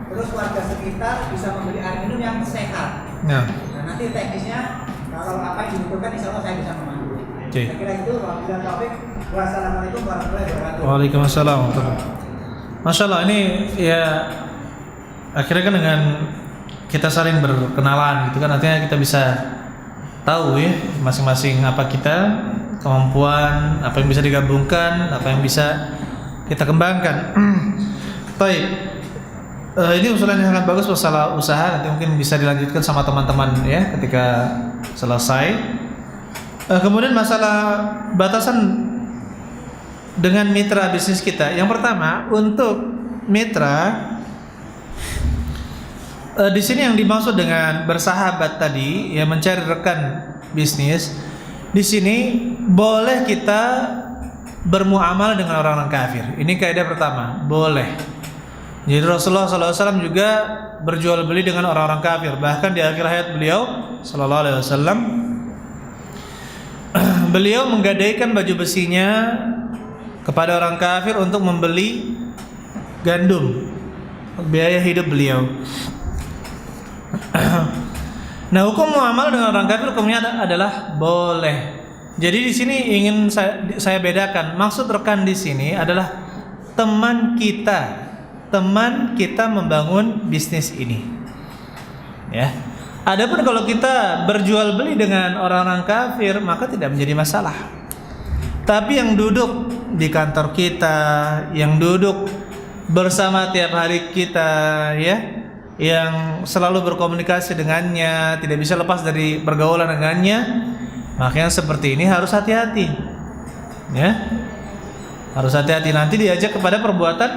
terus warga sekitar bisa membeli air minum yang sehat. Nah nanti teknisnya kalau apa yang dibutuhkan, insya Allah saya bisa membantu. Saya kira itu. Wabillahi taufik. Wassalamualaikum warahmatullahi wabarakatuh. Waalaikumsalam. Masya Allah, ini ya akhirnya kan dengan kita saling berkenalan gitu kan, artinya kita bisa tahu ya masing-masing apa kita, kemampuan, apa yang bisa digabungkan, apa yang bisa kita kembangkan. Baik, ini usulan yang sangat bagus masalah usaha, nanti mungkin bisa dilanjutkan sama teman-teman ya ketika selesai. Kemudian masalah batasan dengan mitra bisnis kita. Yang pertama, untuk mitra di sini yang dimaksud dengan bersahabat tadi, ya mencari rekan bisnis. Di sini boleh kita bermuamalah dengan orang-orang kafir. Ini kaidah pertama, boleh. Jadi Rasulullah SAW juga berjual beli dengan orang-orang kafir. Bahkan di akhir hayat beliau Sallallahu Alaihi Wasallam, beliau menggadaikan baju besinya kepada orang kafir untuk membeli gandum, biaya hidup beliau. Nah, hukum muamalah dengan orang kafir hukumnya adalah boleh. Jadi di sini ingin saya bedakan. Maksud rekan di sini adalah teman kita membangun bisnis ini. Ya. Adapun kalau kita berjual beli dengan orang-orang kafir, maka tidak menjadi masalah. Tapi yang duduk di kantor kita, yang duduk bersama tiap hari kita, ya, yang selalu berkomunikasi dengannya, tidak bisa lepas dari pergaulan dengannya, maka yang seperti ini harus hati-hati. Ya. Harus hati-hati, nanti diajak kepada perbuatan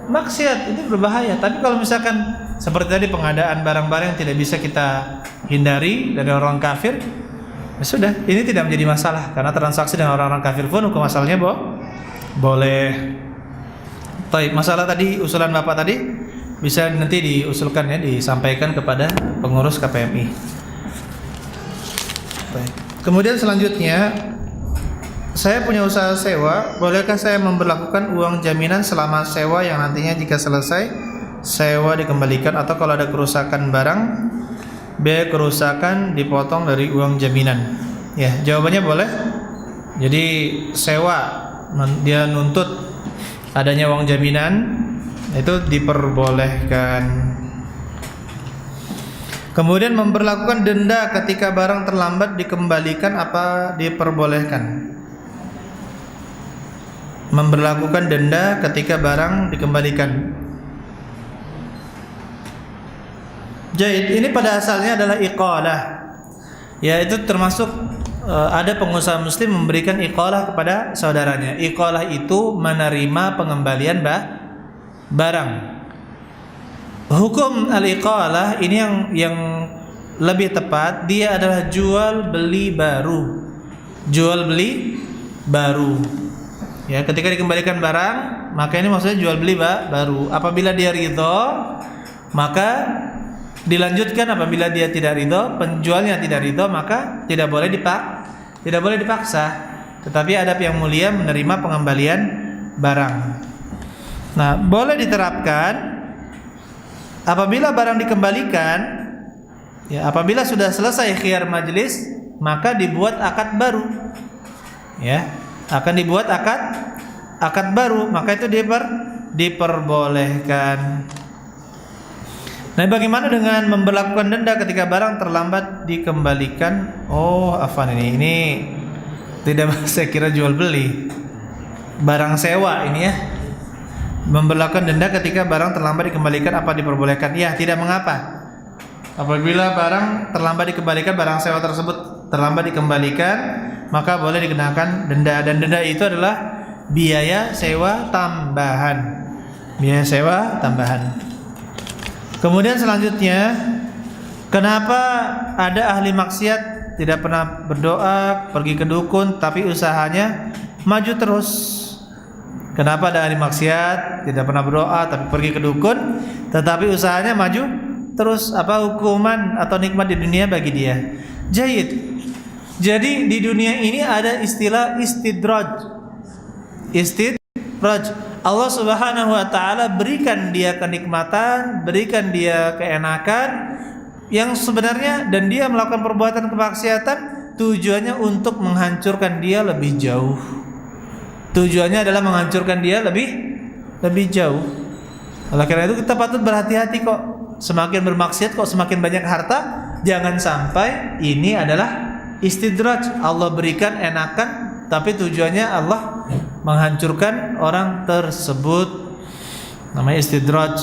maksiat, itu berbahaya. Tapi kalau misalkan seperti tadi pengadaan barang-barang yang tidak bisa kita hindari dari orang kafir, ya sudah, ini tidak menjadi masalah karena transaksi dengan orang-orang kafir pun hukum asalnya boleh. Baik, masalah tadi usulan Bapak tadi bisa nanti diusulkan ya, disampaikan kepada pengurus KPMI. Baik. Kemudian selanjutnya, saya punya usaha sewa, bolehkah saya memberlakukan uang jaminan selama sewa yang nantinya jika selesai sewa dikembalikan, atau kalau ada kerusakan barang, biaya kerusakan dipotong dari uang jaminan? Ya, jawabannya boleh. Jadi sewa dia nuntut adanya uang jaminan, itu diperbolehkan. Kemudian memberlakukan denda ketika barang terlambat dikembalikan, apa diperbolehkan? Memberlakukan denda ketika barang dikembalikan. Jaid, ini pada asalnya adalah iqalah. Ya, itu termasuk ada pengusaha muslim memberikan iqalah kepada saudaranya. Iqalah itu menerima pengembalian barang. Hukum al-iqalah ini yang lebih tepat, dia adalah jual beli baru. Jual beli baru. Ya, ketika dikembalikan barang, maka ini maksudnya jual beli baru. Apabila dia ridho, maka dilanjutkan. Apabila dia tidak ridho, penjualnya tidak ridho, maka tidak boleh dipaksa. Tetapi adab yang mulia menerima pengembalian barang. Nah, boleh diterapkan apabila barang dikembalikan, ya, apabila sudah selesai khiyar majelis, maka dibuat akad baru. Ya, akan dibuat akad baru, maka itu diperbolehkan. Nah, bagaimana dengan memberlakukan denda ketika barang terlambat dikembalikan? Oh, afwan, ini tidak, saya kira jual beli, barang sewa ini ya. Memberlakukan denda ketika barang terlambat dikembalikan, apa diperbolehkan? Ya, tidak mengapa. Apabila barang terlambat dikembalikan, barang sewa tersebut terlambat dikembalikan, maka boleh dikenakan denda, dan denda itu adalah biaya sewa tambahan. Biaya sewa tambahan. Kemudian selanjutnya, kenapa ada ahli maksiat tidak pernah berdoa, pergi ke dukun, tapi usahanya maju terus? Kenapa ada ahli maksiat tidak pernah berdoa, tapi pergi ke dukun, tetapi usahanya maju terus? Apa hukuman atau nikmat di dunia bagi dia? Jaid. Jadi di dunia ini ada istilah istidraj. Istidraj. Allah Subhanahu wa taala berikan dia kenikmatan, berikan dia keenakan yang sebenarnya, dan dia melakukan perbuatan kemaksiatan tujuannya untuk menghancurkan dia lebih jauh. Tujuannya adalah menghancurkan dia lebih jauh. Oleh karena itu kita patut berhati-hati kok. Semakin bermaksiat kok semakin banyak harta. Jangan sampai ini adalah istidraj. Allah berikan enakan, tapi tujuannya Allah menghancurkan orang tersebut. Namanya istidraj.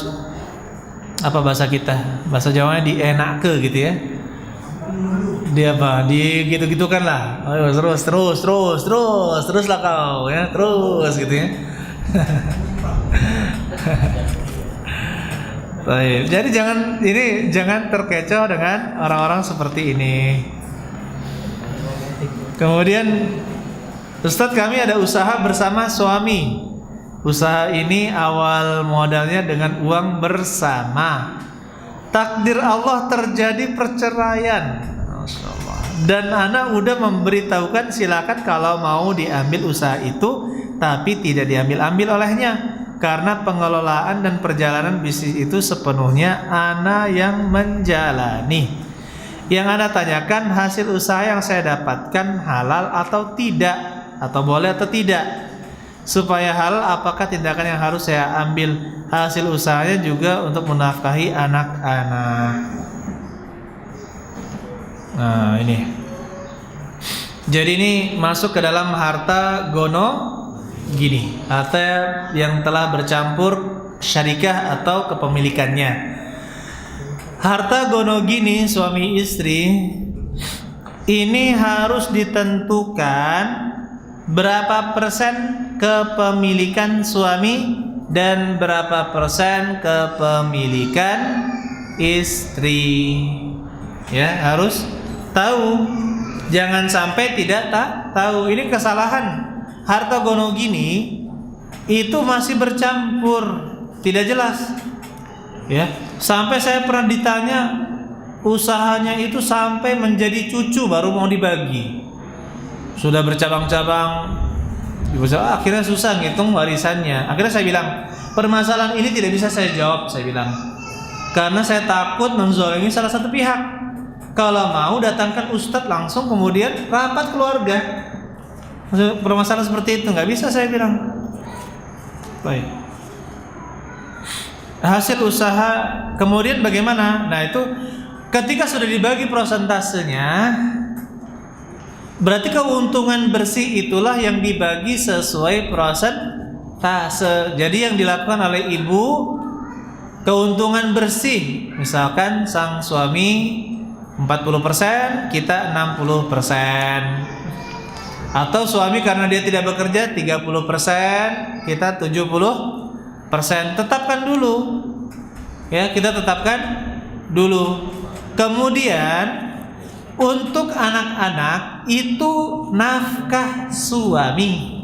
Apa bahasa kita? Bahasa Jawanya dienake gitu ya. Dia apa? Di gitu-gitukan lah. Ayo terus lah kau ya, terus gitu ya. Baik. Jadi jangan terkecoh dengan orang-orang seperti ini. Kemudian, Ustadz, kami ada usaha bersama suami. Usaha ini awal modalnya dengan uang bersama. Takdir Allah terjadi perceraian. Dan anak udah memberitahukan silakan kalau mau diambil usaha itu, tapi tidak diambil olehnya karena pengelolaan dan perjalanan bisnis itu sepenuhnya anak yang menjalani. Yang anak tanyakan, hasil usaha yang saya dapatkan halal atau tidak, atau boleh atau tidak. Supaya halal, apakah tindakan yang harus saya ambil? Hasil usahanya juga untuk menafkahi anak-anak. Nah, ini. Jadi ini masuk ke dalam harta gono gini, harta yang telah bercampur syarikah atau kepemilikannya. Harta gono gini suami istri ini harus ditentukan berapa persen kepemilikan suami dan berapa persen kepemilikan istri. Ya, harus tahu. Jangan sampai tidak tahu. Ini kesalahan. Harta gono gini itu masih bercampur, tidak jelas. Ya, sampai saya pernah ditanya, usahanya itu sampai menjadi cucu baru mau dibagi. Sudah bercabang-cabang, akhirnya susah ngitung warisannya. Akhirnya saya bilang, permasalahan ini tidak bisa saya jawab, saya bilang, karena saya takut menzalimi salah satu pihak. Kalau mau datangkan ustadz langsung, kemudian rapat keluarga. Permasalahan seperti itu nggak bisa, saya bilang. Baik. Hasil usaha kemudian bagaimana? Nah itu ketika sudah dibagi prosentasenya, berarti keuntungan bersih itulah yang dibagi sesuai prosentase. Jadi yang dilakukan oleh ibu, keuntungan bersih, misalkan sang suami 40%, kita 60%. Atau suami karena dia tidak bekerja 30%, kita 70%. Tetapkan dulu. Ya, kita tetapkan dulu. Kemudian untuk anak-anak itu nafkah suami.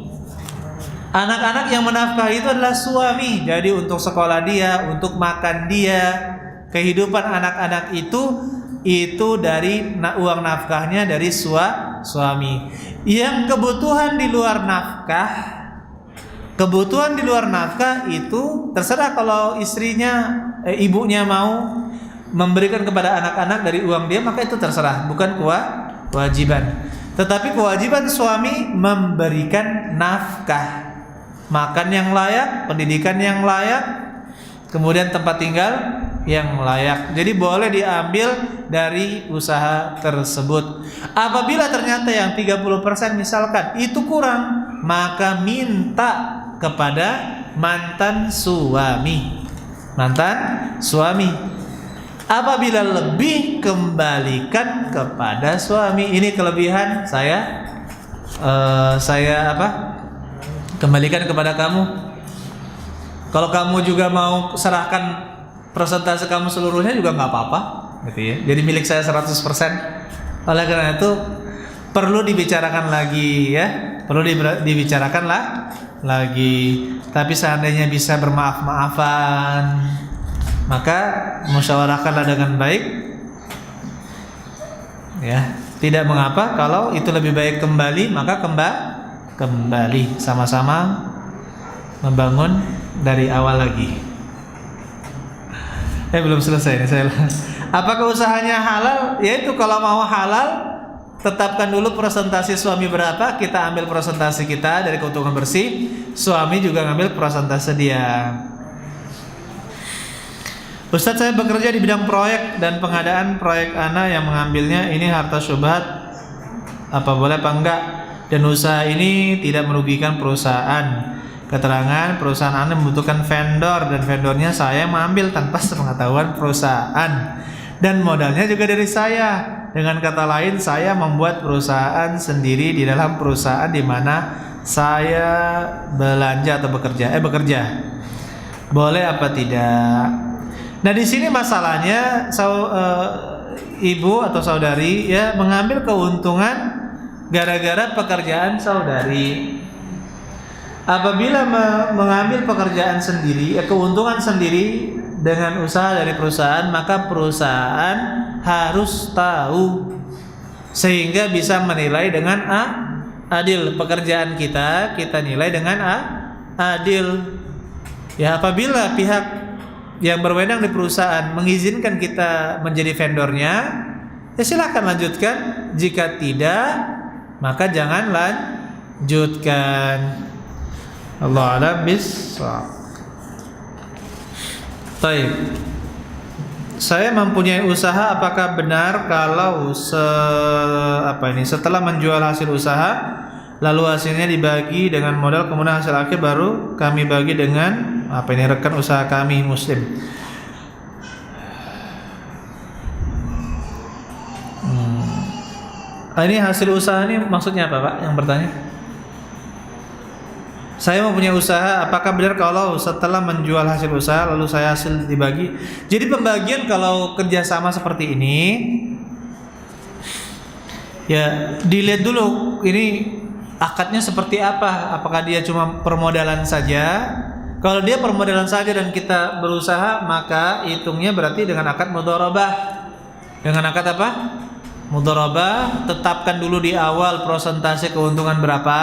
Anak-anak yang menafkahi itu adalah suami. Jadi untuk sekolah dia, untuk makan dia, kehidupan anak-anak itu dari uang nafkahnya dari suami. Yang kebutuhan di luar nafkah itu terserah, kalau ibunya mau memberikan kepada anak-anak dari uang dia, maka itu terserah, bukan kewajiban. Tetapi kewajiban suami memberikan nafkah, makan yang layak, pendidikan yang layak, kemudian tempat tinggal yang layak. Jadi boleh diambil dari usaha tersebut. Apabila ternyata yang 30% misalkan itu kurang, maka minta kepada mantan suami. Apabila lebih, kembalikan kepada suami. Ini kelebihan saya kembalikan kepada kamu. Kalau kamu juga mau serahkan persentase kamu seluruhnya juga nggak apa-apa, gitu ya. Jadi milik saya 100%. Oleh karena itu perlu dibicarakan lagi, ya. Perlu dibicarakan lagi. Tapi seandainya bisa bermaaf-maafan, maka musyawarahkanlah dengan baik. Ya, tidak mengapa kalau itu lebih baik kembali, maka kembali sama-sama membangun dari awal lagi. Belum selesai nih saya. Apakah usahanya halal? Yaitu kalau mau halal, tetapkan dulu persentase suami berapa, kita ambil persentase kita dari keuntungan bersih, suami juga ngambil persentase dia. Ustadz, saya bekerja di bidang proyek dan pengadaan proyek ana yang mengambilnya ini harta syubhat, apa boleh apa enggak? Dan usaha ini tidak merugikan perusahaan. Keterangan perusahaan Anda membutuhkan vendor dan vendornya saya mengambil tanpa sepengetahuan perusahaan dan modalnya juga dari saya. Dengan kata lain, saya membuat perusahaan sendiri di dalam perusahaan di mana saya belanja atau bekerja. Boleh apa tidak? Nah, di sini masalahnya ibu atau saudari ya mengambil keuntungan gara-gara pekerjaan saudari. Apabila mengambil pekerjaan sendiri, keuntungan sendiri dengan usaha dari perusahaan, maka perusahaan harus tahu sehingga bisa menilai dengan adil. Pekerjaan kita nilai dengan adil. Ya, apabila pihak yang berwenang di perusahaan mengizinkan kita menjadi vendornya, ya silakan lanjutkan. Jika tidak, maka jangan lanjutkan. Allah a'lam bishawab. Baik. Saya mempunyai usaha, apakah benar kalau setelah menjual hasil usaha lalu hasilnya dibagi dengan modal, kemudian hasil akhir baru kami bagi dengan rekan usaha kami muslim. Ini hasil usaha ini maksudnya apa, Pak? Yang bertanya? Saya mempunyai usaha, apakah benar kalau setelah menjual hasil usaha lalu saya hasil dibagi? Jadi pembagian kalau kerjasama seperti ini, ya dilihat dulu ini akadnya seperti apa. Apakah dia cuma permodalan saja? Kalau dia permodalan saja dan kita berusaha, maka hitungnya berarti dengan akad mudharabah. Dengan akad apa? Mudharabah. Tetapkan dulu di awal persentase keuntungan berapa.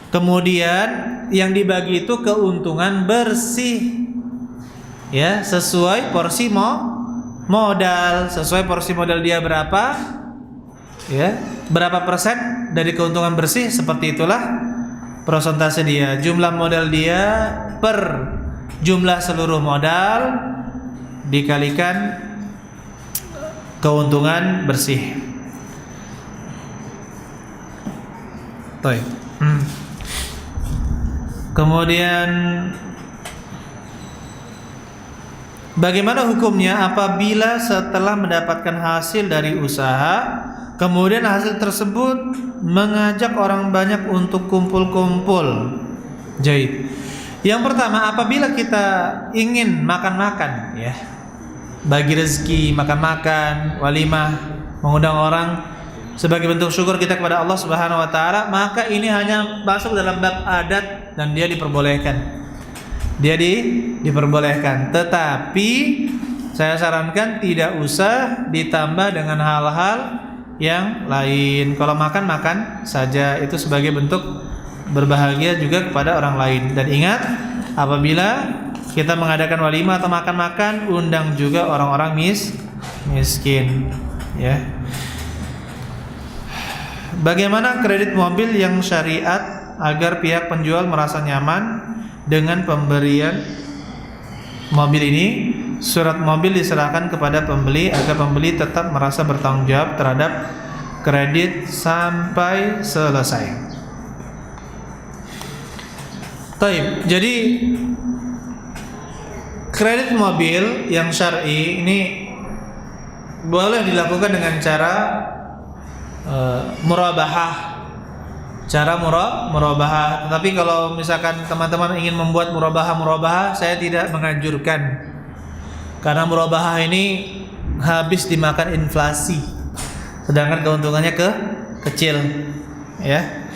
Kemudian yang dibagi itu keuntungan bersih, ya, sesuai porsi modal. Sesuai porsi modal dia berapa, ya, berapa persen dari keuntungan bersih, seperti itulah persentase dia. Jumlah modal dia per jumlah seluruh modal dikalikan keuntungan bersih. Baik. Kemudian bagaimana hukumnya apabila setelah mendapatkan hasil dari usaha, kemudian hasil tersebut mengajak orang banyak untuk kumpul-kumpul? Jaid. Yang pertama, apabila kita ingin makan-makan, ya, bagi rezeki, makan-makan, walimah, mengundang orang sebagai bentuk syukur kita kepada Allah Subhanahu wa taala, maka ini hanya masuk dalam bab adat dan dia diperbolehkan. Dia diperbolehkan. Tetapi saya sarankan tidak usah ditambah dengan hal-hal yang lain. Kalau makan saja, itu sebagai bentuk berbahagia juga kepada orang lain. Dan ingat, apabila kita mengadakan walimah atau makan-makan, undang juga orang-orang miskin, ya. Bagaimana kredit mobil yang syariat agar pihak penjual merasa nyaman dengan pemberian mobil ini? Surat mobil diserahkan kepada pembeli agar pembeli tetap merasa bertanggung jawab terhadap kredit sampai selesai. Taib. Jadi kredit mobil yang syar'i ini boleh dilakukan dengan cara murabahah. Cara murabahah. Tetapi kalau misalkan teman-teman ingin membuat murabahah, saya tidak menganjurkan. Karena murabahah ini habis dimakan inflasi, sedangkan keuntungannya kecil, ya.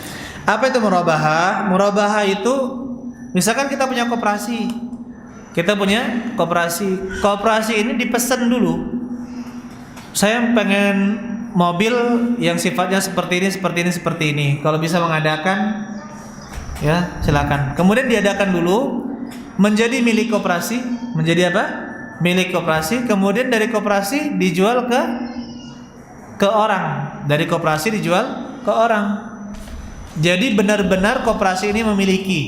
Apa itu murabahah? Murabahah itu misalkan kita punya koperasi. Koperasi ini dipesan dulu. Saya pengen mobil yang sifatnya seperti ini. Kalau bisa mengadakan, ya silakan. Kemudian diadakan dulu menjadi milik koperasi. Menjadi apa? Milik koperasi. Kemudian dari koperasi dijual ke orang. Dari koperasi dijual ke orang. Jadi benar-benar koperasi ini memiliki.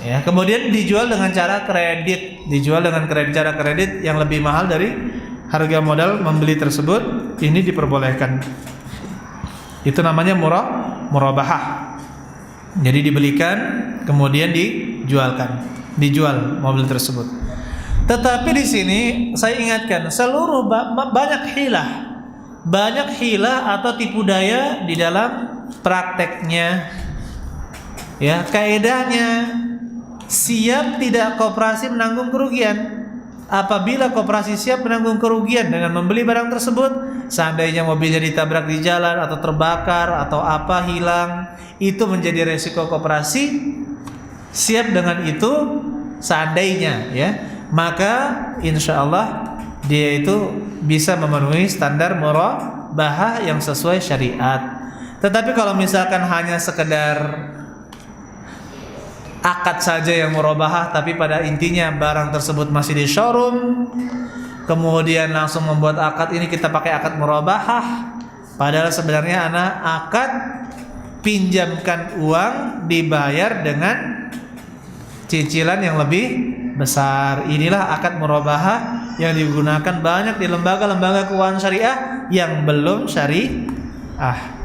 Ya, kemudian dijual dengan cara kredit. Cara kredit yang lebih mahal dari harga modal membeli tersebut, ini diperbolehkan. Itu namanya murabahah. Jadi dibelikan kemudian dijual mobil tersebut. Tetapi di sini saya ingatkan, banyak hilah atau tipu daya di dalam prakteknya. Ya, kaedahnya siap tidak koperasi menanggung kerugian. Apabila koperasi siap menanggung kerugian dengan membeli barang tersebut, seandainya mobilnya ditabrak di jalan atau terbakar atau apa hilang, itu menjadi resiko koperasi. Siap dengan itu seandainya, ya, maka insya Allah dia itu bisa memenuhi standar murabahah yang sesuai syariat. Tetapi kalau misalkan hanya sekedar akad saja yang murabahah, tapi pada intinya barang tersebut masih di showroom, kemudian langsung membuat akad, ini kita pakai akad murabahah, padahal sebenarnya akad pinjamkan uang dibayar dengan cicilan yang lebih besar. Inilah akad murabahah yang digunakan banyak di lembaga-lembaga keuangan syariah yang belum syariah.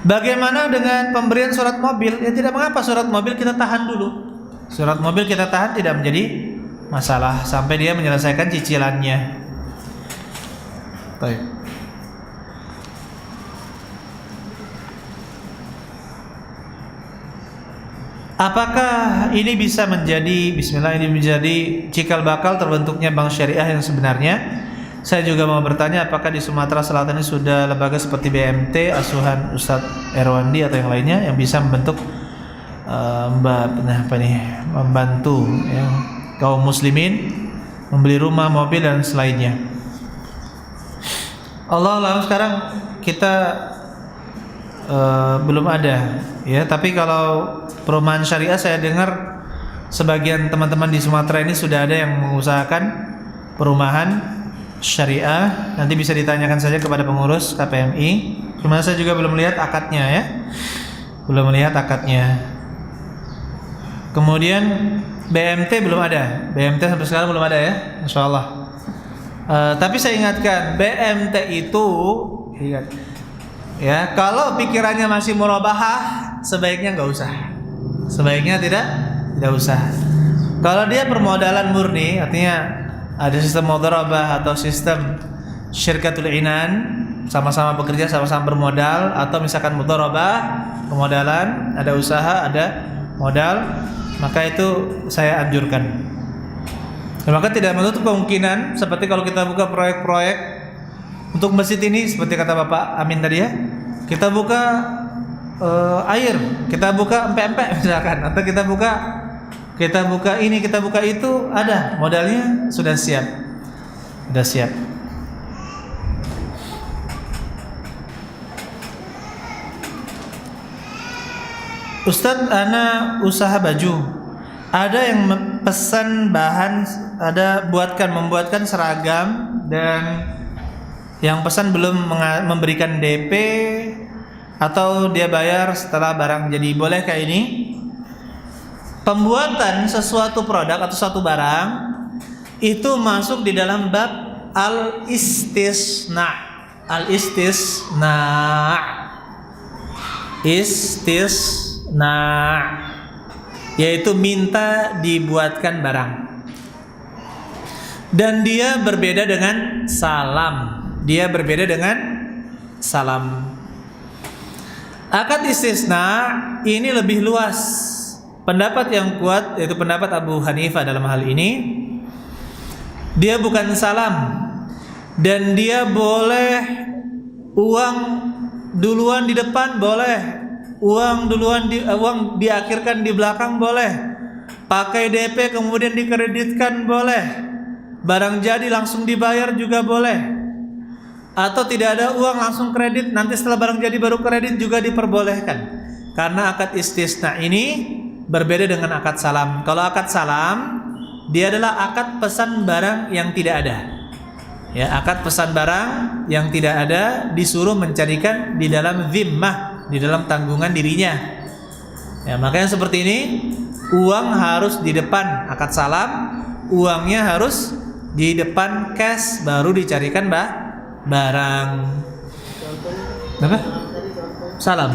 Bagaimana dengan pemberian surat mobil? Ya tidak mengapa, surat mobil kita tahan dulu. Surat mobil kita tahan, tidak menjadi masalah sampai dia menyelesaikan cicilannya. Baik. Apakah ini bisa menjadi Bismillah, ini menjadi cikal bakal terbentuknya bank syariah yang sebenarnya? Saya juga mau bertanya, apakah di Sumatera Selatan ini sudah lembaga seperti BMT, asuhan Ustadz Erwandi atau yang lainnya yang bisa membentuk membantu ya, kaum muslimin membeli rumah, mobil dan selainnya. Allah alam, sekarang kita belum ada ya, tapi kalau perumahan syariah saya dengar sebagian teman-teman di Sumatera ini sudah ada yang mengusahakan perumahan syariah. Nanti bisa ditanyakan saja kepada pengurus KPMI. Cuma saya juga belum melihat akadnya ya, belum melihat akadnya. Kemudian BMT belum ada, BMT sampai sekarang belum ada ya, insya Allah. Tapi saya ingatkan, BMT itu ingat ya, kalau pikirannya masih murabahah, sebaiknya nggak usah, sebaiknya tidak usah. Kalau dia permodalan murni, artinya ada sistem mudharabah atau sistem syirkatul inan, sama-sama bekerja, sama-sama bermodal, atau misalkan mudharabah, pemodalan, ada usaha, ada modal, maka itu saya anjurkan. Maka tidak menutup kemungkinan seperti kalau kita buka proyek-proyek untuk masjid ini, seperti kata Bapak Amin tadi ya, kita buka air, kita buka empek-empek misalkan, atau kita buka ini, kita buka itu, ada modalnya, sudah siap. Ustadz, ana usaha baju. Ada yang pesan bahan, ada membuatkan seragam, dan yang pesan belum memberikan DP atau dia bayar setelah barang jadi. Bolehkah ini? Pembuatan sesuatu produk atau suatu barang itu masuk di dalam bab al-istisna. Istisna, yaitu minta dibuatkan barang. Dan dia berbeda dengan salam. Akad istisna ini lebih luas. Pendapat yang kuat yaitu pendapat Abu Hanifah dalam hal ini. Dia bukan salam, dan dia boleh uang duluan di depan, boleh uang diakhirkan di belakang, boleh pakai DP kemudian dikreditkan, boleh barang jadi langsung dibayar juga boleh, atau tidak ada uang langsung kredit, nanti setelah barang jadi baru kredit juga diperbolehkan. Karena akad istisna ini berbeda dengan akad salam. Kalau akad salam, dia adalah akad pesan barang yang tidak ada. Ya, akad pesan barang yang tidak ada, disuruh mencarikan di dalam zimmah, di dalam tanggungan dirinya. Ya, makanya seperti ini, uang harus di depan akad salam, uangnya harus di depan cash, baru dicarikan barang. Apa? Salam,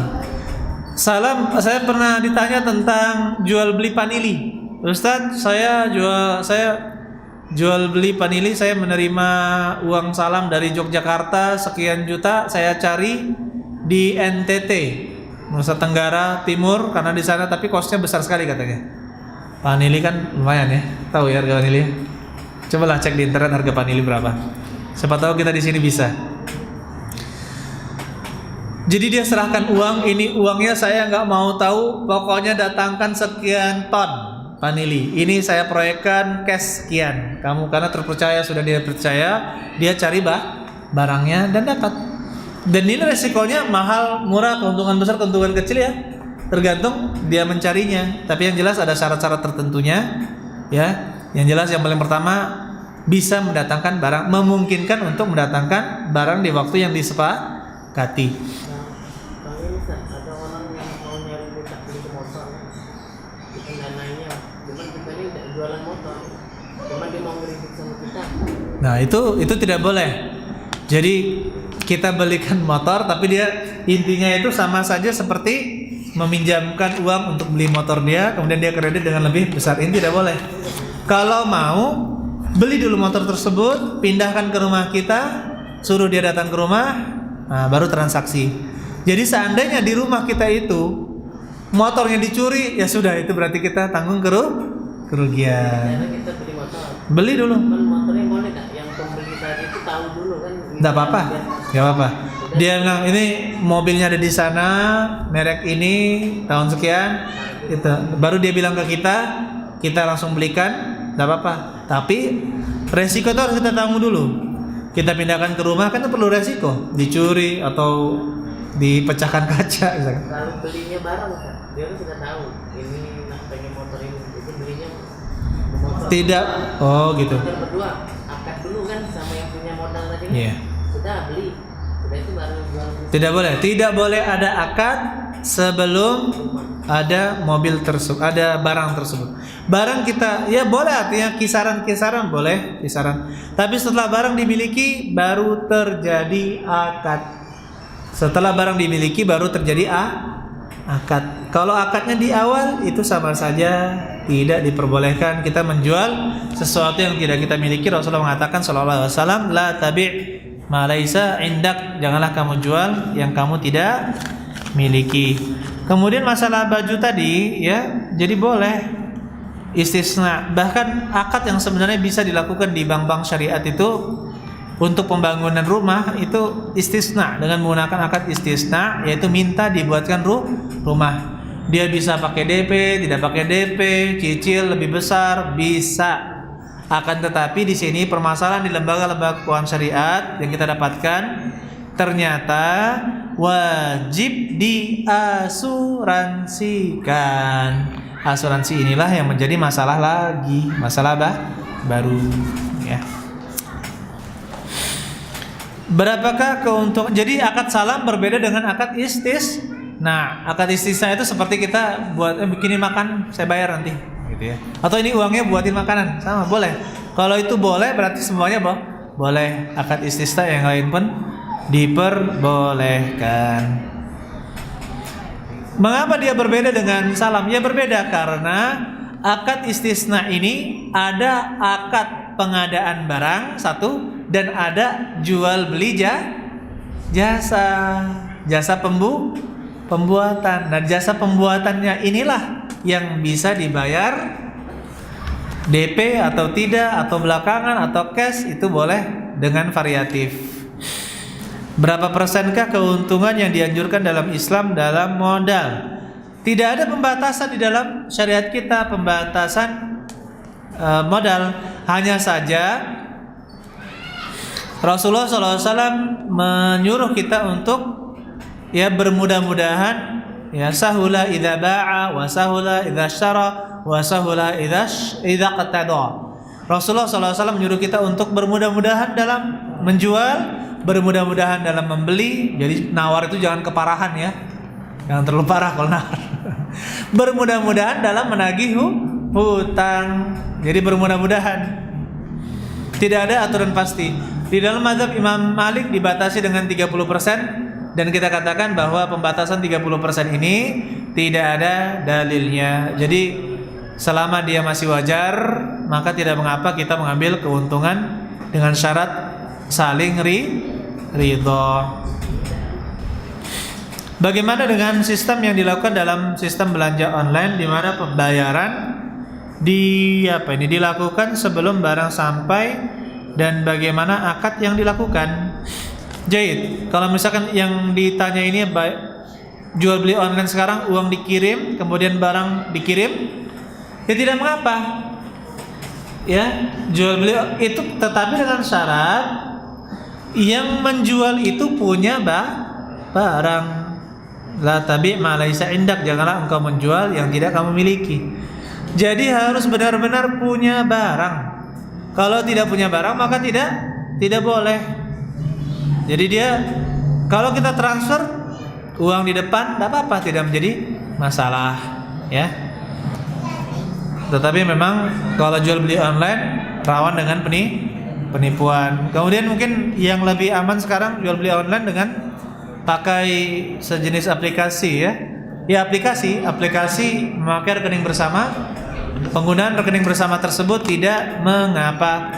saya pernah ditanya tentang jual beli panili. Ustadz, saya jual beli panili, saya menerima uang salam dari Yogyakarta sekian juta, saya cari di NTT, Nusa Tenggara Timur, karena di sana tapi kosnya besar sekali katanya. Panili kan lumayan ya, tahu ya harga panili? Cobalah cek di internet harga panili berapa. Siapa tahu kita di sini bisa. Jadi dia serahkan uang, ini uangnya saya nggak mau tahu, pokoknya datangkan sekian ton panili. Ini saya proyekkan cash sekian. Kamu karena terpercaya, sudah dia percaya, dia cari barangnya dan dapat. Dan ini resikonya mahal, murah, keuntungan besar, keuntungan kecil ya, tergantung dia mencarinya. Tapi yang jelas ada syarat-syarat tertentunya, ya. Yang jelas yang paling pertama bisa mendatangkan barang, memungkinkan untuk mendatangkan barang di waktu yang disepakati. Ada orang yang mau nyari minta beli motor, bikin dananya, cuman kita ini tidak jualan motor, cuman dia mau ngeridit sama kita. Nah itu tidak boleh. Jadi kita belikan motor, tapi dia intinya itu sama saja seperti meminjamkan uang untuk beli motor dia, kemudian dia kredit dengan lebih besar. Ini tidak boleh. Kalau mau, beli dulu motor tersebut, pindahkan ke rumah kita, suruh dia datang ke rumah, nah, baru transaksi. Jadi seandainya di rumah kita itu motornya dicuri, ya sudah, itu berarti kita tanggung kerugian. Karena kita beli motor. Beli dulu. Kan motornya boleh nggak? Yang pembeli tadi itu tahu dulu kan? Nggak apa-apa, nggak apa-apa. Dia bilang ini mobilnya ada di sana, merek ini, tahun sekian, itu. Baru dia bilang ke kita langsung belikan, nggak apa-apa. Tapi resiko itu harus kita tanggung dulu. Kita pindahkan ke rumah kan itu perlu resiko, dicuri atau dipecahkan kaca misalkan. Kalau belinya barang kan, dia kan sudah tahu ini nak pengen motor ini, itu belinya motor. Tidak, oh gitu. Motor berdua, akad dulu kan sama yang punya modal tadi. Iya. Sudah beli, sudah itu baru jual. Tidak boleh ada akad sebelum ada mobil tersebut, ada barang tersebut. Barang kita, ya boleh, artinya kisaran boleh, kisaran. Tapi setelah barang dimiliki baru terjadi akad. Setelah barang dimiliki baru terjadi akad. Kalau akadnya di awal itu sama saja tidak diperbolehkan kita menjual sesuatu yang tidak kita miliki. Rasulullah mengatakan sallallahu alaihi wasallam, la tabi' ma laisa indak, janganlah kamu jual yang kamu tidak miliki. Kemudian masalah baju tadi ya, jadi boleh istisna. Bahkan akad yang sebenarnya bisa dilakukan di bank-bank syariat itu untuk pembangunan rumah itu istisna dengan menggunakan akad istisna, yaitu minta dibuatkan rumah. Dia bisa pakai DP, tidak pakai DP, cicil lebih besar bisa. Akan tetapi di sini permasalahan di lembaga-lembaga keuangan syariat yang kita dapatkan ternyata wajib diasuransikan. Asuransi inilah yang menjadi masalah lagi, masalah baru ya. Berapakah keuntungan? Jadi akad salam berbeda dengan akad istis. Nah, akad istisna itu seperti kita buat bikinin makan, saya bayar nanti, gitu ya. Atau ini uangnya buatin makanan, sama boleh. Kalau itu boleh berarti semuanya boleh. Akad istisna yang lain pun diperbolehkan. Mengapa dia berbeda dengan salam? Ya berbeda karena akad istisna ini ada akad pengadaan barang satu dan ada jual beli jasa pembuatan. Dan jasa pembuatannya inilah yang bisa dibayar DP atau tidak, atau belakangan atau cash, itu boleh dengan variatif. Berapa persenkah keuntungan yang dianjurkan dalam Islam dalam modal? Tidak ada pembatasan di dalam syariat kita, pembatasan modal. Hanya saja Rasulullah SAW menyuruh kita untuk ya bermudah-mudahan, ya sahula idza ba'a wa sahula idza syara wa sahula idza qatada. Rasulullah SAW menyuruh kita untuk bermudah-mudahan dalam menjual, bermudah-mudahan dalam membeli. Jadi nawar itu jangan keparahan ya, jangan terlalu parah kalau nawar. Bermudah-mudahan dalam menagih hutang. Jadi bermudah-mudahan. Tidak ada aturan pasti. Di dalam mazhab Imam Malik dibatasi dengan 30%, dan kita katakan bahwa pembatasan 30% ini tidak ada dalilnya. Jadi selama dia masih wajar, maka tidak mengapa kita mengambil keuntungan dengan syarat saling ridho. Bagaimana dengan sistem yang dilakukan dalam sistem belanja online, di mana pembayaran dilakukan sebelum barang sampai, dan bagaimana akad yang dilakukan? Jahit. Kalau misalkan yang ditanya ini jual beli online sekarang, uang dikirim kemudian barang dikirim, ya tidak mengapa. Ya, jual beli itu tetapi dengan syarat yang menjual itu punya barang. La tabi' ma laisa indak, janganlah engkau menjual yang tidak kamu miliki. Jadi harus benar-benar punya barang. Kalau tidak punya barang maka tidak boleh. Jadi dia kalau kita transfer uang di depan tidak apa-apa, tidak menjadi masalah ya. Tetapi memang kalau jual beli online rawan dengan penipuan. Kemudian mungkin yang lebih aman sekarang jual beli online dengan pakai sejenis aplikasi ya. Ya aplikasi memakai rekening bersama. Penggunaan rekening bersama tersebut tidak mengapa.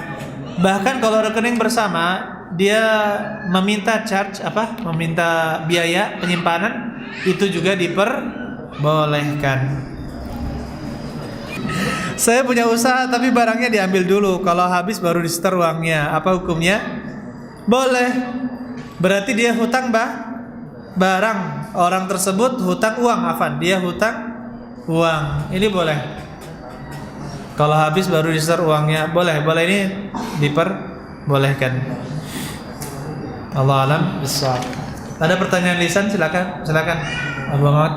Bahkan kalau rekening bersama dia meminta biaya penyimpanan, itu juga diperbolehkan. Saya punya usaha tapi barangnya diambil dulu, kalau habis baru disetor uangnya, apa hukumnya? Boleh. Berarti dia hutang barang, orang tersebut hutang uang, dia hutang uang. Ini boleh. Kalau habis baru disetor uangnya, boleh ini diperbolehkan. Allah alam bissawab. Ada pertanyaan lisan, silakan Abu Muhammad.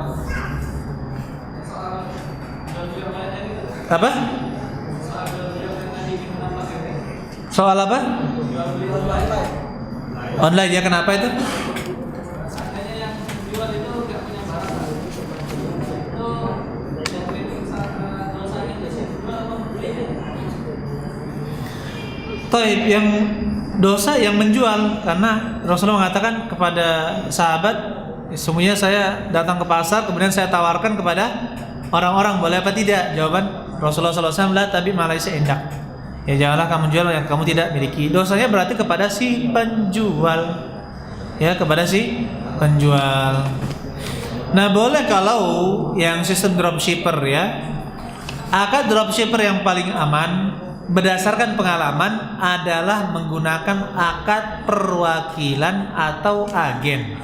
Apa? Soal apa? Online ya, kenapa itu? Taib, yang dosa yang menjual, karena Rasulullah mengatakan kepada sahabat, semuanya saya datang ke pasar kemudian saya tawarkan kepada orang-orang, boleh apa tidak? Jawaban Rasulullah SAW, la tabi ma laysa indak. Ya, janganlah kamu jual yang kamu tidak miliki. Dosanya berarti kepada si penjual. Ya, kepada si penjual. Nah, boleh kalau yang sistem dropshipper ya. Akad dropshipper yang paling aman berdasarkan pengalaman adalah menggunakan akad perwakilan atau agen.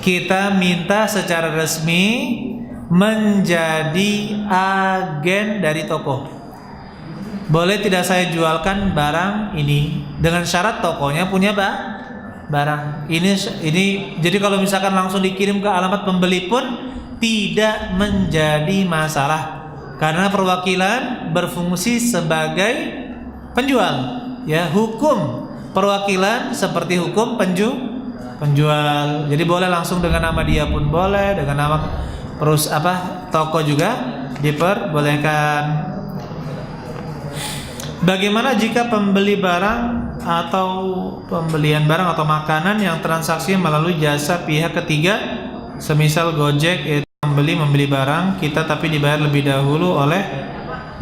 Kita minta secara resmi menjadi agen dari toko. Boleh tidak saya jualkan barang ini dengan syarat tokonya punya barang. Ini jadi kalau misalkan langsung dikirim ke alamat pembeli pun tidak menjadi masalah karena perwakilan berfungsi sebagai penjual. Ya, hukum perwakilan seperti hukum penjual. Jadi boleh langsung dengan nama dia pun boleh, dengan nama toko juga diperbolehkan. Bagaimana jika pembeli barang atau pembelian barang atau makanan yang transaksi melalui jasa pihak ketiga, semisal Gojek, yaitu membeli barang kita tapi dibayar lebih dahulu oleh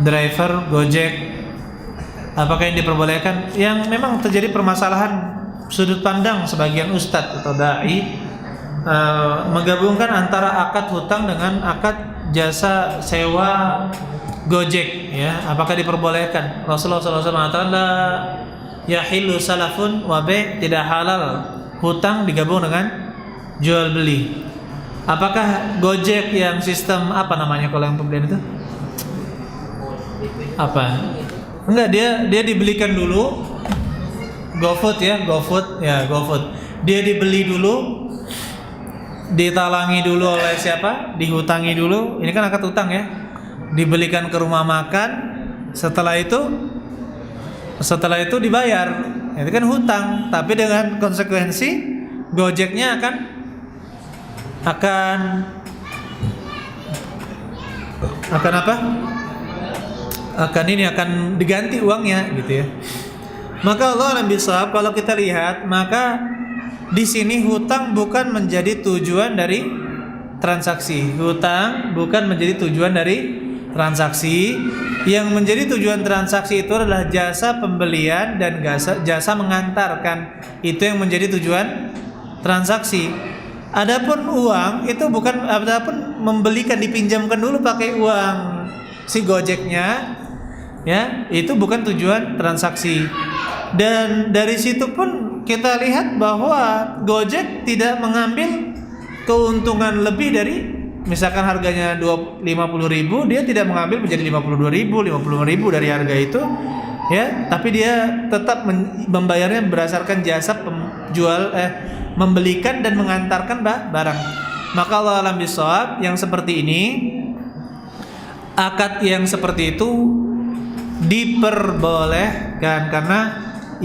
driver Gojek, apakah yang diperbolehkan? Yang memang terjadi permasalahan sudut pandang sebagian ustadz atau dai menggabungkan antara akad hutang dengan akad jasa sewa Gojek, ya, apakah diperbolehkan? Rasulullah SAW mengatakan la yahillu salafun wa bai', tidak halal hutang digabung dengan jual beli. Apakah Gojek yang sistem apa namanya kalau yang pembelian itu? Apa? Enggak, dia dibelikan dulu. GoFood. Dia dibeli dulu, ditalangi dulu oleh siapa? Dihutangi dulu. Ini kan akad hutang ya. Dibelikan ke rumah makan, setelah itu dibayar. Itu kan hutang, tapi dengan konsekuensi Gojeknya akan apa? Akan diganti uangnya gitu ya. Maka Allah alam bisawab, kalau kita lihat, maka di sini hutang bukan menjadi tujuan dari transaksi. Hutang bukan menjadi tujuan dari transaksi. Yang menjadi tujuan transaksi itu adalah jasa pembelian dan jasa mengantarkan. Itu yang menjadi tujuan transaksi. Adapun uang itu bukan, adapun membelikan, dipinjamkan dulu pakai uang si Gojeknya, ya, itu bukan tujuan transaksi. Dan dari situ pun kita lihat bahwa Gojek tidak mengambil keuntungan lebih dari, misalkan harganya 50.000, dia tidak mengambil menjadi 52.000 dari harga itu, ya, tapi dia tetap membayarnya berdasarkan jasa membelikan dan mengantarkan barang. Maka Allah alam bisawab, yang seperti ini, akad yang seperti itu diperbolehkan karena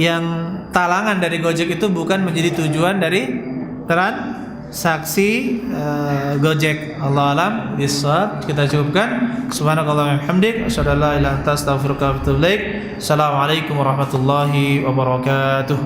yang talangan dari Gojek itu bukan menjadi tujuan dari transaksi Gojek. Allah alam bisawab. Kita cukupkan. Subhanakallahumma wa bihamdik, asyhadu an la ilaha illa anta, astaghfiruka wa atubu ilaik. Assalamualaikum warahmatullahi wabarakatuh.